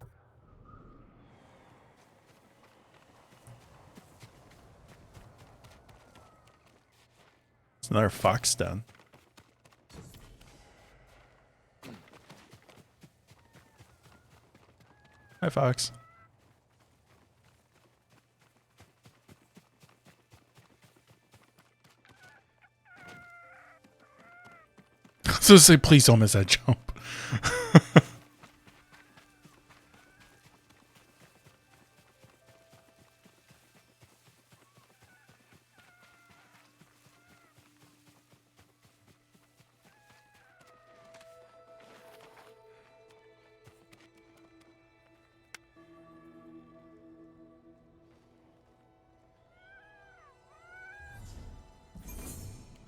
It's another fox den. Hi, Fox. So say, please don't miss that jump.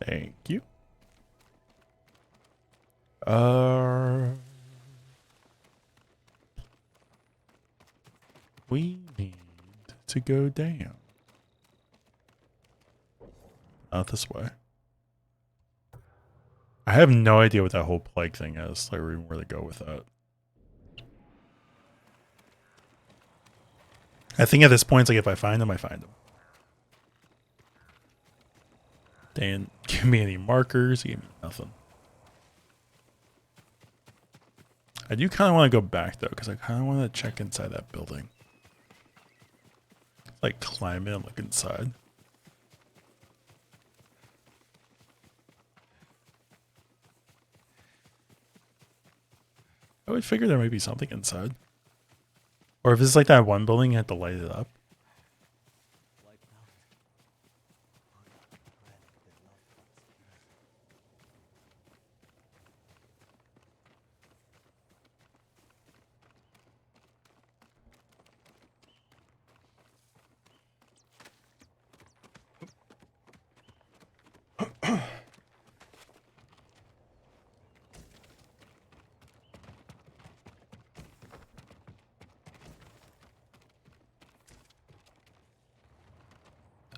Thank you. We need to go down. Not this way. I have no idea what that whole plague thing is, like where to go with that. I think at this point, it's like if I find them, I find them. They didn't give me any markers, they gave me nothing. I do kind of want to go back though, because I kind of want to check inside that building. Like climb in and look inside. I would figure there might be something inside. Or if it's like that one building, you have to light it up.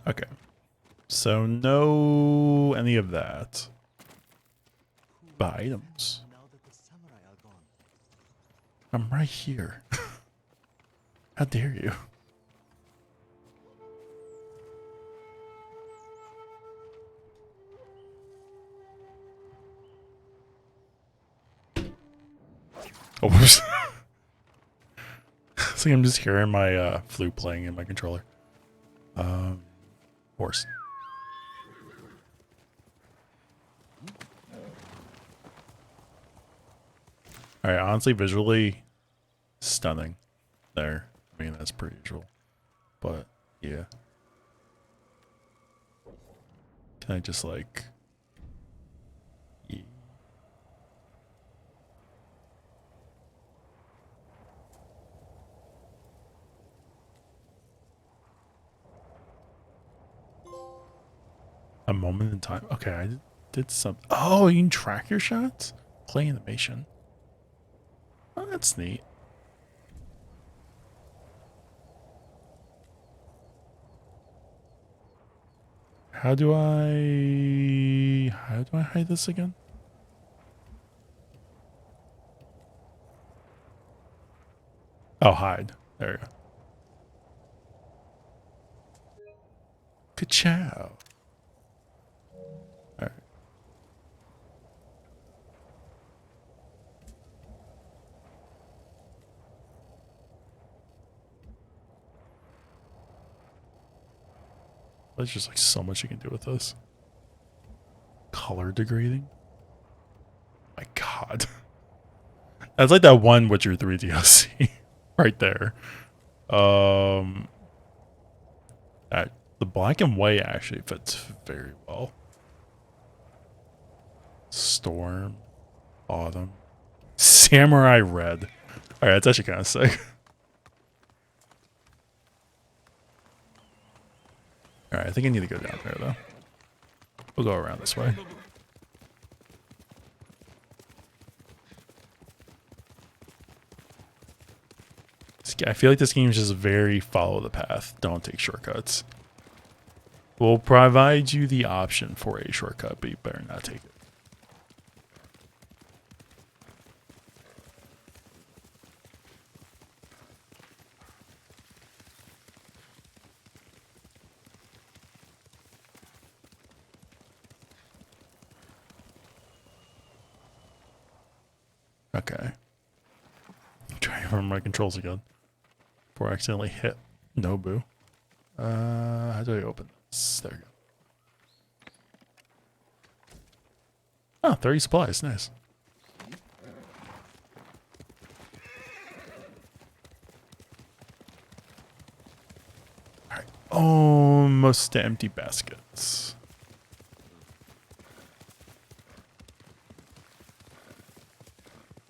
Okay. So no any of that. But items. I'm right here. How dare you? Oh, whoops. It's like I'm just hearing my flute playing in my controller. Horse. All right, honestly, visually stunning. There, I mean that's pretty usual, but yeah. Can I just like? A moment in time. Okay, I did some. Oh, you can track your shots. Play animation. Oh, that's neat. How do I hide this again? Oh, hide. There you go. Ka-chow. All right. There's just like so much you can do with this. Color degrading. My God. That's like that one Witcher 3 DLC right there. That the black and white actually fits very well. Storm, autumn, samurai red. All right, that's actually kind of sick. All right, I think I need to go down there though. We'll go around this way. I feel like this game is just very follow the path. Don't take shortcuts. We'll provide you the option for a shortcut, but you better not take it. Okay. I'm trying to remember my controls again. Before I accidentally hit Nobu. How do I open this? There we go. Oh, 30 supplies. Nice. Alright. Almost empty baskets.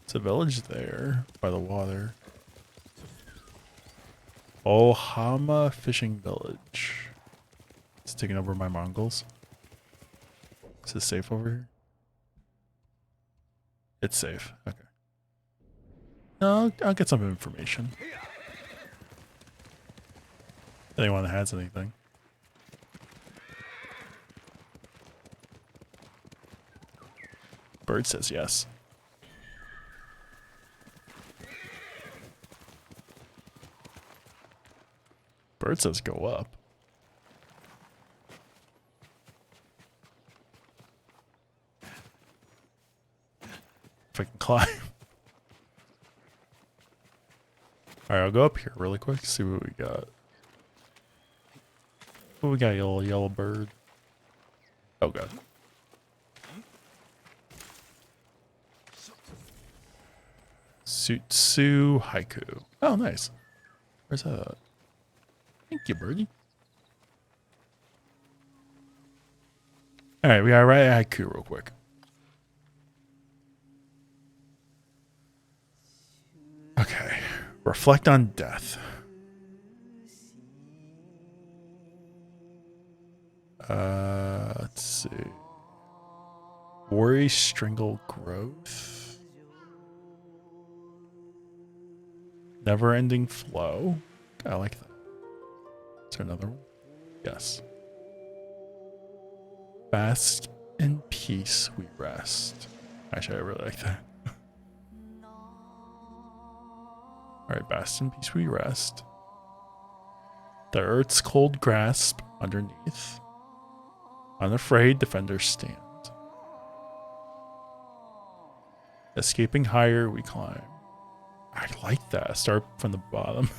It's a village there by the water. Ohama Fishing Village. It's taking over my Mongols. Is it safe over here? It's safe. Okay. No, I'll get some information. If anyone has anything. Bird says yes. Bird says go up. If I can climb. Alright, I'll go up here really quick, see what we got. What we got, yellow bird? Oh god. Sutsu haiku. Oh, nice. Where's that at? Thank you, birdie. Alright, we gotta write a haiku real quick. Okay. Reflect on death. Let's see. Worry, strangle growth. Never-ending flow. I like that. Is there another one? Yes. Bask in peace we rest. Actually, I really like that. Alright, bask in peace we rest. The earth's cold grasp underneath. Unafraid defenders stand. Escaping higher we climb. I like that. Start from the bottom.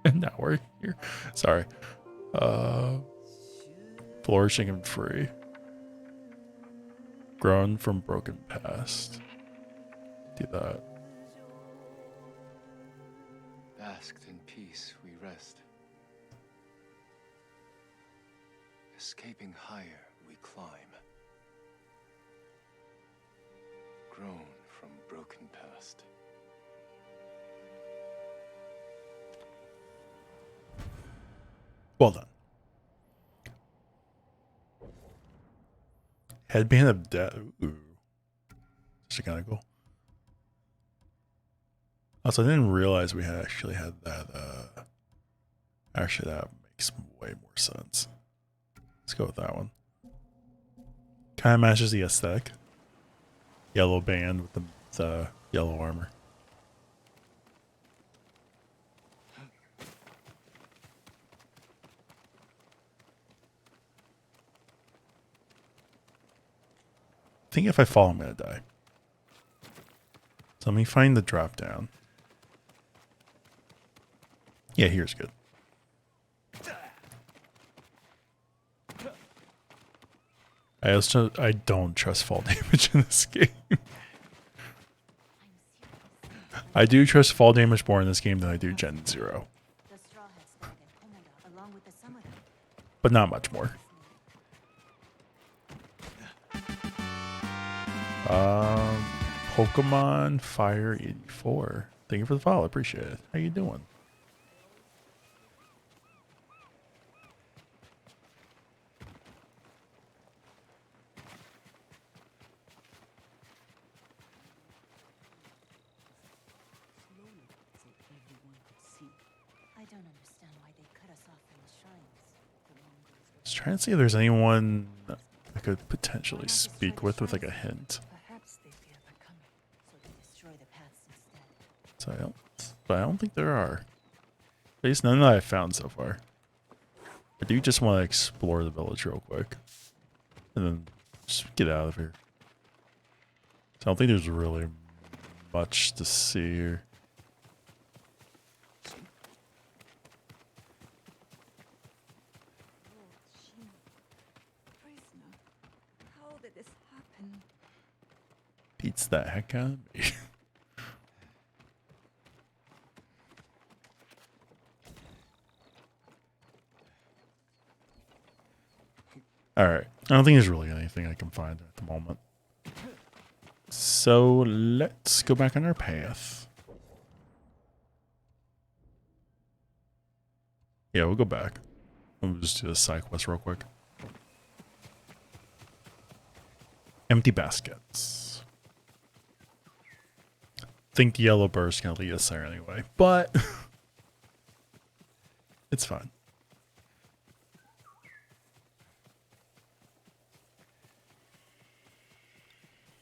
And now we're here. Sorry. Flourishing and free. Grown from broken past. Do that. basked in peace, we rest. Escaping higher, we climb. Grown from broken past. Well done. Headband of death. Ooh. That's kind of cool. Also, I didn't realize we had actually had that. Actually, that makes way more sense. Let's go with that one. Kind of matches the aesthetic. Yellow band with the yellow armor. I think if I fall, I'm gonna die. So let me find the drop down. Yeah, here's good. I don't trust fall damage in this game. I do trust fall damage more in this game than I do Gen 0. But not much more. Pokemon Fire 84. Thank you for the follow. Appreciate it. How you doing? I was trying to see if there's anyone I could potentially speak with like a hint. But I don't think there are. At least none that I've found so far. I do just want to explore the village real quick. And then just get out of here. So I don't think there's really much to see here. How did this happen? Beats the heck out of me. Alright, I don't think there's really anything I can find at the moment. So let's go back on our path. Yeah, we'll go back. We'll just do the side quest real quick. Empty baskets. I think the yellow bird's gonna lead us there anyway, but it's fine.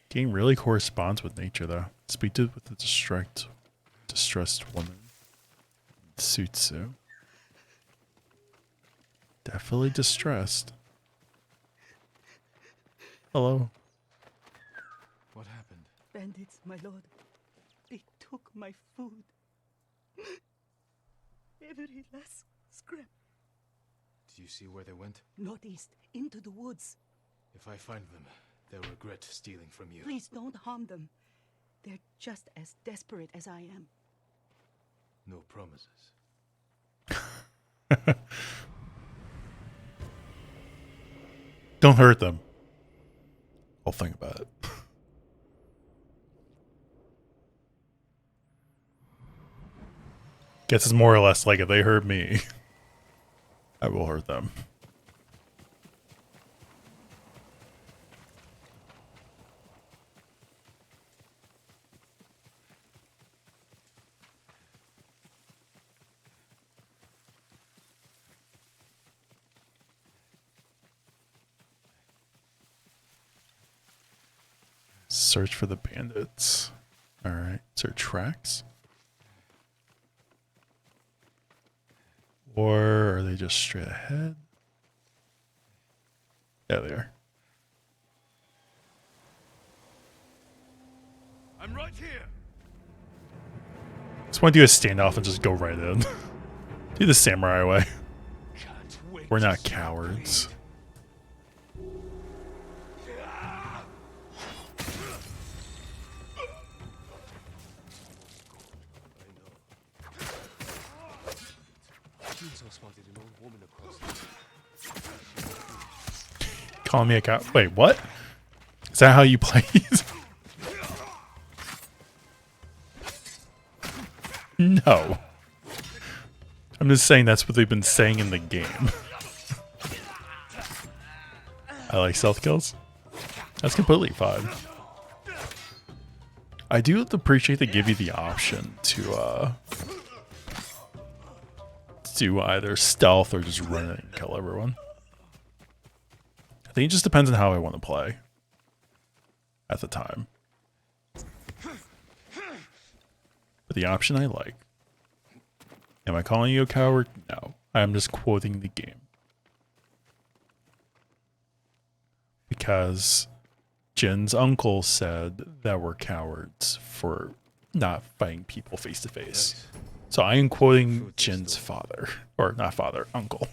Game really corresponds with nature, though. Speak to with the distressed woman. Sutsu. Definitely distressed. Hello. What happened? Bandits, my lord. They took my food. Every last scrap. Do you see where they went? Northeast, into the woods. If I find them, they'll regret stealing from you. Please don't harm them. They're just as desperate as I am. No promises. Don't hurt them. I'll think about it. Guess it's more or less like if they hurt me, I will hurt them. Search for the bandits. Alright. Is there tracks? Or are they just straight ahead? Yeah, they are. I'm right here. Just want to do a standoff and just go right in. Do the samurai way. We're not cowards. Calling me a cow. Wait, what? Is that how you play? No. I'm just saying that's what they've been saying in the game. I like stealth kills. That's completely fine. I do appreciate they give you the option to do either stealth or just run it and kill everyone. I think it just depends on how I want to play at the time. But the option I like. Am I calling you a coward? No. I'm just quoting the game. Because Jin's uncle said that we're cowards for not fighting people face to face. So I am quoting Jin's father. Or not father, uncle.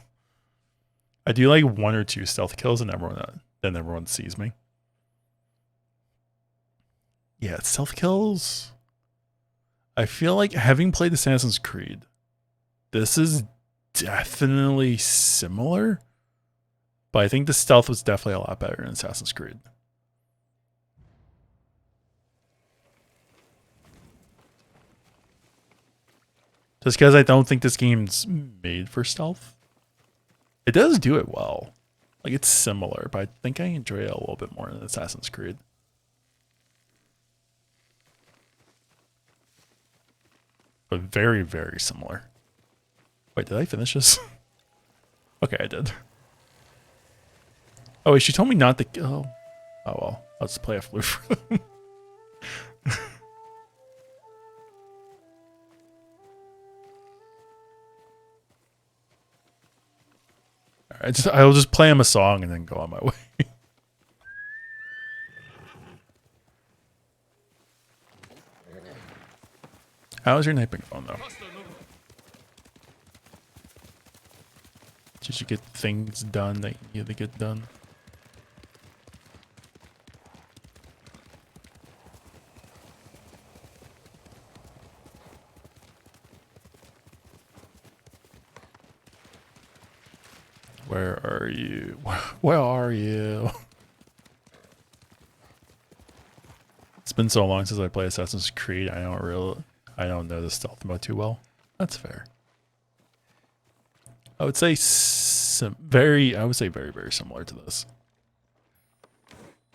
I do like 1 or 2 stealth kills and then everyone sees me. Yeah, stealth kills. I feel like having played Assassin's Creed, this is definitely similar. But I think the stealth was definitely a lot better in Assassin's Creed. Just because I don't think this game's made for stealth. It does do it well. Like, it's similar, but I think I enjoy it a little bit more in Assassin's Creed. But very, very similar. Wait, did I finish this? Okay, I did. Oh, wait, she told me not to... Oh, well. Let's play a flute for them. I'll just play him a song and then go on my way. How's your night being going, though? Did you get things done that you need to get done? Where are you? Where are you? It's been so long since I played Assassin's Creed. I don't know the stealth mode too well. That's fair. I would say very, very similar to this.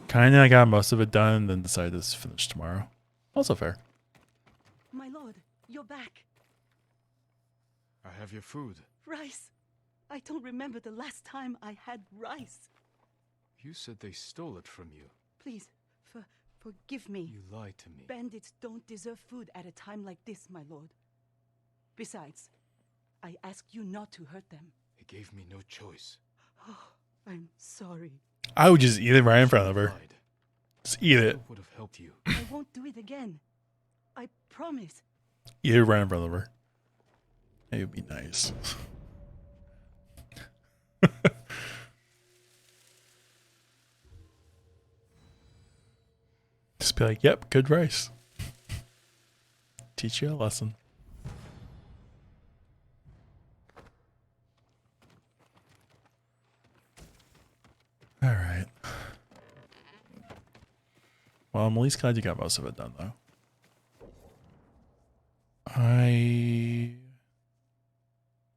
Kinda, I got most of it done, then decided to finish tomorrow. Also fair. My lord, you're back. I have your food. Rice. I don't remember the last time I had rice. You said they stole it from you. Please, forgive me. You lied to me. Bandits don't deserve food at a time like this, my lord. Besides, I asked you not to hurt them. He gave me no choice. Oh, I'm sorry. I would just eat it right in front of her. Just eat it. Would have helped you. I won't do it again. I promise. Eat it right in front of her. It would be nice. Just be like, yep, good rice. Teach you a lesson. All right. Well, I'm at least glad you got most of it done, though. I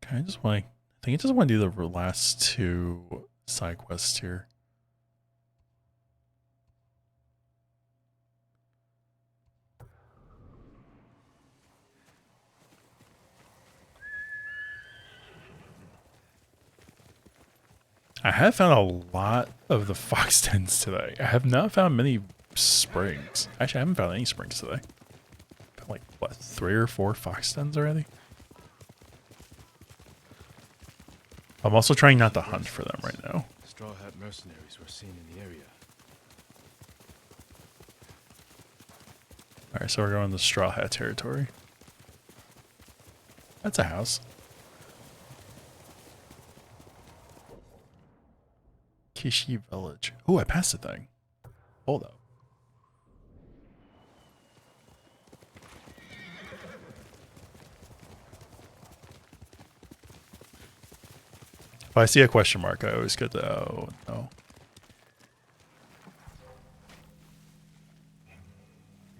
kind of just want to... I think I just want to do the last 2 side quests here. I have found a lot of the fox dens today. I have not found many springs. Actually, I haven't found any springs today. Found like, what, 3 or 4 fox dens already? I'm also trying not to hunt for them right now. Straw Hat mercenaries were seen in the area. Alright, so we're going to Straw Hat territory. That's a house. Kishi Village. Oh, I passed the thing. Hold up. If I see a question mark, I always get the, oh, no.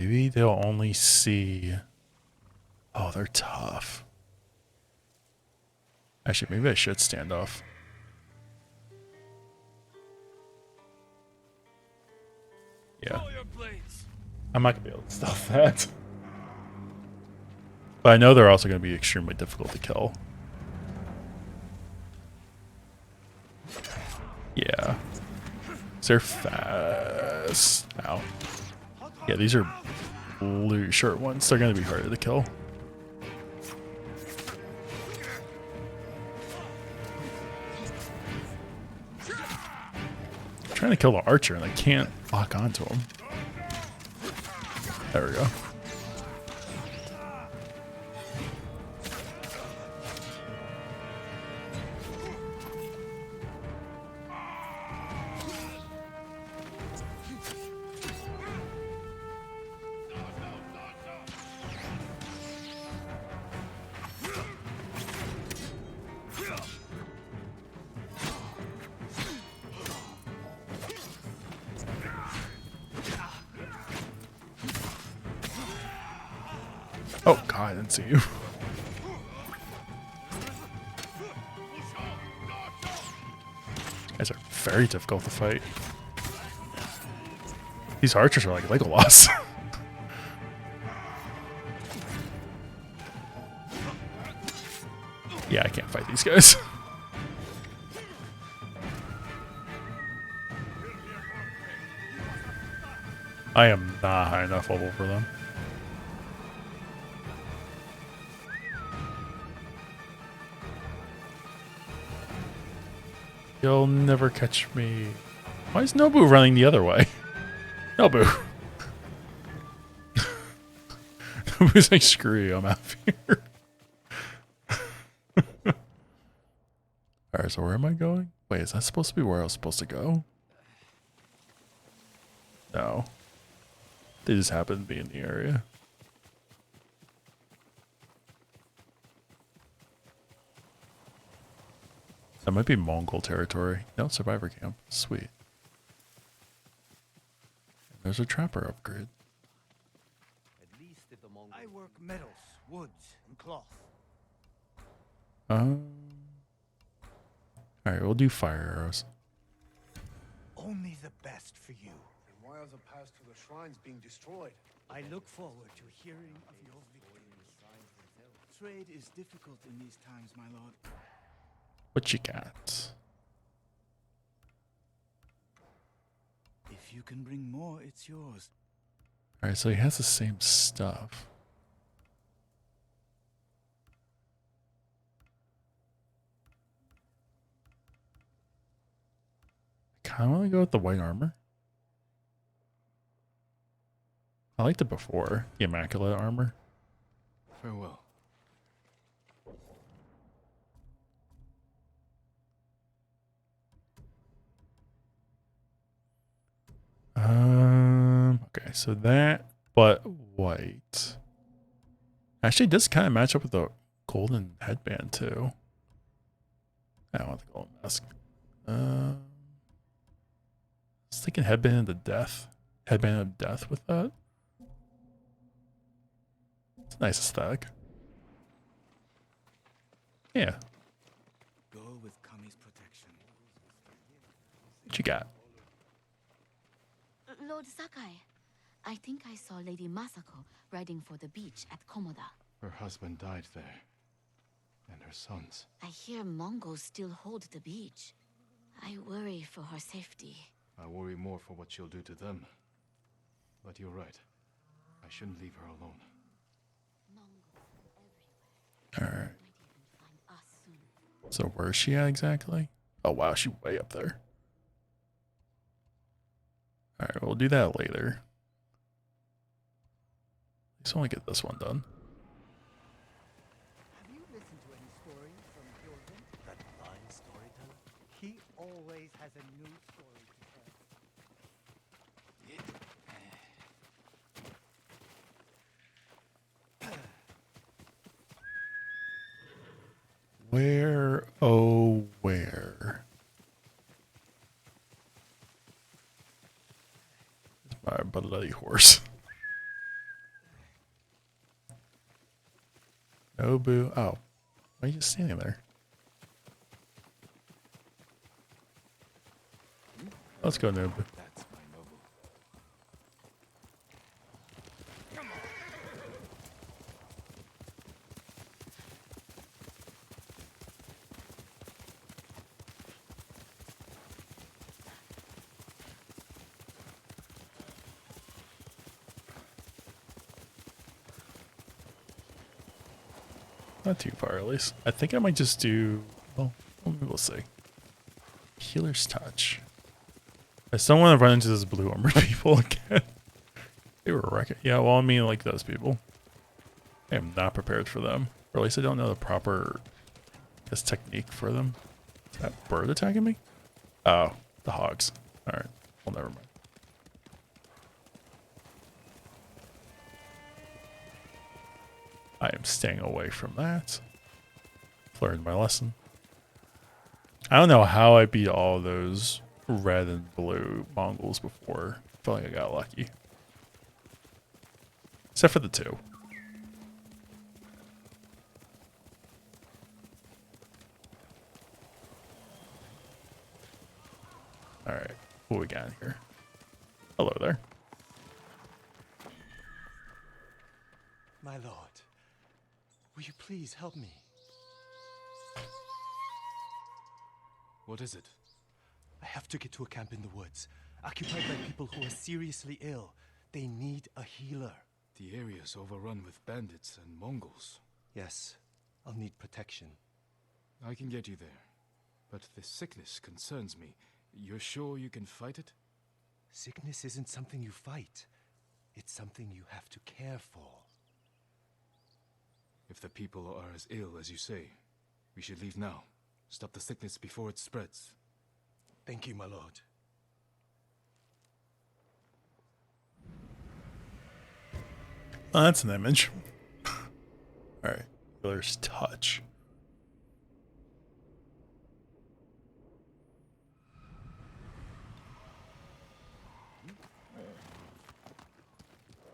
Maybe they'll only see... Oh, they're tough. Actually, maybe I should stand off. Yeah. I'm not going to be able to stop that. But I know they're also going to be extremely difficult to kill. Yeah. They're fast. Ow. Yeah, these are blue short ones. They're going to be harder to kill. I'm trying to kill the archer and I can't lock onto him. There we go. Oh god, I didn't see you. These are very difficult to fight. These archers are like Legolas. Yeah, I can't fight these guys. I am not high enough level for them. You'll never catch me. Why is Nobu running the other way? Nobu. Nobu's like, screw you, I'm out of here. Alright, so where am I going? Wait, is that supposed to be where I was supposed to go? No. They just happen to be in the area. That might be Mongol territory. No, survivor camp. Sweet. There's a trapper upgrade. At least if the Mongols... I work metals, woods, and cloth. Alright, we'll do fire arrows. Only the best for you. And why are the paths to the shrines being destroyed? I look forward to hearing of your victories. Trade is difficult in these times, my lord. What you got? If you can bring more, it's yours. Alright, so he has the same stuff. I kind of want to go with the white armor. I liked it before, the immaculate armor. Farewell. Okay, so that, but white. Actually, does kind of match up with the golden headband too. I don't want the golden mask. I was thinking headband of death. Headband of death with that. It's a nice aesthetic. Yeah. Go with Kami's protection. What you got? Lord Sakai, I think I saw Lady Masako riding for the beach at Komoda. Her husband died there. And her sons. I hear Mongols still hold the beach. I worry for her safety. I worry more for what she'll do to them. But you're right. I shouldn't leave her alone. Alright. So where's she at exactly? Oh wow, she's way up there. Alright, we'll do that later. Let's only get this one done. Have you listened to any stories from Jordan? That blind storyteller? He always has a new story to tell. Where, oh, where? My bloody horse. Nobu. Oh, why are you just standing there? Let's go, Nobu. That's my noble. Not too far, at least. I think I might just do. Well, we'll see. Healer's touch. I still want to run into those blue armored people again. They were wrecking. Yeah, well, I mean, like those people. I am not prepared for them. Or at least I don't know the proper technique for them. Is that bird attacking me? Oh, the hogs. Alright. Well, never mind. I am staying away from that. Learned my lesson. I don't know how I beat all those red and blue Mongols before. I feel like I got lucky. Except for the two. Alright, what we got here? Hello there. My lord, will you please help me? What is it? I have to get to a camp in the woods, occupied by people who are seriously ill. They need a healer. The area's overrun with bandits and Mongols. Yes, I'll need protection. I can get you there. But this sickness concerns me. You're sure you can fight it? Sickness isn't something you fight. It's something you have to care for. If the people are as ill as you say, we should leave now. Stop the sickness before it spreads. Thank you, my lord. Oh, that's an image. Alright. Healer's touch.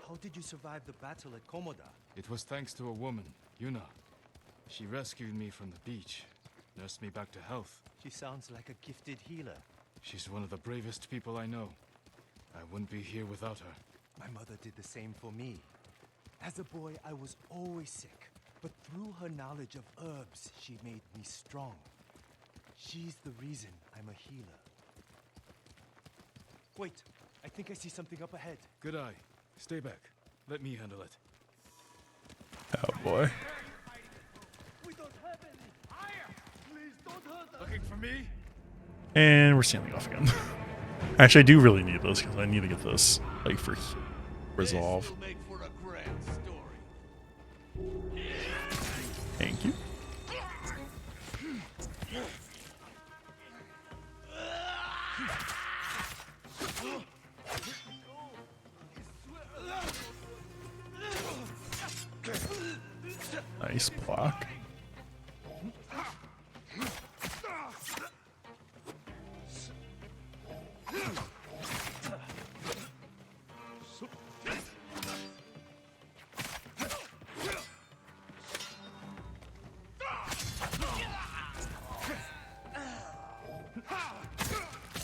How did you survive the battle at Komoda? It was thanks to a woman, Yuna. She rescued me from the beach, nursed me back to health. She sounds like a gifted healer. She's one of the bravest people I know. I wouldn't be here without her. My mother did the same for me. As a boy, I was always sick, but through her knowledge of herbs, she made me strong. She's the reason I'm a healer. Wait, I think I see something up ahead. Good eye. Stay back. Let me handle it. Oh boy. We don't have any. Higher! Please don't hurt us. Looking for me? And we're standing off again. Actually, I do really need this because I need to get this like for resolve. This will make for a grand story. Thank you. Nice block.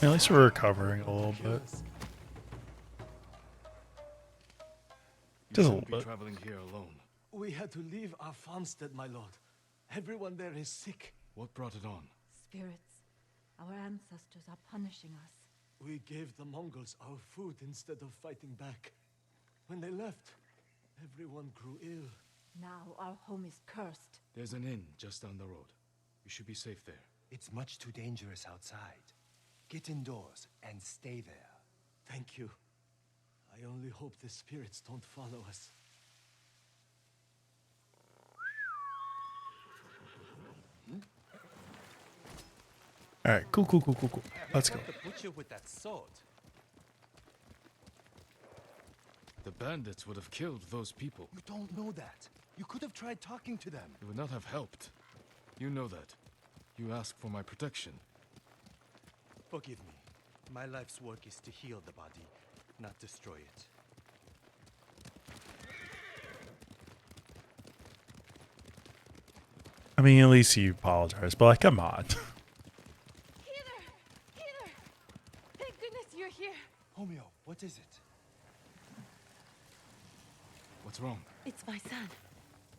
At least we're recovering a little bit. Just a little bit. Traveling here alone. We had to leave our farmstead, my lord. Everyone there is sick. What brought it on? Spirits, our ancestors are punishing us. We gave the Mongols our food instead of fighting back. When they left, everyone grew ill. Now our home is cursed. There's an inn just down the road. You should be safe there. It's much too dangerous outside. Get indoors and stay there. Thank you. I only hope the spirits don't follow us. All right, cool. Let's go. The butcher with that sword. The bandits would have killed those people. You don't know that. You could have tried talking to them. It would not have helped. You know that. You asked for my protection. Forgive me. My life's work is to heal the body, not destroy it. I mean, at least you apologize, but like, come on. Healer! Healer! Thank goodness you're here. Homeo, what is it? What's wrong? It's my son.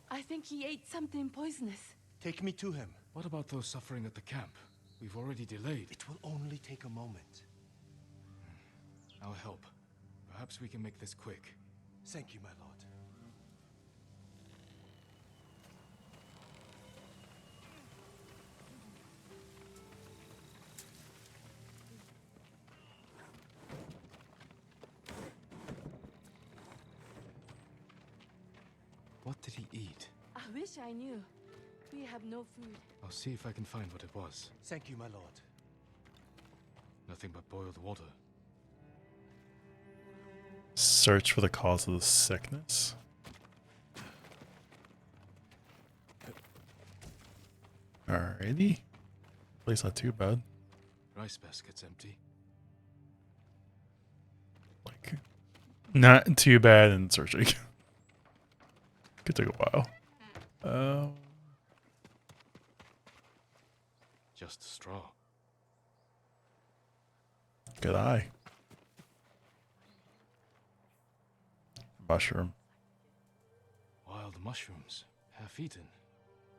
I think he ate something poisonous. Take me to him. What about those suffering at the camp? We've already delayed. It will only take a moment. I'll help. Perhaps we can make this quick. Thank you, my lord. What did he eat? I wish I knew. We have no food. I'll see if I can find what it was. Thank you, my lord. Nothing but boiled water. Search for the cause of the sickness. Alrighty. Place not too bad. Rice basket's empty. Like, not too bad in searching. Could take a while. Just straw. Good eye. Mushroom. Wild mushrooms. Half eaten.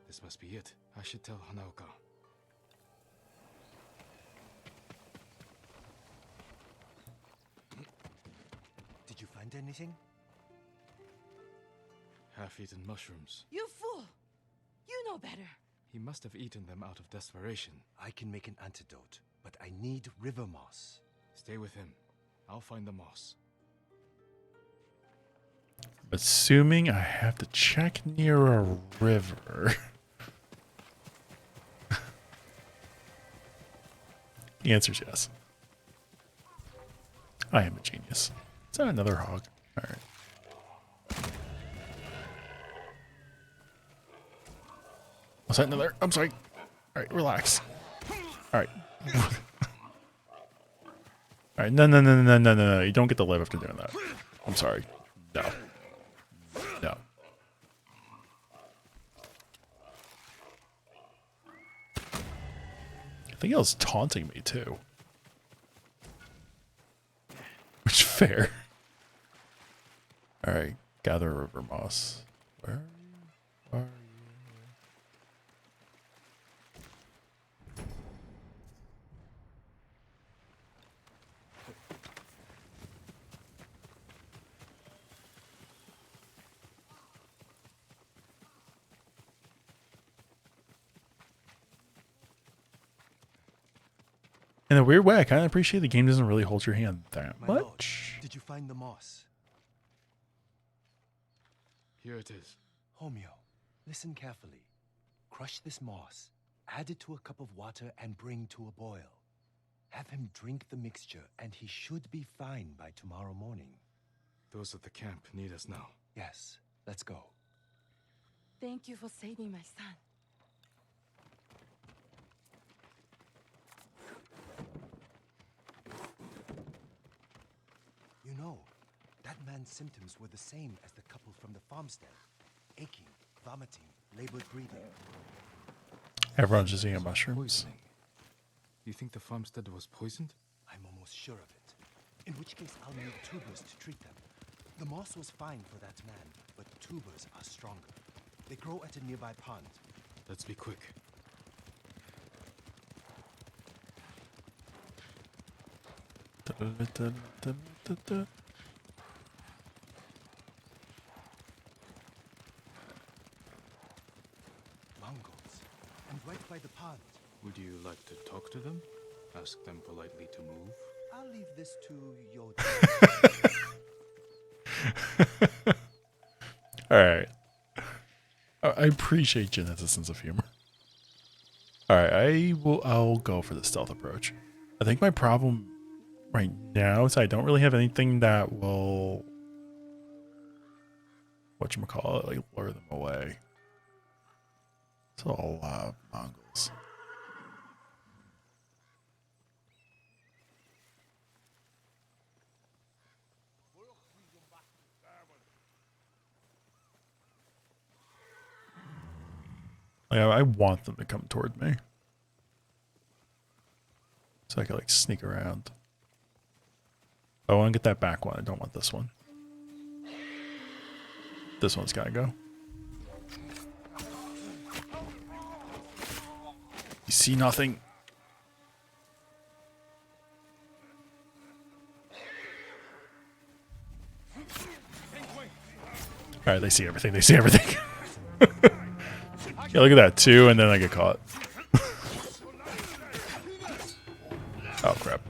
This must be it. I should tell Hanaoka. Did you find anything? Half-eaten mushrooms. You fool! You know better. He must have eaten them out of desperation. I can make an antidote, but I need river moss. Stay with him. I'll find the moss. Assuming I have to check near a river. The answer is yes. I am a genius. Is that another hog? Alright. Was that another? I'm sorry. Alright, relax. Alright. Alright, no. You don't get to live after doing that. I'm sorry. No. No. I think it was taunting me too. Which fair. Alright, gather river moss. Where are you? In a weird way, I kind of appreciate the game doesn't really hold your hand that My lord, much. did you find the moss? Here it is. Homeo, listen carefully. Crush this moss, add it to a cup of water, and bring to a boil. Have him drink the mixture, and he should be fine by tomorrow morning. Those at the camp need us now. Yes, let's go. Thank you for saving my son. You know, that man's symptoms were the same as the couple from the farmstead. Aching, vomiting, labored breathing. Everyone's just eating mushrooms. Poisoning. Do you think the farmstead was poisoned? I'm almost sure of it. In which case, I'll need tubers to treat them. The moss was fine for that man, but tubers are stronger. They grow at a nearby pond. Let's be quick. Mongols. And right by the pond. Would you like to talk to them? Ask them politely to move? I'll leave this to your... Alright. I appreciate Jin has a sense of humor. Alright, I'll go for the stealth approach. I think my problem right now is I don't really have anything that will whatchamacallit, like lure them away. So a lot of Mongols. Like, I want them to come toward me. So I can like sneak around. I want to get that back one. I don't want this one. This one's gotta go. You see nothing. Alright, they see everything. They see everything. Yeah, look at that too, and then I get caught. Oh crap.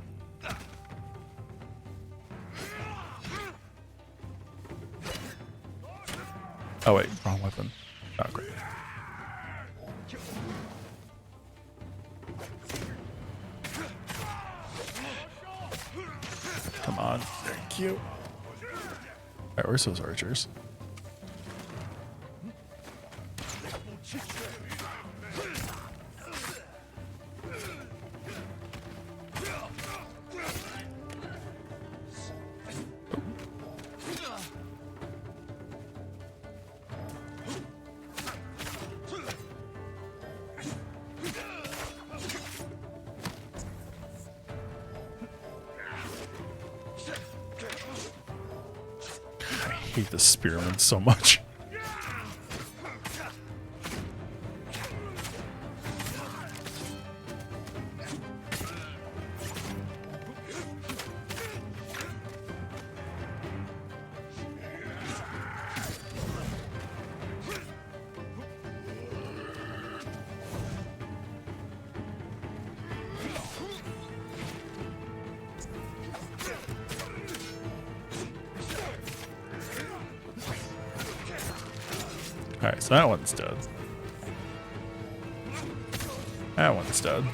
Oh wait, wrong weapon. Oh great. Come on, thank you. Alright, where's those archers? I hate the spearmen so much. Alright, so that one's dead. That one's dead.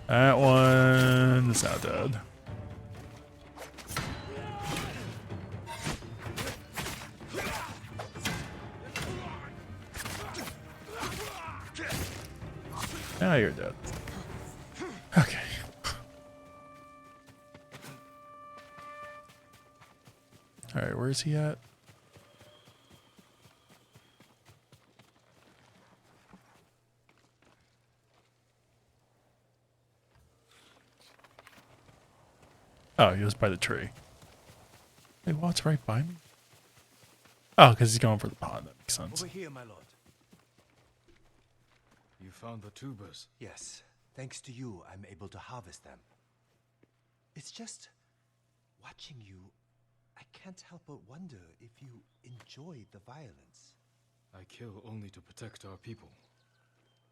That one's not dead. Now you're dead. Okay. Alright, where's he at? Oh, he was by the tree. Wait, what's right by me? Oh, because he's going for the pond. That makes sense. Over here, my lord. You found the tubers. Yes. Thanks to you, I'm able to harvest them. It's just... watching you, I can't help but wonder if you enjoy the violence. I kill only to protect our people.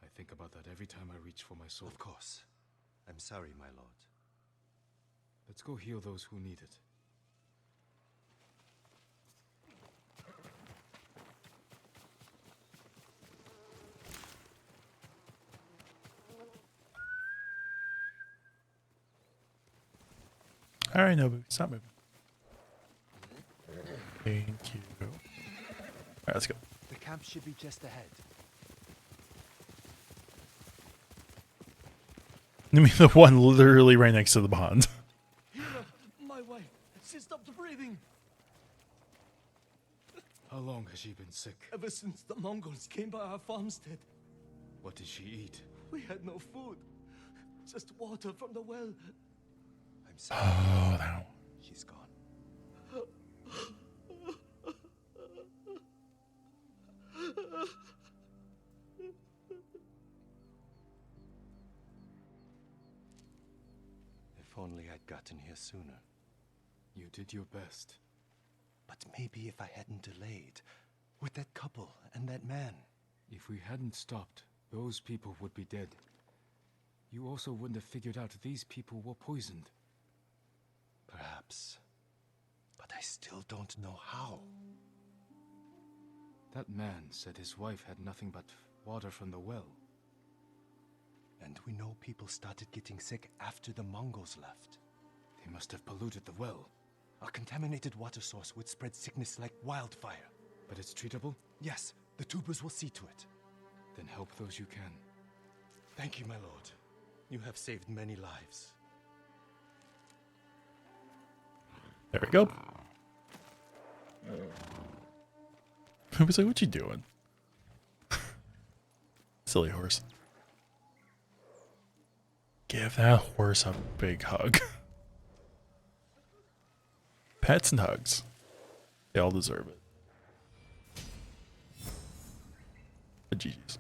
I think about that every time I reach for my sword. Of course. I'm sorry, my lord. Let's go heal those who need it. All right, Nobu, stop moving. Thank you. All right, let's go. The camp should be just ahead. I mean, the one literally right next to the pond. My wife, she stopped breathing. How long has she been sick? Ever since the Mongols came by our farmstead. What did she eat? We had no food. Just water from the well. I'm sorry. Oh, no. She's gone. If only I'd gotten here sooner. You did your best. But maybe if I hadn't delayed, with that couple and that man. If we hadn't stopped, those people would be dead. You also wouldn't have figured out these people were poisoned. Perhaps. But I still don't know how. That man said his wife had nothing but water from the well. And we know people started getting sick after the Mongols left. They must have polluted the well. A contaminated water source would spread sickness like wildfire. But it's treatable? Yes, the tubers will see to it. Then help those you can. Thank you, my lord. You have saved many lives. There we go. I was like, what you doing? Silly horse. Give that horse a big hug. Pets and hugs. They all deserve it. But GG's.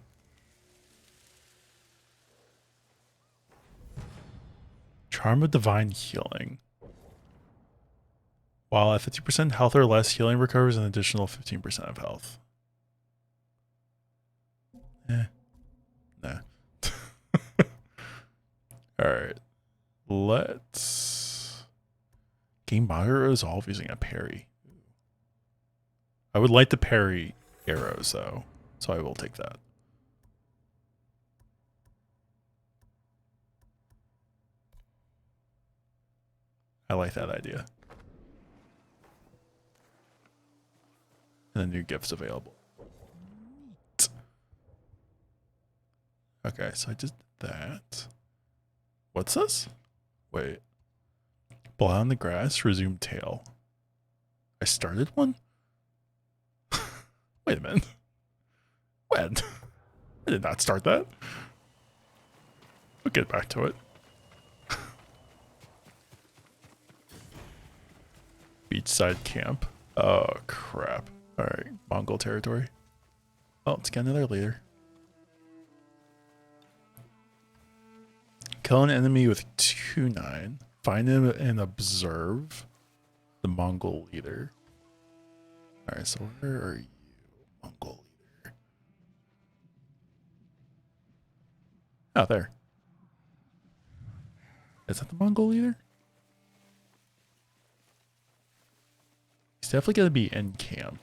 Charm of Divine Healing. While at 50% health or less, healing recovers an additional 15% of health. Nah. Alright. Let's gain moderate resolve using a parry. I would like to parry arrows though, so I will take that. I like that idea. And then new gifts available. Okay, so I just did that. What's this? Wait. Blood on the grass, resume tail. I started one? Wait a minute. When? I did not start that. We'll get back to it. Beachside camp. Oh, crap. Alright, Mongol territory. Oh, let's get another leader. Kill an enemy with 2-9. Find him and observe the Mongol leader. Alright, so where are you, Mongol leader? Oh, there. Is that the Mongol leader? He's definitely going to be in camp.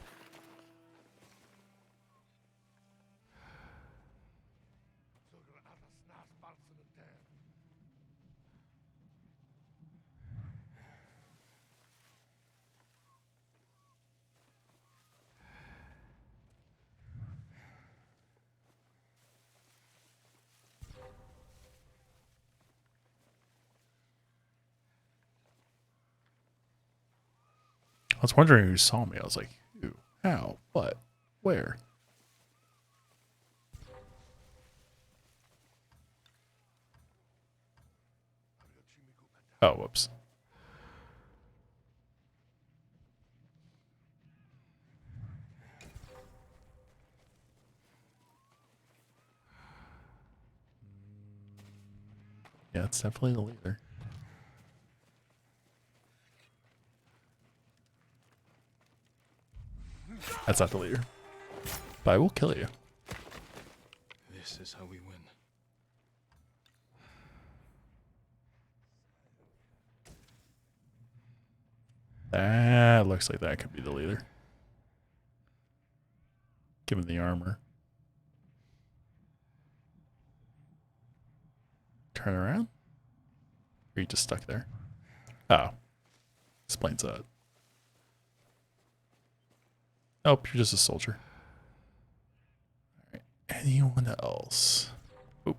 I was wondering who saw me. I was like, who? How? What? Where? Oh, whoops. Yeah, it's definitely the leader. That's not the leader. But I will kill you. This is how we win. That looks like that could be the leader. Give him the armor. Turn around? Or are you just stuck there? Oh. Explains that. Nope, you're just a soldier. Alright. Anyone else? Oh.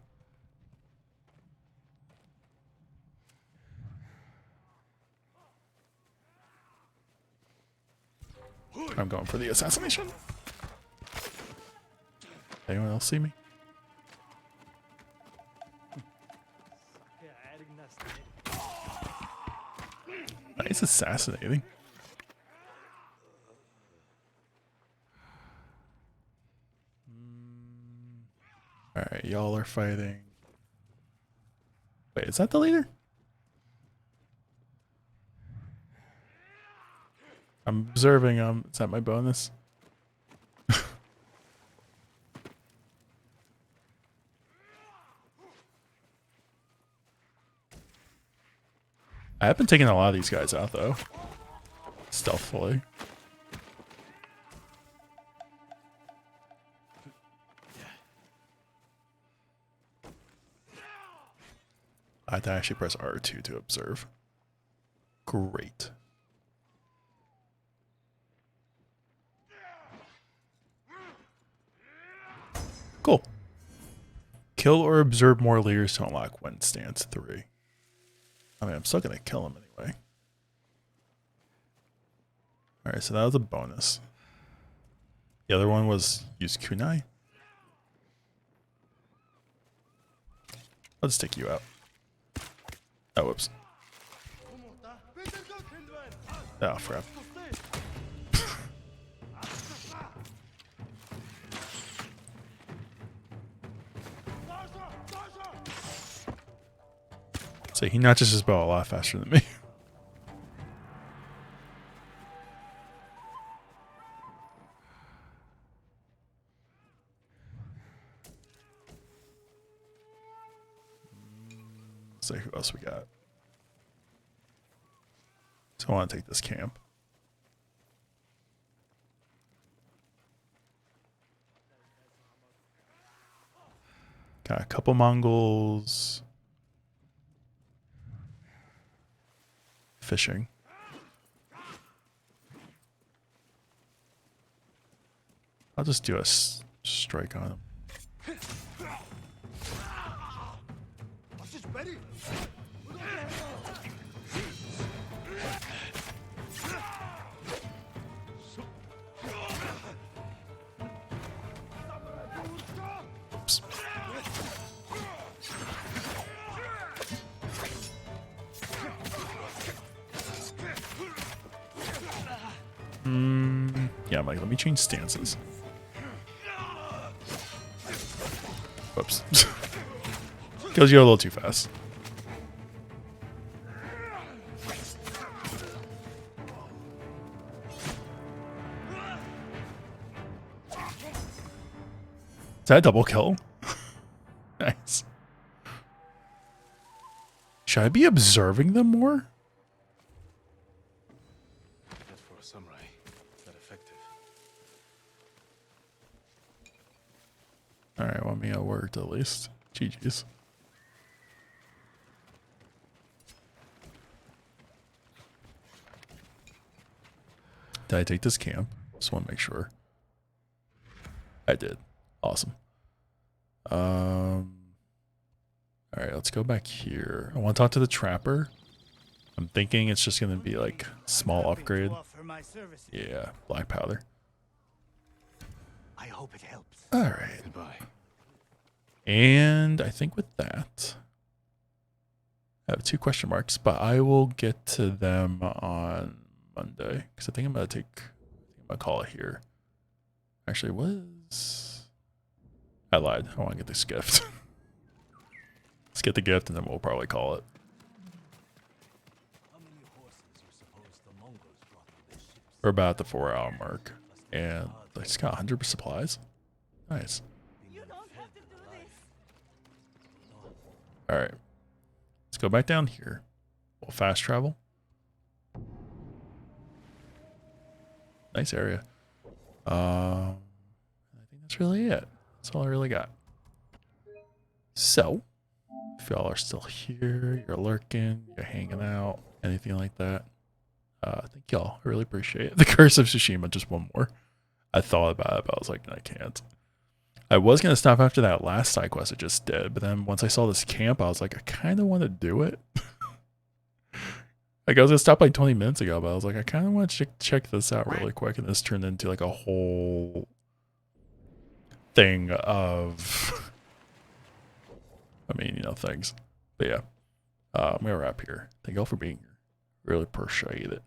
I'm going for the assassination. Anyone else see me? Nice assassinating. Alright, y'all are fighting. Wait, is that the leader? I'm observing him. Is that my bonus? I have been taking a lot of these guys out though. Stealthily. I had to actually press R2 to observe. Great. Cool. Kill or observe more leaders to unlock when stance 3. I mean, I'm still going to kill him anyway. Alright, so that was a bonus. The other one was use kunai. I'll just take you out. Oh, whoops. Oh, crap. So he notches his bow a lot faster than me. Let's see who else we got. So I want to take this camp. Got a couple Mongols. Fishing. I'll just do a strike on him. Oops. Yeah, I'm like, let me change stances. Whoops. Kills you a little too fast. Is that a double kill? Nice. Should I be observing them more? Not for a samurai. That effective. Alright, well, me, it worked at least. GG's. Did I take this camp? Just want to make sure. I did. Awesome. Alright, let's go back here. I want to talk to the trapper. I'm thinking it's just going to be like small upgrade. Yeah, black powder. I hope it helps. Alright. Goodbye. And I think with that, I have 2 question marks, but I will get to them on Monday because I think I'm going to call it here. Actually, I lied. I want to get this gift. Let's get the gift and then we'll probably call it. We're about the 4-hour mark and I just got 100 supplies. Nice. All right, let's go back down here. We'll fast travel. Nice area. I think that's really it. That's all I really got. So, if y'all are still here, you're lurking, you're hanging out, anything like that, thank y'all. I really appreciate it. The Curse of Tsushima, just one more. I thought about it, but I was like, no, I can't. I was going to stop after that last side quest I just did, but then once I saw this camp, I was like, I kind of want to do it. Like, I was going to stop like 20 minutes ago, but I was like, I kind of want to check this out really quick, and this turned into like a whole thing of, I mean, you know, things. But yeah, I'm going to wrap here. Thank y'all for being here. Really appreciate it.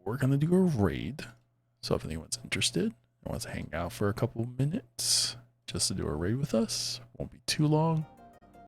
We're going to do a raid. So if anyone's interested and wants to hang out for a couple minutes just to do a raid with us, won't be too long.